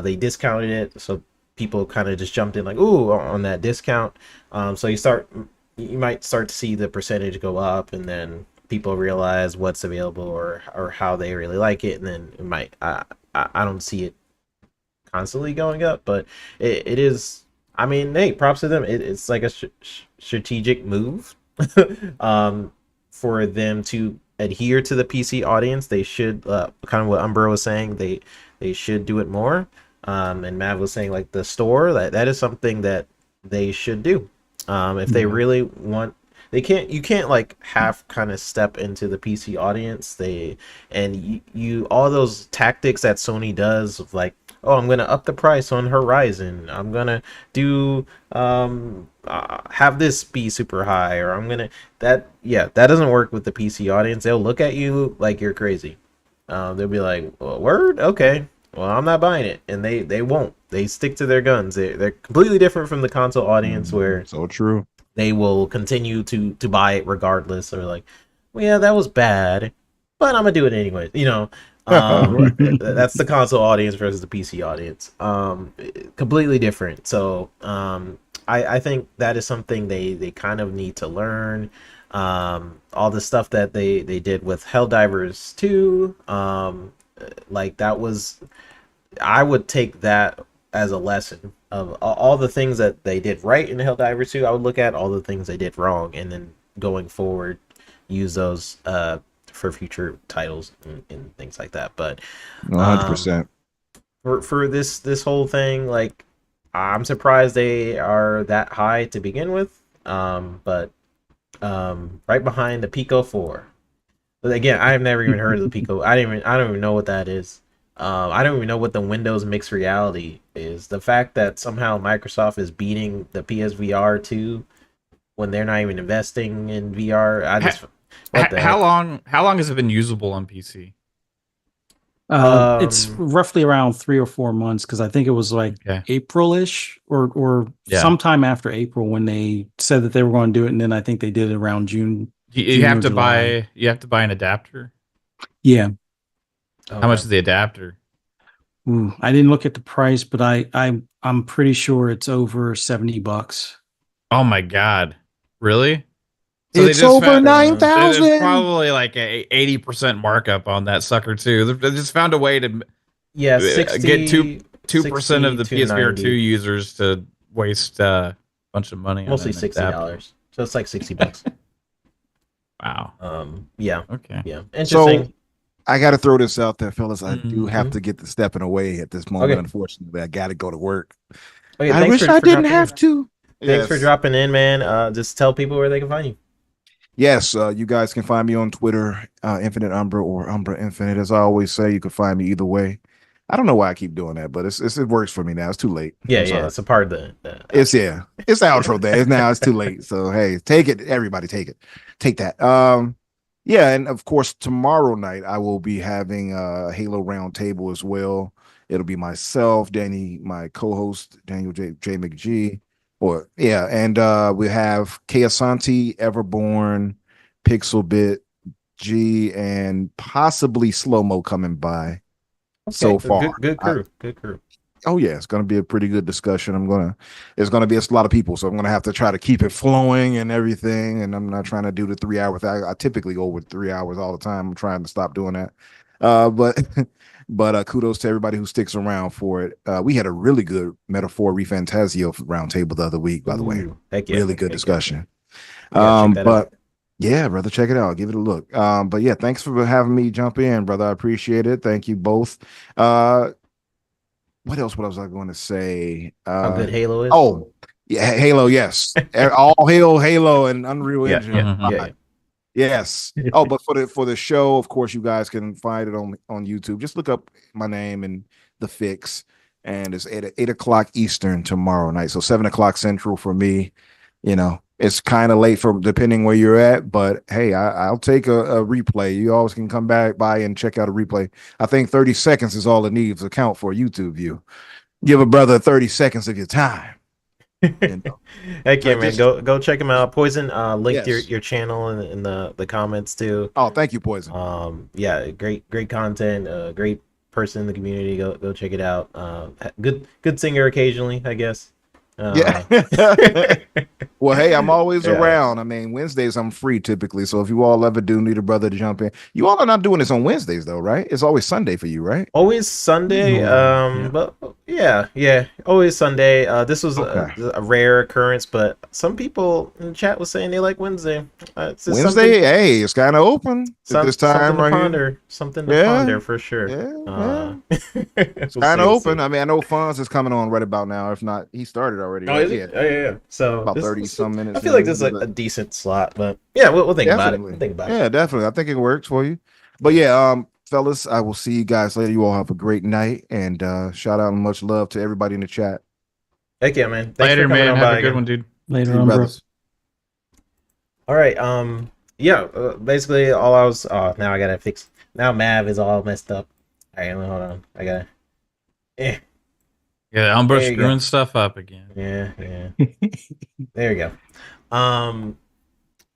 they discounted it, so people kind of just jumped in like ooh on that discount. So you might start to see the percentage go up, and then people realize what's available or how they really like it, and then it might I don't see it constantly going up, but it is. I mean, hey, props to them. It's like a strategic move, for them to adhere to the PC audience. They should kind of what Umbro was saying. They should do it more. And Mav was saying like the store that is something that they should do. If they Yeah. really want, they can't. You can't like half kind of step into the PC audience. You all those tactics that Sony does of like, oh, I'm gonna up the price on Horizon. I'm gonna do have this be super high, or I'm gonna that doesn't work with the PC audience. They'll look at you like you're crazy. They'll be like, well, word, okay, well, I'm not buying it, and they won't. They stick to their guns. They're completely different from the console audience where So true. they will continue to buy it regardless. Or like, well, yeah, that was bad, but I'm gonna do it anyway. Right. That's the console audience versus the PC audience. Completely different. So I think that is something they kind of need to learn. All the stuff that they did with Helldivers 2, like that was, I would take that as a lesson of all the things that they did right in Helldivers 2. I would look at all the things they did wrong, and then going forward, use those for future titles and things like that. But 100%. for this whole thing, like I'm surprised they are that high to begin with. But right behind the Pico 4. But again, I have never even heard of the Pico. I don't even know what that is. I don't even know what the Windows mixed reality is. The fact that somehow Microsoft is beating the PSVR 2 when they're not even investing in VR, I just what the How heck? long has it been usable on PC? It's roughly around 3 or 4 months because I think it was like Okay. April-ish or Yeah. sometime after April when they said that they were going to do it, and then I think they did it around June. You June have or to July. buy an adapter. Yeah. How much is the adapter? Ooh, I didn't look at the price, but I'm pretty sure it's over $70. Oh my god. Really? It's over there's 9,000. probably like a 80% markup on that sucker too. They just found a way to Yeah, get 2% of the 60 to PSVR 2 90. users to waste a bunch of money Mostly on an adapter. $60. So it's like $60. Wow. Yeah. Okay. Yeah. Interesting. So I got to throw this out there, fellas. I do have Mhm. to get to stepping away at this moment. Okay. Unfortunately, I got to go to work. Okay, I thanks wish for I didn't dropping have in. to. Thanks for dropping in, man. Just tell people where they can find you. Yes, you guys can find me on Twitter, Infinite Umbra or Umbra Infinite. As I always say, you can find me either way. I don't know why I keep doing that, but it works for me now. It's too late. Yeah, I'm yeah, sorry. it's a part of the It's it's the outro day. It's too late. So hey, take it, everybody, take it, take that. Yeah, and of course tomorrow night I will be having a Halo round table as well. It'll be myself, Danny, my co-host Daniel J McGee, or yeah, and we have K Asante, Everborn, Pixelbit, G, and possibly Slow Mo coming by Okay, so far. good crew, good crew. Oh yeah, it's going to be a pretty good discussion. There's going to be a lot of people, so I'm going to have to try to keep it flowing and everything. And I'm not trying to do the 3 hour thing. I typically go with 3 hours all the time. I'm trying to stop doing that. But but kudos to everybody who sticks around for it. We had a really good Metaphor Refantasio roundtable the other week, by the way. Ooh, heck yeah, Really good heck discussion. Yeah, check that But out. yeah, brother, check it out. Give it a look. But yeah, thanks for having me jump in, brother. I appreciate it. Thank you both. What else? What was I going to say? How good Halo is. Oh, yeah, Halo. Yes, all hail Halo and Unreal Yeah, Engine. yeah, Mhm. yeah, Yes. Oh, but for the show, of course, you guys can find it on YouTube. Just look up my name and the fix, and it's 8 o'clock Eastern tomorrow night. So 7 o'clock Central for me. You know, it's kind of late for depending where you're at, but hey, I'll take a replay. You always can come back by and check out a replay. I think 30 seconds is all it needs to count for a YouTube view. Give a brother 30 seconds of your time. You know. Heck yeah, man. Just Go check him out. Poison linked yes. your channel in the comments too. Oh, thank you, Poison. Yeah, great content. Great person in the community. Go check it out. Good singer occasionally, I guess. Yeah. Well, hey, I'm always Yeah. around. I mean, Wednesdays I'm free typically. So if you all ever do need a brother to jump in, you all are not doing this on Wednesdays though, right? It's always Sunday for you, right? Always Sunday. Yeah. But yeah, always Sunday. This was Okay. a rare occurrence, but some people in the chat was saying they like Wednesday. It's just Wednesday, hey, it's kind of open at this time something to right here. ponder. Something to Yeah. ponder for sure. Yeah, It's kind of open. I mean, I know Fonz is coming on right about now. If not, he started already. Oh, Right? is it? Oh, yeah. So About 30 some minutes. I feel like in, this is but- a decent slot, but yeah, we'll think about it. Definitely. We'll think about it. Yeah, definitely. I think it works for you. But yeah, fellas, I will see you guys later. You all have a great night, and shout out and much love to everybody in the chat. Heck yeah, man. Thanks Later, for coming man. on Have by a good again. one, dude. Later See you, on, bro. brothers. All right. Yeah. Basically, all I was. Now I gotta fix. Now Mav is all messed up. All right, hold on. I gotta. Yeah, Umbra There you go. screwing stuff up again. Yeah. There you go.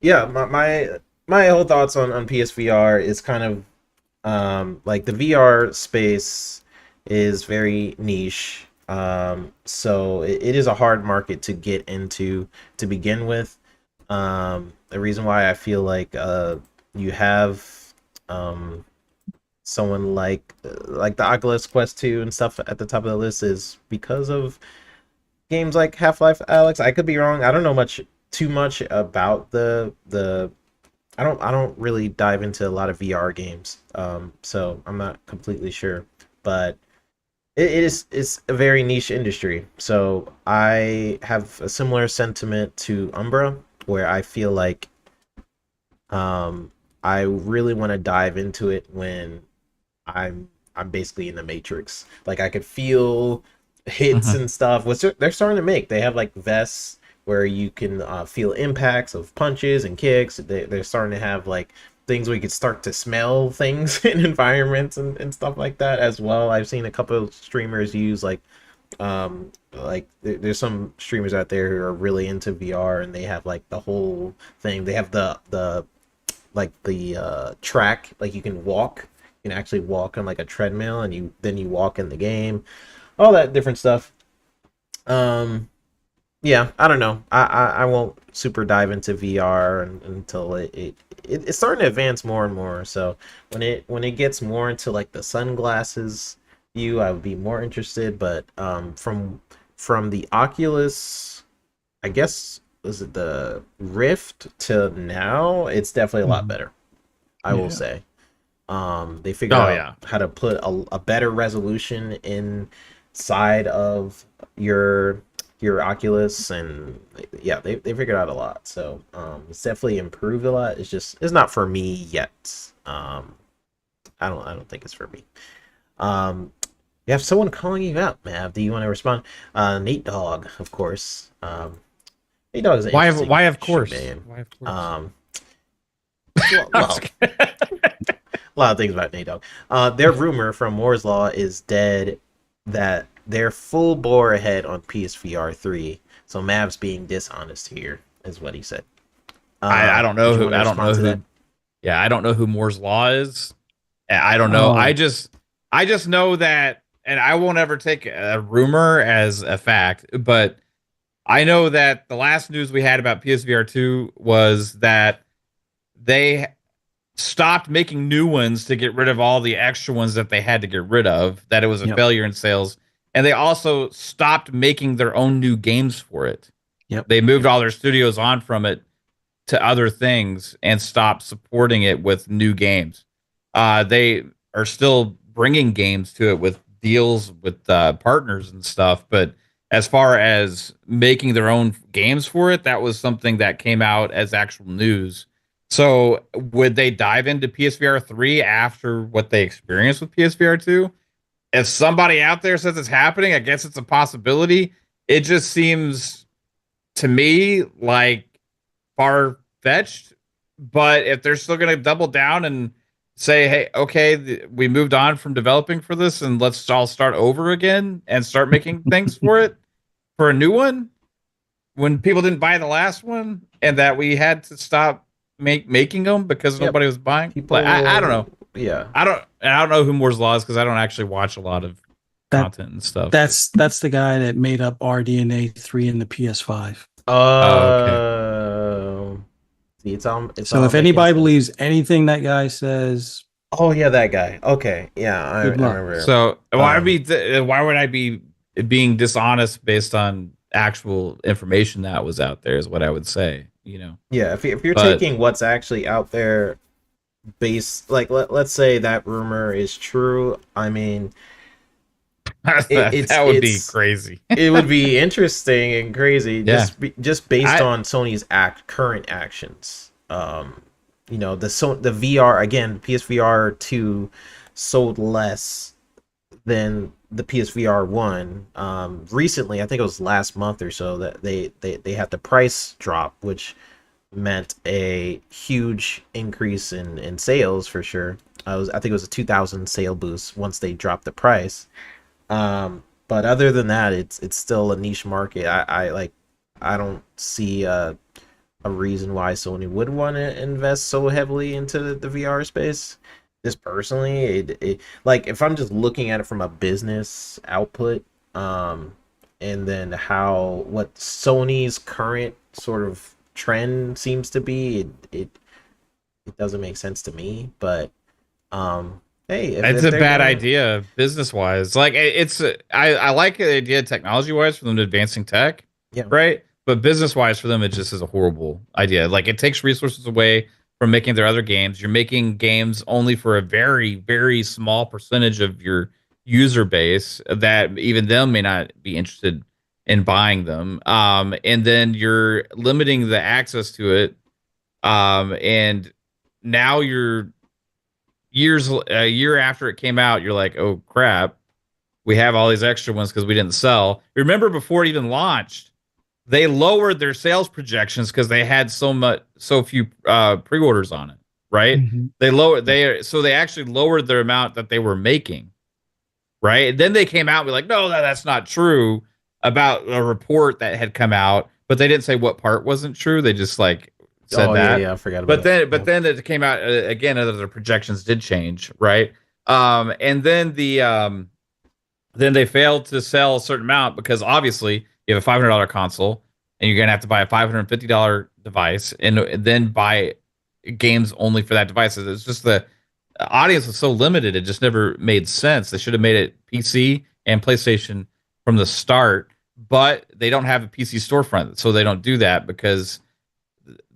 Yeah. My whole thoughts on PSVR is kind of like the VR space is very niche. So it is a hard market to get into to begin with. The reason why I feel like you have someone like the Oculus Quest 2 and stuff at the top of the list is because of games like Half-Life Alex. I could be wrong. I don't know too much about the I don't really dive into a lot of VR games. So I'm not completely sure, but it's a very niche industry. So I have a similar sentiment to Umbra, where I feel like I really want to dive into it when I'm basically in the Matrix. Like I could feel hits and stuff. Which they're starting to make. They have like vests where you can feel impacts of punches and kicks. They're starting to have like things where you can start to smell things in environments and stuff like that as well. I've seen a couple of streamers use like there's some streamers out there who are really into VR and they have like the whole thing. They have the track, like you can walk. You can actually walk on like a treadmill and you walk in the game. All that different stuff. Yeah, I don't know. I won't super dive into VR until it's starting to advance more and more. So when it gets more into like the sunglasses view, I would be more interested. But from the Oculus, I guess was it the Rift to now, it's definitely a lot better. I will say. They figured out how to put a better resolution inside of your your Oculus, and yeah, they figured out a lot. So it's definitely improved a lot. It's not for me yet. I don't think it's for me. Um, you have someone calling you out, Mav. Do you want to respond? Nate Dogg, of course. Nate Dogg is an interesting Why of course? name. Why of course? Well, a lot of things about Nate Dogg. Their rumor from Moore's Law is dead that they're full bore ahead on PSVR 3. So Mav's being dishonest here, is what he said. I don't know did you who want to I don't know respond to who. that? Yeah, I don't know who Moore's Law is. I don't know. Oh. I just know that, and I won't ever take a rumor as a fact, but I know that the last news we had about PSVR 2 was that they stopped making new ones to get rid of all the extra ones that they had to get rid of, that it was a Yep. failure in sales. And they also stopped making their own new games for it. Yep. They moved all their studios on from it to other things and stopped supporting it with new games. They are still bringing games to it with deals with partners and stuff, but as far as making their own games for it, that was something that came out as actual news. So would they dive into PSVR 3 after what they experienced with PSVR 2? If somebody out there says it's happening, I guess it's a possibility. It just seems to me like far fetched. But if they're still going to double down and say, hey, okay, we moved on from developing for this and let's all start over again and start making things for it for a new one when people didn't buy the last one and that we had to stop making them because Yep. nobody was buying. People, Like, I don't know. Yeah. I don't know who Moore's Law is because I don't actually watch a lot of That- content and stuff. That's the guy that made up RDNA 3 in the PS5. Oh, see, it's So all if making anybody sense. believes anything that guy says, Oh yeah, that guy. Okay, yeah, I Good luck. remember. So why Um, why would I be being dishonest based on actual information that was out there is what I would say, you know. Yeah, if you're But- taking what's actually out there, like let's say that rumor is true. I mean, that would be it's- crazy. it would be interesting and crazy Yeah. just based I- on Sony's current actions. You know, the VR again, PSVR 2 sold less than the PSVR 1. Recently, I think it was last month or so, that they had the price drop, which meant a huge increase in sales for sure. I think it was a 2,000 sale boost once they dropped the price. But other than that, it's still a niche market. I don't see a reason why Sony would want to invest so heavily into the VR space. Just personally, it like if I'm just looking at it from a business output, and then what Sony's current sort of trend seems to be, it doesn't make sense to me. But hey, It's if a they're bad gonna- idea business wise. Like I like the idea technology wise for them to advancing tech, Yeah. right? But business wise for them, it just is a horrible idea. Like it takes resources away from making their other games. You're making games only for a very, very small percentage of your user base that even them may not be interested in buying them. And then you're limiting the access to it. And now you're a year after it came out, you're like, oh crap, we have all these extra ones because we didn't sell. Remember before it even launched, they lowered their sales projections because they had so few pre-orders on it, right? They actually lowered their amount that they were making, right? And then they came out and be like, no, that's not true, about a report that had come out, but they didn't say what part wasn't true. They just like said that. Yeah, I forgot about But then, that. then it came out again. Other projections did change, right? And then then they failed to sell a certain amount because obviously you have a $500 console and you're gonna have to buy a $550 device and then buy games only for that device. It's just the audience was so limited; it just never made sense. They should have made it PC and PlayStation from the start, but they don't have a PC storefront, so they don't do that because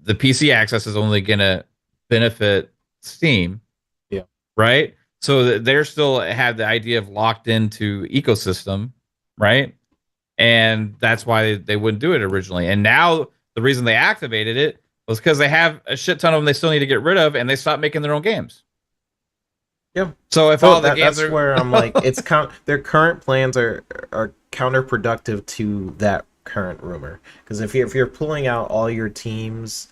the PC access is only going to benefit Steam. Yeah. Right. So they're still have the idea of locked into ecosystem. Right. and that's why they wouldn't do it originally. And now the reason they activated it was because they have a shit ton of them they still need to get rid of, and they stopped making their own games. Yeah. So if So all the games that's are where I'm like, their current plans are counterproductive to that current rumor. Because if you're pulling out all your teams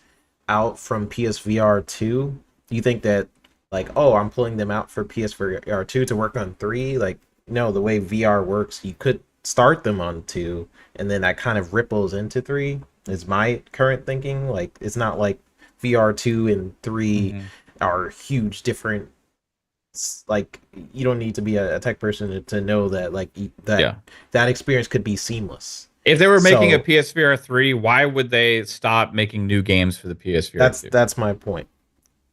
out from PSVR 2, you think that like, oh, I'm pulling them out for PSVR 2 to work on 3? Like, no, the way VR works, you could start them on 2 and then that kind of ripples into 3 is my current thinking. Like, it's not like VR 2 and 3 are huge different. Like, you don't need to be a tech person to know that like that experience could be seamless. If they were making a So PSVR 3, why would they stop making new games for the PSVR 2? that's my point.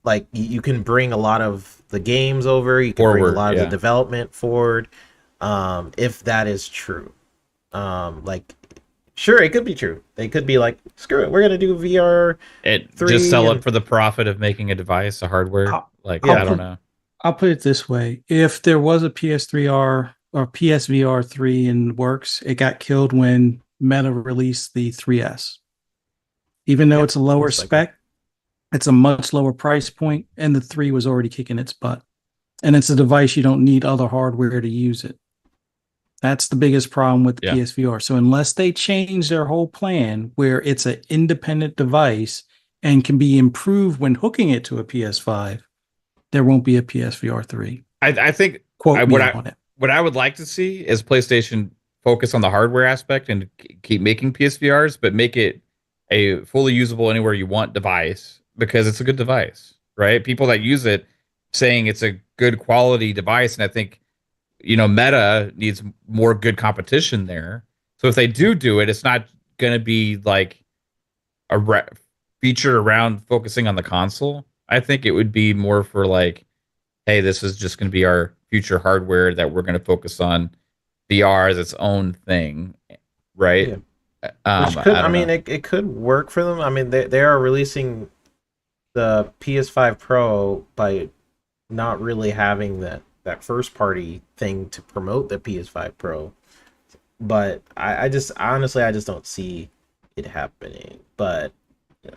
Like, you can bring a lot of the games over, you can bring a Forward, lot of yeah. the development forward, if that is true. Like, sure, it could be true. They could be like, screw it, we're gonna do VR It 3 just sell and it for the profit of making a device, a hardware. Like, I'll I don't know. I'll put it this way: if there was a PS3R or PSVR 3 in works, it got killed when Meta released the 3S. Even though Yep, it's a lower most likely. spec, it's a much lower price point, and the 3 was already kicking its butt. And it's a device you don't need other hardware to use it. That's the biggest problem with the Yeah. PSVR. So unless they change their whole plan where it's an independent device and can be improved when hooking it to a PS5, there won't be a PSVR 3. I think Quote me what on it. what I would like to see is PlayStation focus on the hardware aspect and keep making PSVRs, but make it a fully usable anywhere you want device because it's a good device, right? People that use it saying it's a good quality device, and I think Meta needs more good competition there. So if they do it, it's not going to be like featured around focusing on the console. I think it would be more for like, hey, this is just going to be our future hardware that we're going to focus on VR as its own thing, right? Yeah. Which could, I don't know. it could work for them. I mean, they are releasing the PS5 Pro by not really having that first party thing to promote the PS5 Pro. But I just honestly I just don't see it happening. But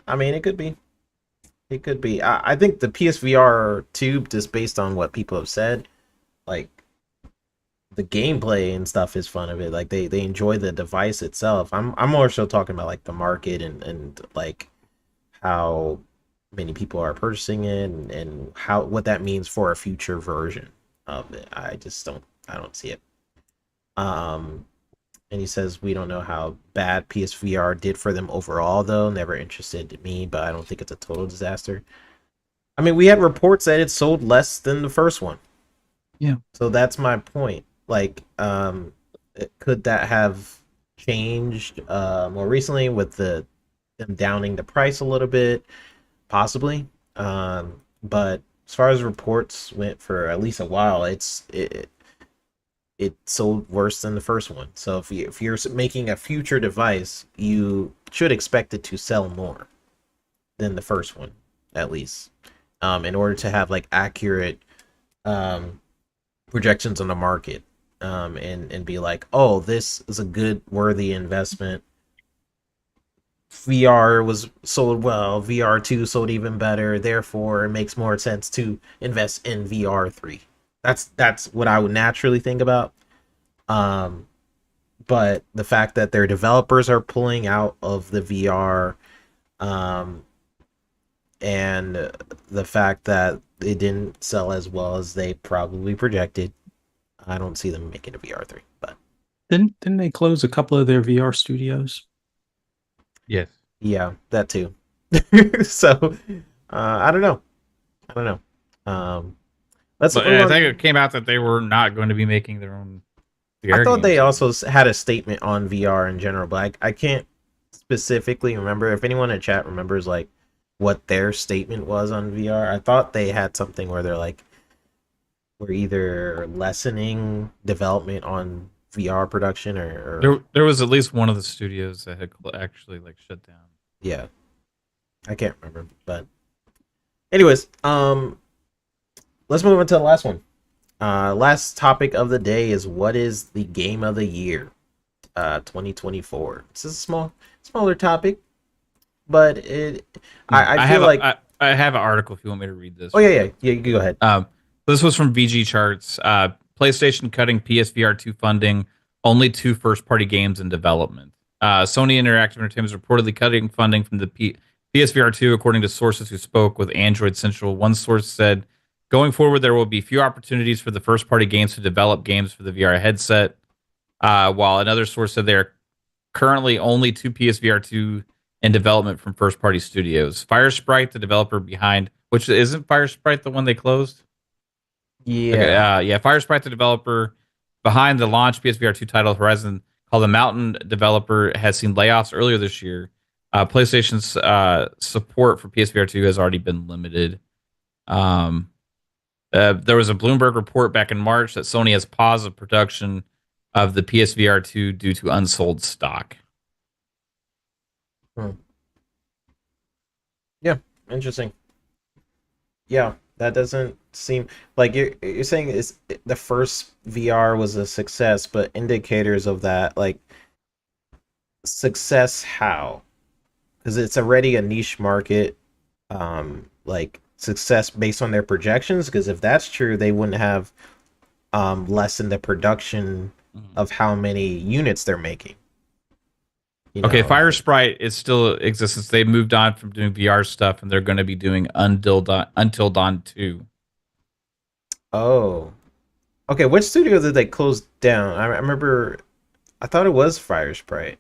I mean, it could be. It could be. I think the PSVR 2, just based on what people have said, like the gameplay and stuff is fun of it. Like they enjoy the device itself. I'm more so talking about like the market and like how many people are purchasing it and how what that means for a future version of it. I don't see it. Um and he says we don't know how bad PSVR did for them overall though. Never interested me, but I don't think it's a total disaster. I mean, we had reports that it sold less than the first one. Yeah. So that's my point. Like, could that have changed more recently with them downing the price a little bit? Possibly. But as far as reports went for at least a while, it sold worse than the first one. So if you're making a future device, you should expect it to sell more than the first one, at least, in order to have like accurate projections on the market, and be like, oh, this is a good worthy investment. VR was sold well, VR2 sold even better, therefore it makes more sense to invest in VR3. That's what I would naturally think about. But the fact that their developers are pulling out of the VR, and the fact that it didn't sell as well as they probably projected, I don't see them making a VR3. But Didn't they close a couple of their VR studios? Yes. yeah, that too. So I don't know. Let's But move I on. think it came out that they were not going to be making their own VR I thought they games. also had a statement on VR in general, but I can't specifically remember. If anyone in chat remembers like what their statement was on VR, I thought they had something where they're like, we're either lessening development on VR production or There was at least one of the studios that had actually like shut down. yeah, I can't remember. But anyways, let's move on to the last one. Last topic of the day is what is the game of the year? 2024. This is a smaller topic, but I I feel have like I have an article if you want me to read this. oh yeah, you can go ahead. This was from VG Charts. PlayStation cutting PSVR 2 funding, only 2 first-party games in development. Sony Interactive Entertainment is reportedly cutting funding from the PSVR 2, according to sources who spoke with Android Central. One source said, going forward, there will be few opportunities for the first-party games to develop games for the VR headset, while another source said there are currently only 2 PSVR 2 in development from first-party studios. Firesprite, the developer behind, which isn't Firesprite the one they closed? Okay, Yeah. Firesprite, the developer behind the launch PSVR 2 title Horizon, called the Mountain developer, has seen layoffs earlier this year. PlayStation's support for PSVR 2 has already been limited. There was a Bloomberg report back in March that Sony has paused the production of the PSVR 2 due to unsold stock. Yeah, interesting. Yeah, that doesn't seem like you're saying is the first VR was a success, but indicators of that, like success how? Because it's already a niche market, like success based on their projections. Because if that's true, they wouldn't have lessened the production of how many units they're making. Okay, Firesprite is still existence. They moved on from doing VR stuff, and they're going to be doing Until Dawn 2. Oh, okay. Which studio did they close down? I remember. I thought it was Firesprite.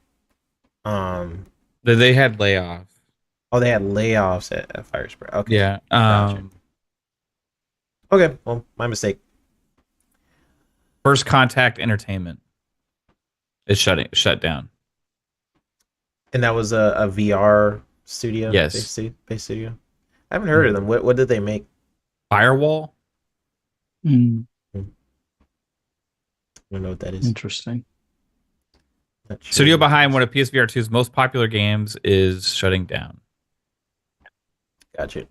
They had layoffs. Oh, they had layoffs at Firesprite. Okay. Yeah. Gotcha. Okay. Well, my mistake. First Contact Entertainment is shut down. And that was a VR studio. Yes. Base studio. I haven't heard of them. What did they make? Firewall. I don't know what that is. Interesting. Not sure Studio what that behind is. one of PSVR 2's most popular games is shutting down. Gotcha.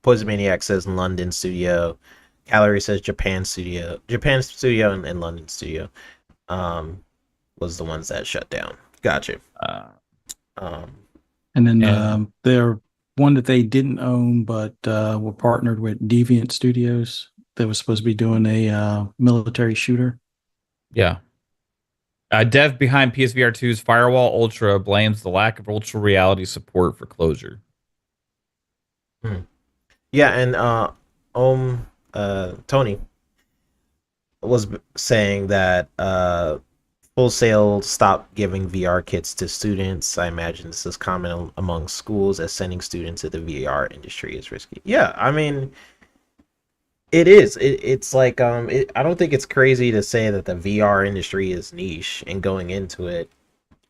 Poison Maniac says London studio. Calorie says Japan studio. Japan studio and London studio was the ones that shut down. Gotcha. And then they're one that they didn't own, but were partnered with Deviant Studios. They were supposed to be doing a military shooter. Yeah. Dev behind PSVR 2's Firewall Ultra blames the lack of ultra reality support for closure. Yeah, and Tony was saying that Full Sail stopped giving VR kits to students. I imagine this is common among schools, as sending students to the VR industry is risky. Yeah, I mean, it is. It's like I don't think it's crazy to say that the VR industry is niche, and going into it,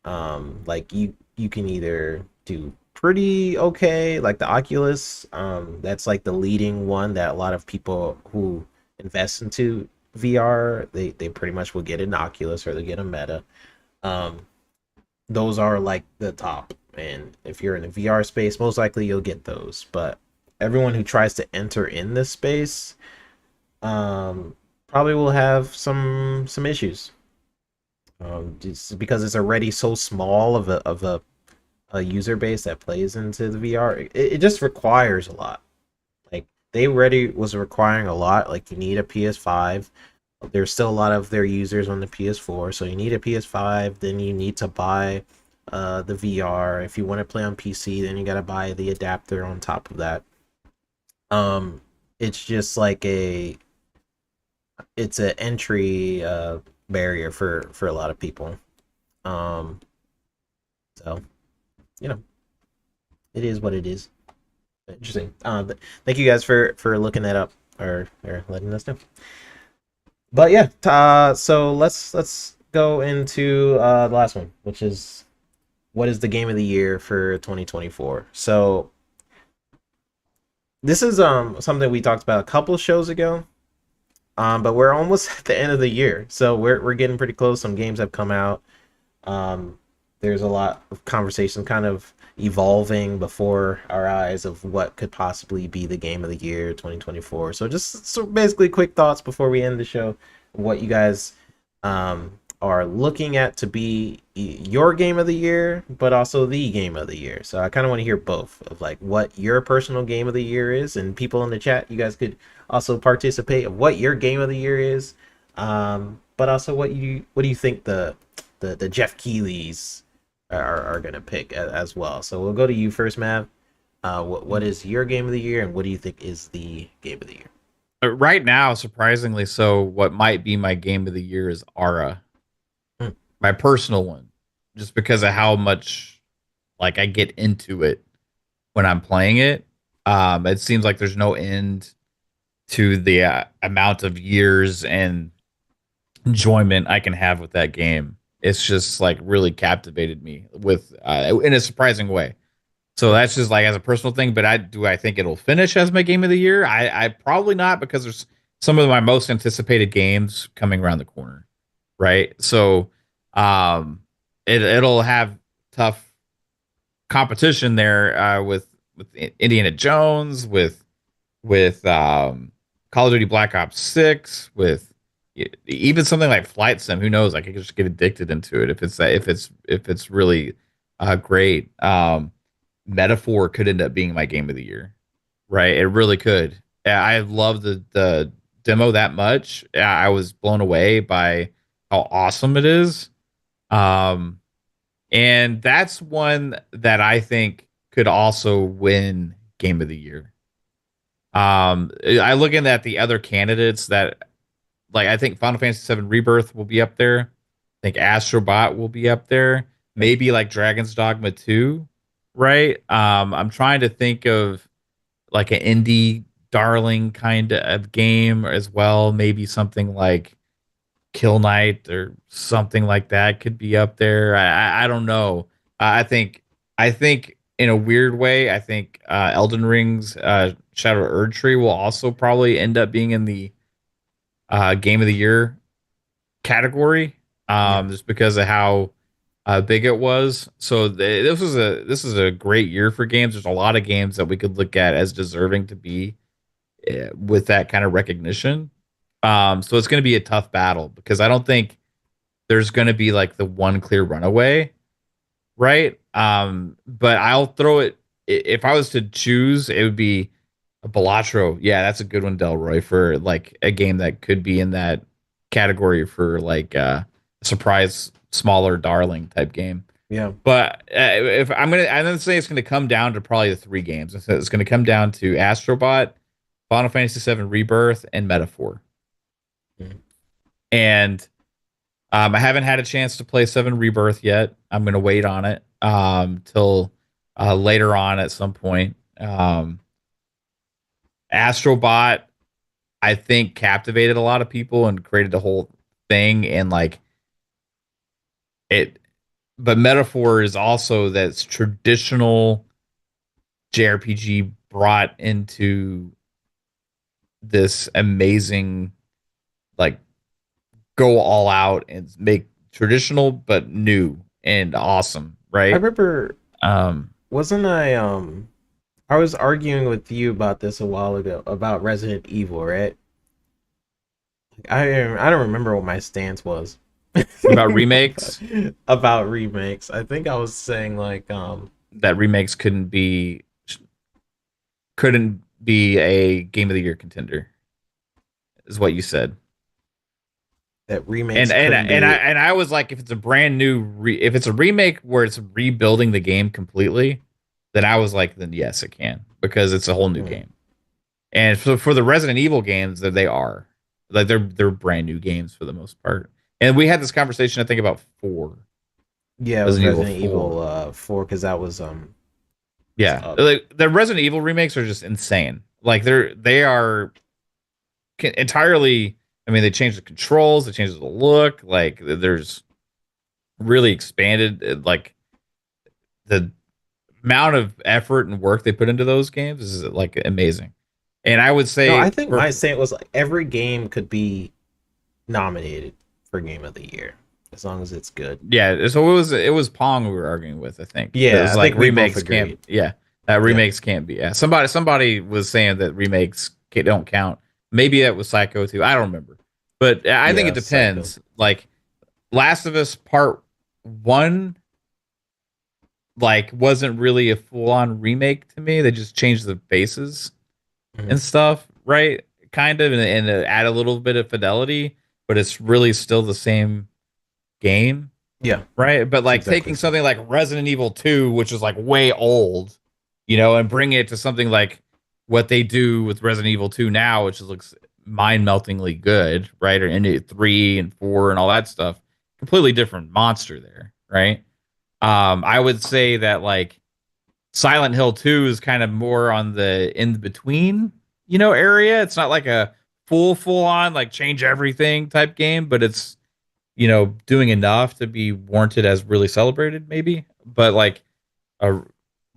like you can either do pretty okay, like the Oculus. That's like the leading one that a lot of people who invest into VR, they pretty much will get an Oculus or they get a Meta. Those are like the top, and if you're in the VR space, most likely you'll get those. But everyone who tries to enter in this space, probably will have some issues. Just because it's already so small of a user base that plays into the VR, it just requires a lot. Like they already was requiring a lot. Like you need a PS5. There's still a lot of their users on the PS4, so you need a PS5. Then you need to buy the VR. If you want to play on PC, then you gotta buy the adapter on top of that. It's just like it's an entry barrier for a lot of people. So you know, it is what it is. Interesting. But thank you guys for looking that up or letting us know. But yeah, so let's go into the last one, which is what is the game of the year for 2024. So this is something we talked about a couple of shows ago. But we're almost at the end of the year, so we're getting pretty close. Some games have come out. There's a lot of conversation kind of evolving before our eyes of what could possibly be the game of the year 2024. So just basically quick thoughts before we end the show. What you guys are looking at to be your game of the year, but also the game of the year. So I kind of want to hear both of like what your personal game of the year is, and people in the chat, you guys could also participate of what your game of the year is, but also what do you think the Jeff Keighley's are gonna pick as well. So we'll go to you first, Mav. What is your game of the year, and what do you think is the game of the year? Right now, surprisingly so, what might be my game of the year is Ara, Hmm. my personal one, just because of how much like I get into it when I'm playing it. It seems like there's no end to the amount of years and enjoyment I can have with that game. It's just like really captivated me with in a surprising way. So that's just like as a personal thing. But I think it'll finish as my game of the year? I probably not, because there's some of my most anticipated games coming around the corner, right? So it'll have tough competition there with Indiana Jones, with Call of Duty Black Ops 6, with even something like Flight Sim. Who knows? I could just get addicted into it if it's really great. Metaphor could end up being my game of the year, right? It really could. Yeah, I love the demo that much. Yeah, I was blown away by how awesome it is. Um, and that's one that I think could also win game of the year. I looking at the other candidates that like I think Final Fantasy VII Rebirth will be up there. I think Astrobot will be up there. Maybe like Dragon's Dogma 2, right? I'm trying to think of like an indie darling kind of game as well. Maybe something like Kill Knight or something like that could be up there. I don't know. I think in a weird way, I think Elden Ring's Shadow Erd Tree will also probably end up being in the game of the year category, just because of how big it was. So this is a great year for games. There's a lot of games that we could look at as deserving to be with that kind of recognition. So it's going to be a tough battle because I don't think there's going to be like the one clear runaway, right? But I'll throw it if I was to choose, it would be a Balatro. Yeah, that's a good one, Delroy, for like a game that could be in that category for like a surprise smaller darling type game. Yeah. But if I'm gonna say it's gonna come down to probably the three games. It's gonna come down to Astrobot, Final Fantasy VII Rebirth, and Metaphor. Mhm. And I haven't had a chance to play Seven Rebirth yet. I'm gonna wait on it till later on at some point. Astrobot, I think, captivated a lot of people and created the whole thing, and like it. But Metaphor is also that's traditional JRPG brought into this amazing, like, go all out and make traditional but new and awesome, right? I remember, Um, wasn't I was arguing with you about this a while ago about Resident Evil, right? I don't remember what my stance was about remakes, about remakes. I think I was saying like that remakes couldn't be a game of the year contender, is what you said. that remakes And I was like, if it's a brand new if it's a remake where it's rebuilding the game completely, then I was like, then yes, it can, because it's a whole new game. And for the Resident Evil games, that they are like they're brand new games for the most part. And we had this conversation, I think, about 4. Yeah, it was Resident Evil 4, because that was yeah, like the Resident Evil remakes are just insane. Like they are entirely. I mean, they changed the controls, they changed the look. Like there's really expanded. Like the amount of effort and work they put into those games is like amazing. And I would say, no, I think my stance was like every game could be nominated for Game of the Year as long as it's good. yeah. So it was Pong we were arguing with. I think. Yeah, it was I like think we both remakes can't. agreed. Yeah, remakes can't be. Yeah, somebody was saying that remakes don't count. Maybe that was Psycho too. I don't remember, but I think it depends. Psycho. Like Last of Us Part 1 like wasn't really a full-on remake to me. They just changed the faces Mhm. and stuff, right? Kind of, and add a little bit of fidelity, but it's really still the same game, Yeah, right? But it's like exactly taking the same. something like Resident Evil 2, which is like way old, and bring it to something like what they do with Resident Evil 2 now, which looks mind-meltingly good, right? Or into 3 and 4 and all that stuff. Completely different monster there, right? I would say that like Silent Hill 2 is kind of more on the in between, area. It's not like a full on like change everything type game, but it's doing enough to be warranted as really celebrated, maybe. But like a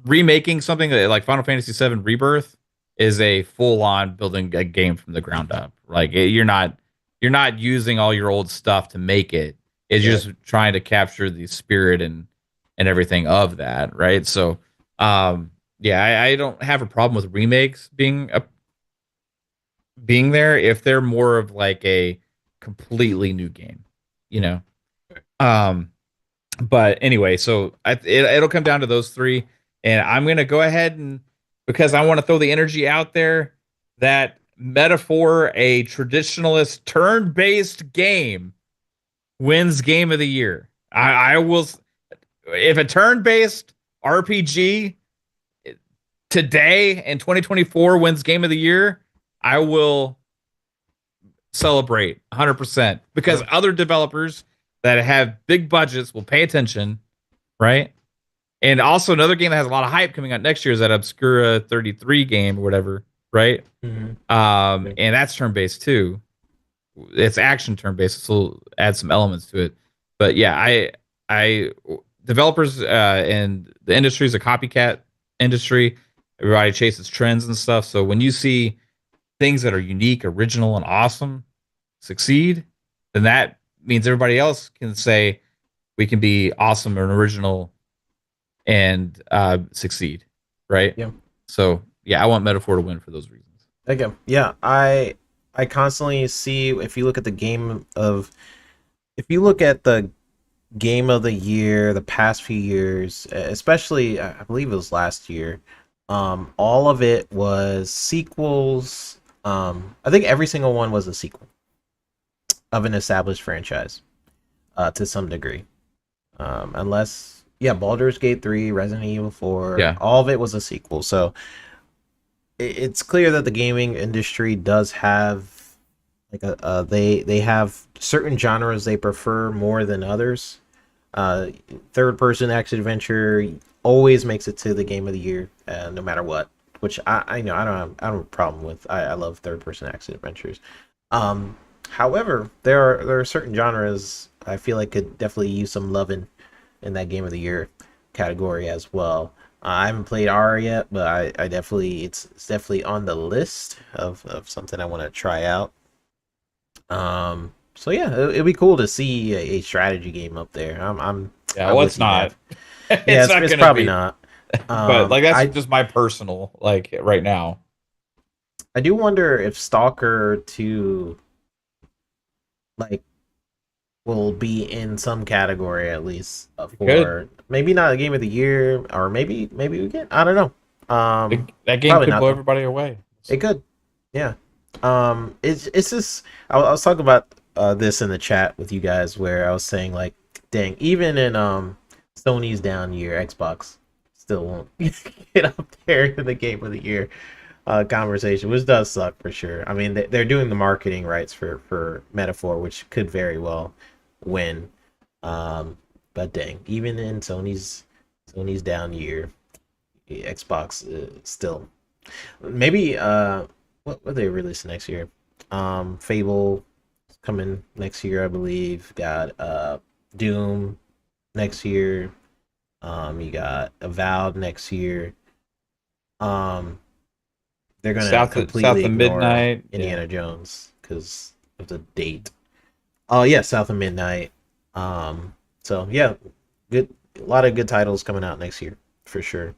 remaking something like Final Fantasy VII Rebirth is a full on building a game from the ground up. Like you're not using all your old stuff to make it. It's Yeah. just trying to capture the spirit and everything of that, right? So, yeah, I don't have a problem with remakes being there if they're more of like a completely new game, you know. Um, but anyway, so it'll come down to those three, and I'm gonna go ahead and because I want to throw the energy out there that Metaphor, a traditionalist turn-based game, wins Game of the Year. I will if a turn-based RPG today in 2024 wins Game of the Year, I will celebrate 100% because Yeah. other developers that have big budgets will pay attention, right? And also another game that has a lot of hype coming out next year is that Obscura 33 game or whatever, right? Mhm. Yeah. And that's turn-based too. It's action turn-based, so it'll add some elements to it. But yeah, I developers and the industry is a copycat industry. Everybody chases trends and stuff. So when you see things that are unique, original, and awesome succeed, then that means everybody else can say we can be awesome and original and succeed, right? Yeah. So yeah, I want Metaphor to win for those reasons. Okay. Yeah, I constantly see if you look at the game of if you look at the game of the year the past few years, especially I believe it was last year, all of it was sequels. I think every single one was a sequel of an established franchise, to some degree. Unless yeah, Baldur's Gate 3, Resident Evil 4, Yeah, all of it was a sequel. So it's clear that the gaming industry does have like they have certain genres they prefer more than others. uh Third person action adventure always makes it to the game of the year, no matter what, which I know I don't have a problem with. I love third person action adventures. However, there are certain genres I feel like could definitely use some loving in that game of the year category as well. I haven't played R yet, but I definitely it's definitely on the list of something I want to try out. So yeah, it'd be cool to see a strategy game up there. yeah. I'm Well, with it's you there. not. Yeah, It's not it's gonna probably be. not. But like that's I just my personal like right now. I do wonder if Stalker 2 like will be in some category at least, It could. for maybe not a game of the year, or maybe we get, I don't know. That game Probably could not blow though. everybody away. It could. Yeah. It's just I was talking about this in the chat with you guys where I was saying like, dang, even in Sony's down year, Xbox still won't get up there in the game of the year conversation, which does suck for sure. I mean, they're doing the marketing rights for Metaphor, which could very well win. But dang, even in Sony's down year, Xbox still maybe what they release next year? Fable coming next year, I believe. Got Doom next year. You got Avowed next year. Um, they're gonna South completely of ignore Midnight. Yeah. Indiana Jones because of the date. Oh yeah, South of Midnight. So yeah, good, a lot of good titles coming out next year for sure.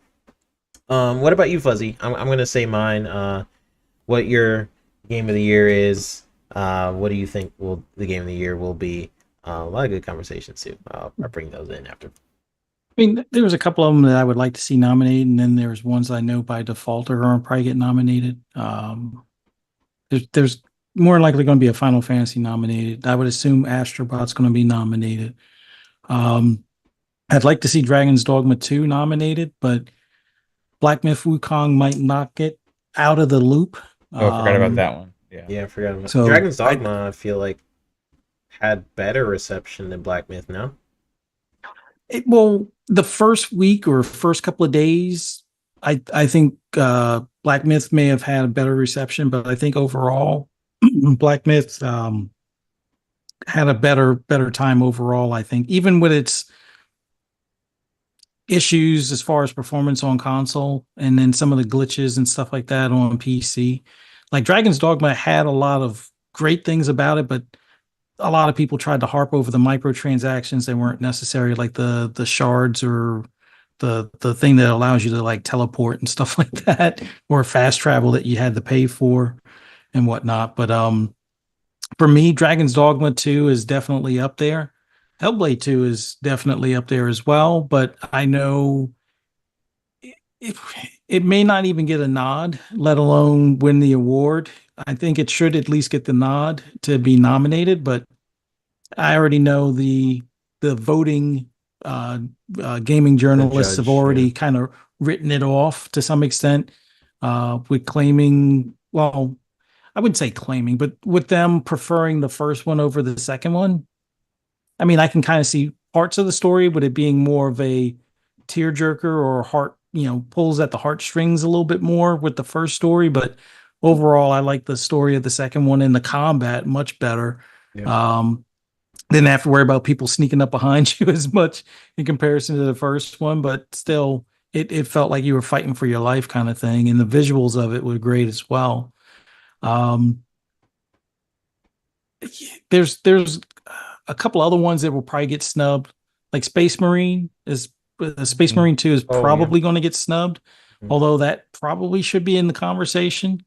What about you, Fuzzy? I'm gonna say mine. What your game of the year is? What do you think will the game of the year will be? A lot of good conversations too. I'll bring those in after. I mean, there was a couple of them that I would like to see nominated, and then there's ones I know by default are going to probably get nominated. There's more than likely going to be a Final Fantasy nominated. I would assume Astrobot's going to be nominated. I'd like to see Dragon's Dogma 2 nominated, but Black Myth Wukong might knock it out of the loop. Oh, I forgot about that one. Yeah. Yeah, I forgot about So Dragon's Dogma. I feel like had better reception than Black Myth. No, Well, the first week or first couple of days, I think Black Myth may have had a better reception, but I think overall, Black Myth had a better time overall. I think even with its issues as far as performance on console, and then some of the glitches and stuff like that on PC, like Dragon's Dogma had a lot of great things about it, but a lot of people tried to harp over the microtransactions that weren't necessary, like the shards or the thing that allows you to like teleport and stuff like that, or fast travel that you had to pay for and whatnot. But for me, Dragon's Dogma 2 is definitely up there. Hellblade 2 is definitely up there as well, but I know it, it may not even get a nod, let alone win the award. I think it should at least get the nod to be nominated, but I already know the voting gaming journalists judge, have already yeah. kind of written it off to some extent, with claiming, well, I wouldn't say claiming, but with them preferring the first one over the second one. I mean, I can kind of see parts of the story, but it being more of a tearjerker or heart, pulls at the heartstrings a little bit more with the first story. But overall, I like the story of the second one and the combat much better. Yeah. Didn't have to worry about people sneaking up behind you as much in comparison to the first one, but still, it felt like you were fighting for your life kind of thing. And the visuals of it were great as well. Um, there's a couple other ones that will probably get snubbed, like Space Marine is Space Marine 2 is Oh, yeah. probably going to get snubbed, Mhm. although that probably should be in the conversation.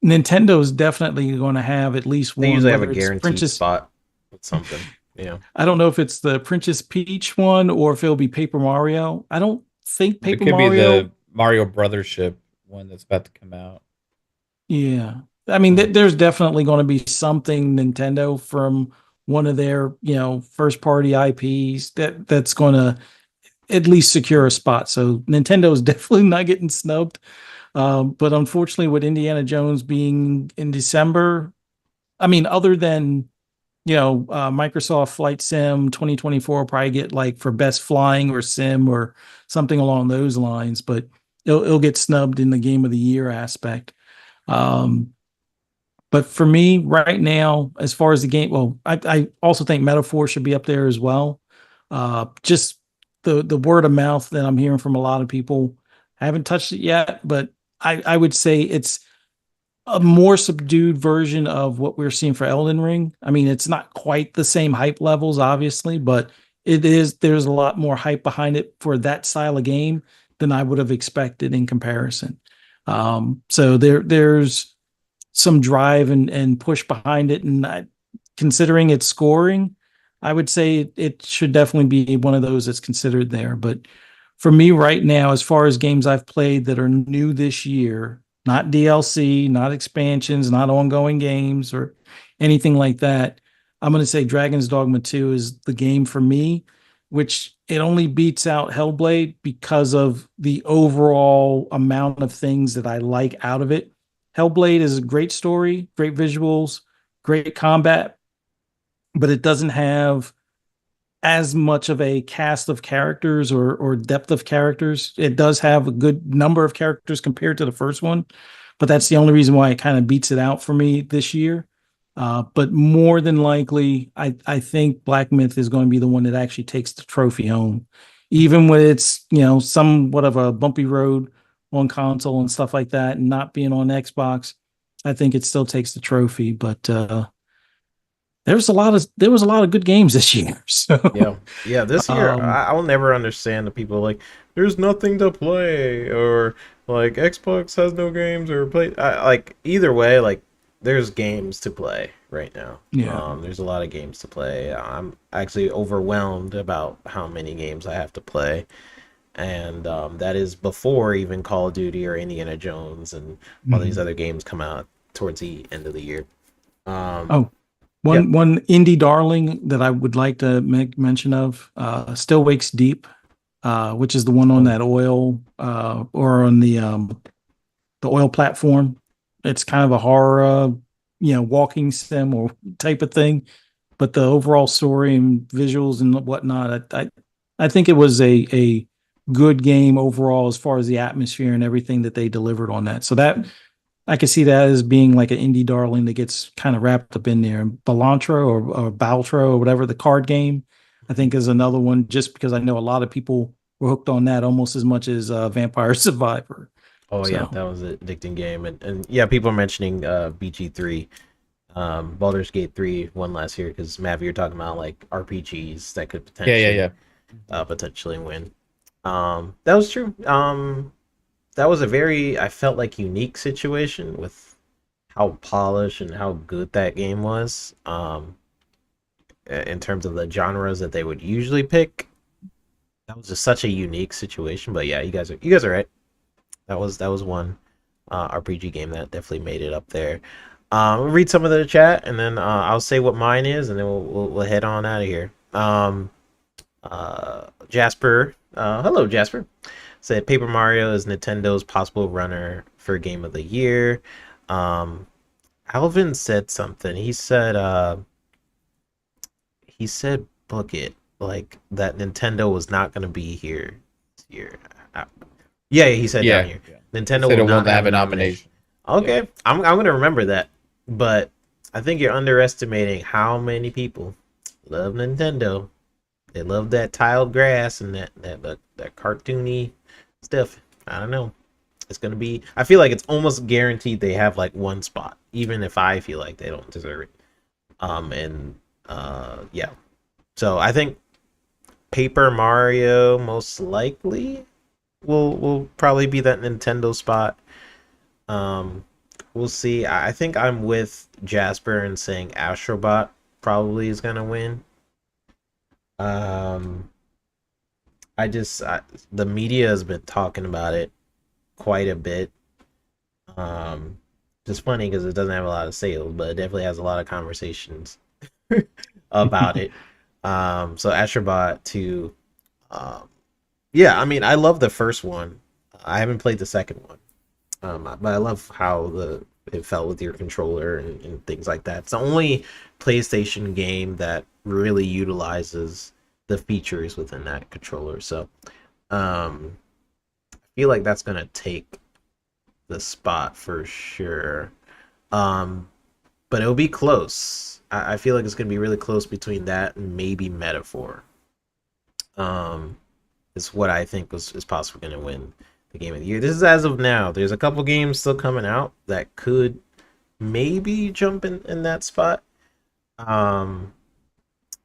Nintendo is definitely going to have at least They one, usually have a whether it's guaranteed Princess. spot with something. Yeah. I don't know if it's the Princess Peach one or if it'll be Paper Mario. I don't think It Paper could be Mario. the Mario Brothership one that's about to come out. Yeah. I mean, there's definitely going to be something Nintendo from one of their, first party IPs that's going to at least secure a spot. So Nintendo is definitely not getting snubbed. But unfortunately, with Indiana Jones being in December, I mean, other than, Microsoft Flight Sim 2024 will probably get like for best flying or sim or something along those lines, but it'll get snubbed in the game of the year aspect. Um, but for me, right now, as far as the game, well, I also think Metaphor should be up there as well. Just the word of mouth that I'm hearing from a lot of people. I haven't touched it yet, but I would say it's a more subdued version of what we're seeing for Elden Ring. I mean, it's not quite the same hype levels, obviously, but there's a lot more hype behind it for that style of game than I would have expected in comparison. So there's some drive and push behind it. And considering its scoring, I would say it should definitely be one of those that's considered there. But for me right now, as far as games I've played that are new this year, not DLC, not expansions, not ongoing games or anything like that, I'm going to say Dragon's Dogma 2 is the game for me, which it only beats out Hellblade because of the overall amount of things that I like out of it. Hellblade is a great story, great visuals, great combat, but it doesn't have as much of a cast of characters or depth of characters. It does have a good number of characters compared to the first one, but that's the only reason why it kind of beats it out for me this year. But more than likely, I think Black Myth is going to be the one that actually takes the trophy home, even with its somewhat of a bumpy road on console and stuff like that, and not being on Xbox. I think it still takes the trophy, but there was a lot of good games this year. So Yeah. This year, I will never understand the people like, there's nothing to play, or like Xbox has no games, or play. Like either way, like there's games to play right now. Yeah. There's a lot of games to play. I'm actually overwhelmed about how many games I have to play, and that is before even Call of Duty or Indiana Jones and all these other games come out towards the end of the year. Oh, Yep. one indie darling that I would like to make mention of, Still Wakes Deep, which is the one on Oh. that oil, or on the oil platform. It's kind of a horror, walking sim or type of thing, but the overall story and visuals and whatnot, I think it was a good game overall as far as the atmosphere and everything that they delivered on that. So that I can see that as being like an indie darling that gets kind of wrapped up in there. And Balantra or Baltro or whatever the card game, I think is another one. Just because I know a lot of people were hooked on that almost as much as Vampire Survivor. Oh yeah, So that was an addicting game, and yeah, people are mentioning BG3, Baldur's Gate 3 won last year because Mav, you're talking about like RPGs that could Yeah. potentially win. That was true. That was a very, I felt like, unique situation with how polished and how good that game was. In terms of the genres that they would usually pick, that was just such a unique situation. But yeah, you guys are right. That was one RPG game that definitely made it up there. We'll read some of the chat, and then I'll say what mine is, and then we'll head on out of here. Jasper, hello Jasper, said Paper Mario is Nintendo's possible runner for Game of the Year. Alvin said something. He said book it, like that Nintendo was not going to be here this year. Uh, Yeah, he said down here. Nintendo Said will it not won't have have a a nomination. nomination. Okay, I'm gonna remember that. But I think you're underestimating how many people love Nintendo. They love that tiled grass and that cartoony stuff. I don't know. It's gonna be. I feel like it's almost guaranteed they have like one spot, even if I feel like they don't deserve it. And yeah. So I think Paper Mario most likely will probably be that Nintendo spot. Um, we'll see. I think I'm with Jasper and saying Astrobot probably is gonna win. Um, the media has been talking about it quite a bit. Um, just funny because it doesn't have a lot of sales, but it definitely has a lot of conversations about it. So Astrobot to, um, yeah, I mean, I love the first one. I haven't played the second one. But I love how it felt with your controller and things like that. It's the only PlayStation game that really utilizes the features within that controller. So I feel like that's gonna take the spot for sure. Um, but it'll be close. I feel like it's gonna be really close between that and maybe Metaphor. Um, is what I think is possibly gonna win the game of the year. This is as of now. There's a couple games still coming out that could maybe jump in that spot. Um,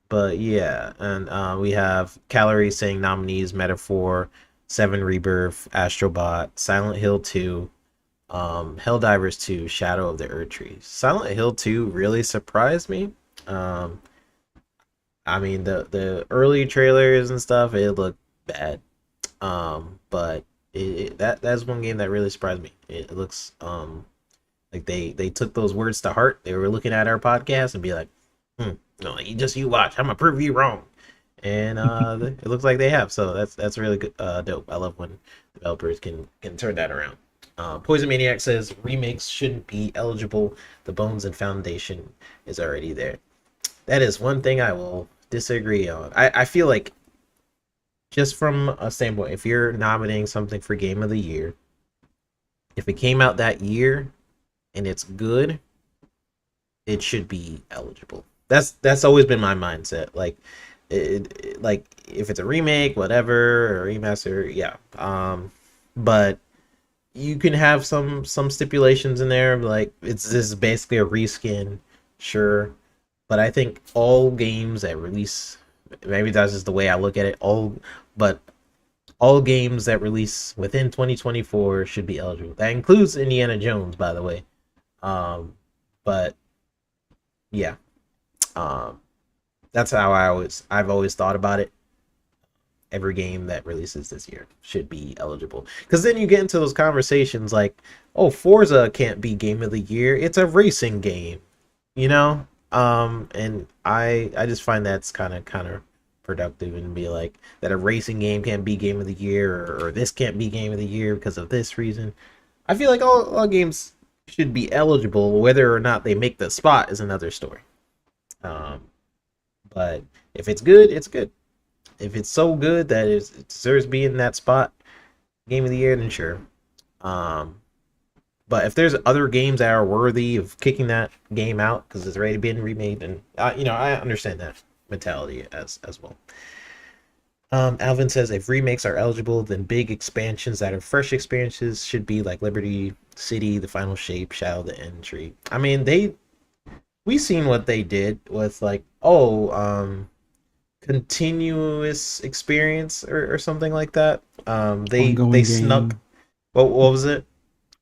but yeah, and we have Calorie saying nominees: Metaphor, Seven Rebirth, Astrobot, Silent Hill 2, Helldivers 2, Shadow of the Erdtree. Silent Hill 2 really surprised me. Um, I mean the early trailers and stuff, it looked bad. But that's one game that really surprised me. It looks like they took those words to heart. They were looking at our podcast and be like, no, you watch. I'm gonna prove you wrong. And it looks like they have. So that's really good, dope. I love when developers can turn that around. Poison Maniac says remakes shouldn't be eligible. The bones and foundation is already there. That is one thing I will disagree on. I feel like, just from a standpoint, if you're nominating something for Game of the Year, if it came out that year and it's good, it should be eligible. That's always been my mindset. Like, like if it's a remake, whatever, or remaster, yeah. But you can have some stipulations in there, like this is basically a reskin, sure. But I think all games that release, maybe that's just the way I look at it, but all games that release within 2024 should be eligible. That includes Indiana Jones, by the way. But But yeah, um, that's how I've always thought about it. Every game that releases this year should be eligible, because then you get into those conversations like, oh, Forza can't be game of the year, it's a racing game, you know. And I just find that's kind of productive, and be like that a racing game can't be game of the year, or this can't be game of the year because of this reason. I feel like all games should be eligible. Whether or not they make the spot is another story. um but if it's good, it's good. If it's so good that it deserves to be in that spot, game of the year, then sure. Um, but if there's other games that are worthy of kicking that game out because it's already been remade, and I understand that mentality as well. Alvin says if remakes are eligible, then big expansions that are fresh experiences should be like Liberty City, The Final Shape, Shadow the Entry. I mean, we seen what they did with like, continuous experience, or something like that. They Ongoing snuck. game. What was it?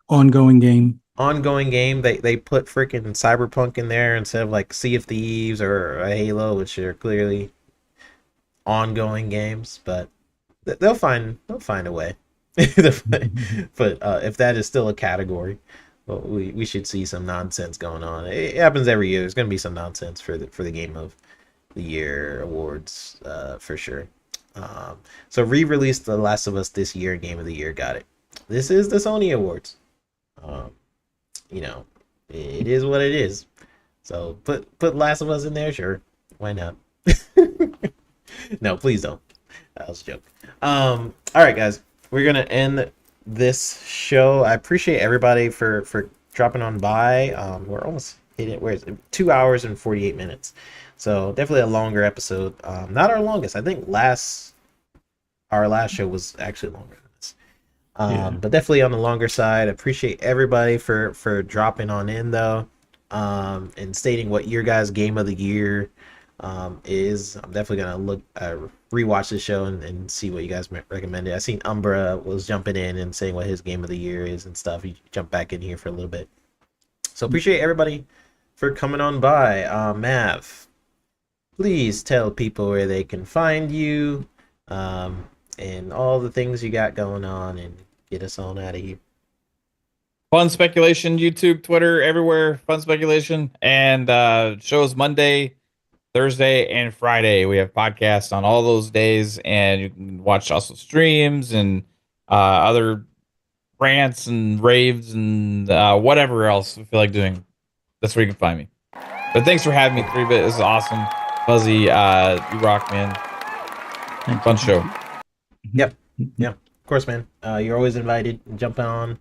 Ongoing game. Ongoing game. They put freaking Cyberpunk in there instead of like Sea of Thieves or a Halo, which are clearly ongoing games. But they'll find a way. But if that is still a category, well, we should see some nonsense going on. It happens every year. There's going to be some nonsense for the game of the year awards, for sure. So re-released The Last of Us this year, game of the year, got it. This is the Sony Awards. Um, it is what it is. So put Last of Us in there, sure. Why not? No, please don't. That was a joke. All right, guys, we're gonna end this show. I appreciate everybody for dropping on by. We're almost hitting it. Where is it? 2 hours and 48 minutes. So definitely a longer episode. Not our longest. I think our last show was actually longer than this. But definitely on the longer side. Appreciate everybody for dropping on in though, and stating what your guys' game of the year is. I'm definitely gonna rewatch the show and see what you guys recommended. I seen Umbra was jumping in and saying what his game of the year is and stuff. He jumped back in here for a little bit. So appreciate everybody for coming on by. Mav, please tell people where they can find you, and all the things you got going on, and get us on out of here. Fun Speculation, YouTube, Twitter, everywhere. Fun Speculation. And shows Monday, Thursday, and Friday. We have podcasts on all those days, and you can watch also streams and other rants and raves and whatever else we feel like doing. That's where you can find me. But thanks for having me, 3-Bit. This is awesome. Fuzzy, you rock, man. Fun show. Yep. Of course, man. You're always invited. Jump on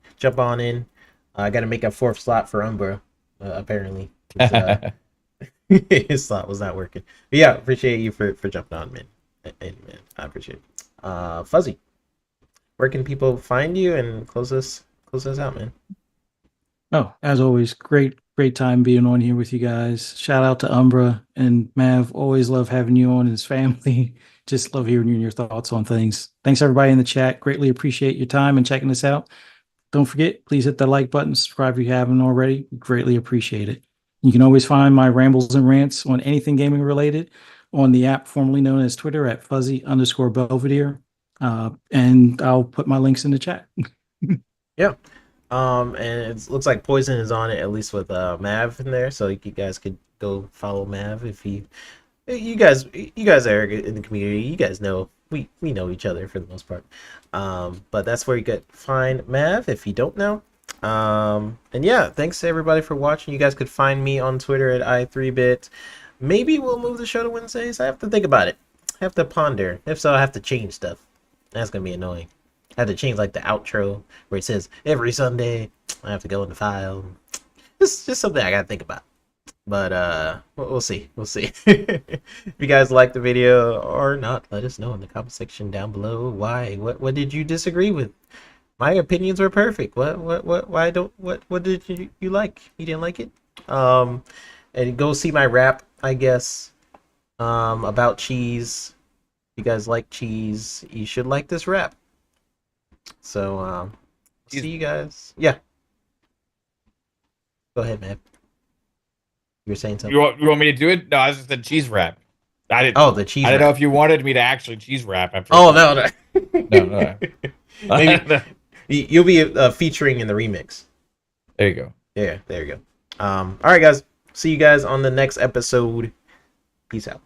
in. I got to make a fourth slot for Umbra, apparently. His slot was not working. But yeah, appreciate you for jumping on, man. And man, I appreciate it. Fuzzy, where can people find you, and close us out, man? Oh, as always, great time being on here with you guys. Shout out to Umbra and Mav. Always love having you on, and his family. Just love hearing you and your thoughts on things. Thanks everybody in the chat. Greatly appreciate your time and checking us out. Don't forget, please hit the like button, subscribe if you haven't already. Greatly appreciate it. You can always find my rambles and rants on anything gaming related on the app formerly known as Twitter at fuzzy_Belvedere. And I'll put my links in the chat. Yeah. And it looks like Poison is on it, at least with Mav in there, so you guys could go follow Mav if you guys are in the community. You guys know we know each other for the most part. But that's where you could find Mav if you don't know. And yeah, thanks to everybody for watching. You guys could find me on Twitter at i3bit. Maybe we'll move the show to Wednesdays. I have to think about it. I have to ponder. If so, I have to change stuff. That's gonna be annoying. I have to change like the outro where it says every Sunday. I have to go in the file. It's just something I gotta think about. But we'll see. If you guys like the video or not, let us know in the comment section down below. Why? What did you disagree with? My opinions were perfect. Why don't what did you like? You didn't like it? And go see my rap, I guess. About cheese. If you guys like cheese, you should like this rap. So see you guys. Yeah. Go ahead, man. You were saying something. You want me to do it? No, I just said cheese wrap. I didn't. Oh, the cheese. I didn't know wrap. if you wanted me to actually cheese wrap after. Oh no. No. Maybe you'll be featuring in the remix. There you go. Yeah, there you go. All right, guys. See you guys on the next episode. Peace out.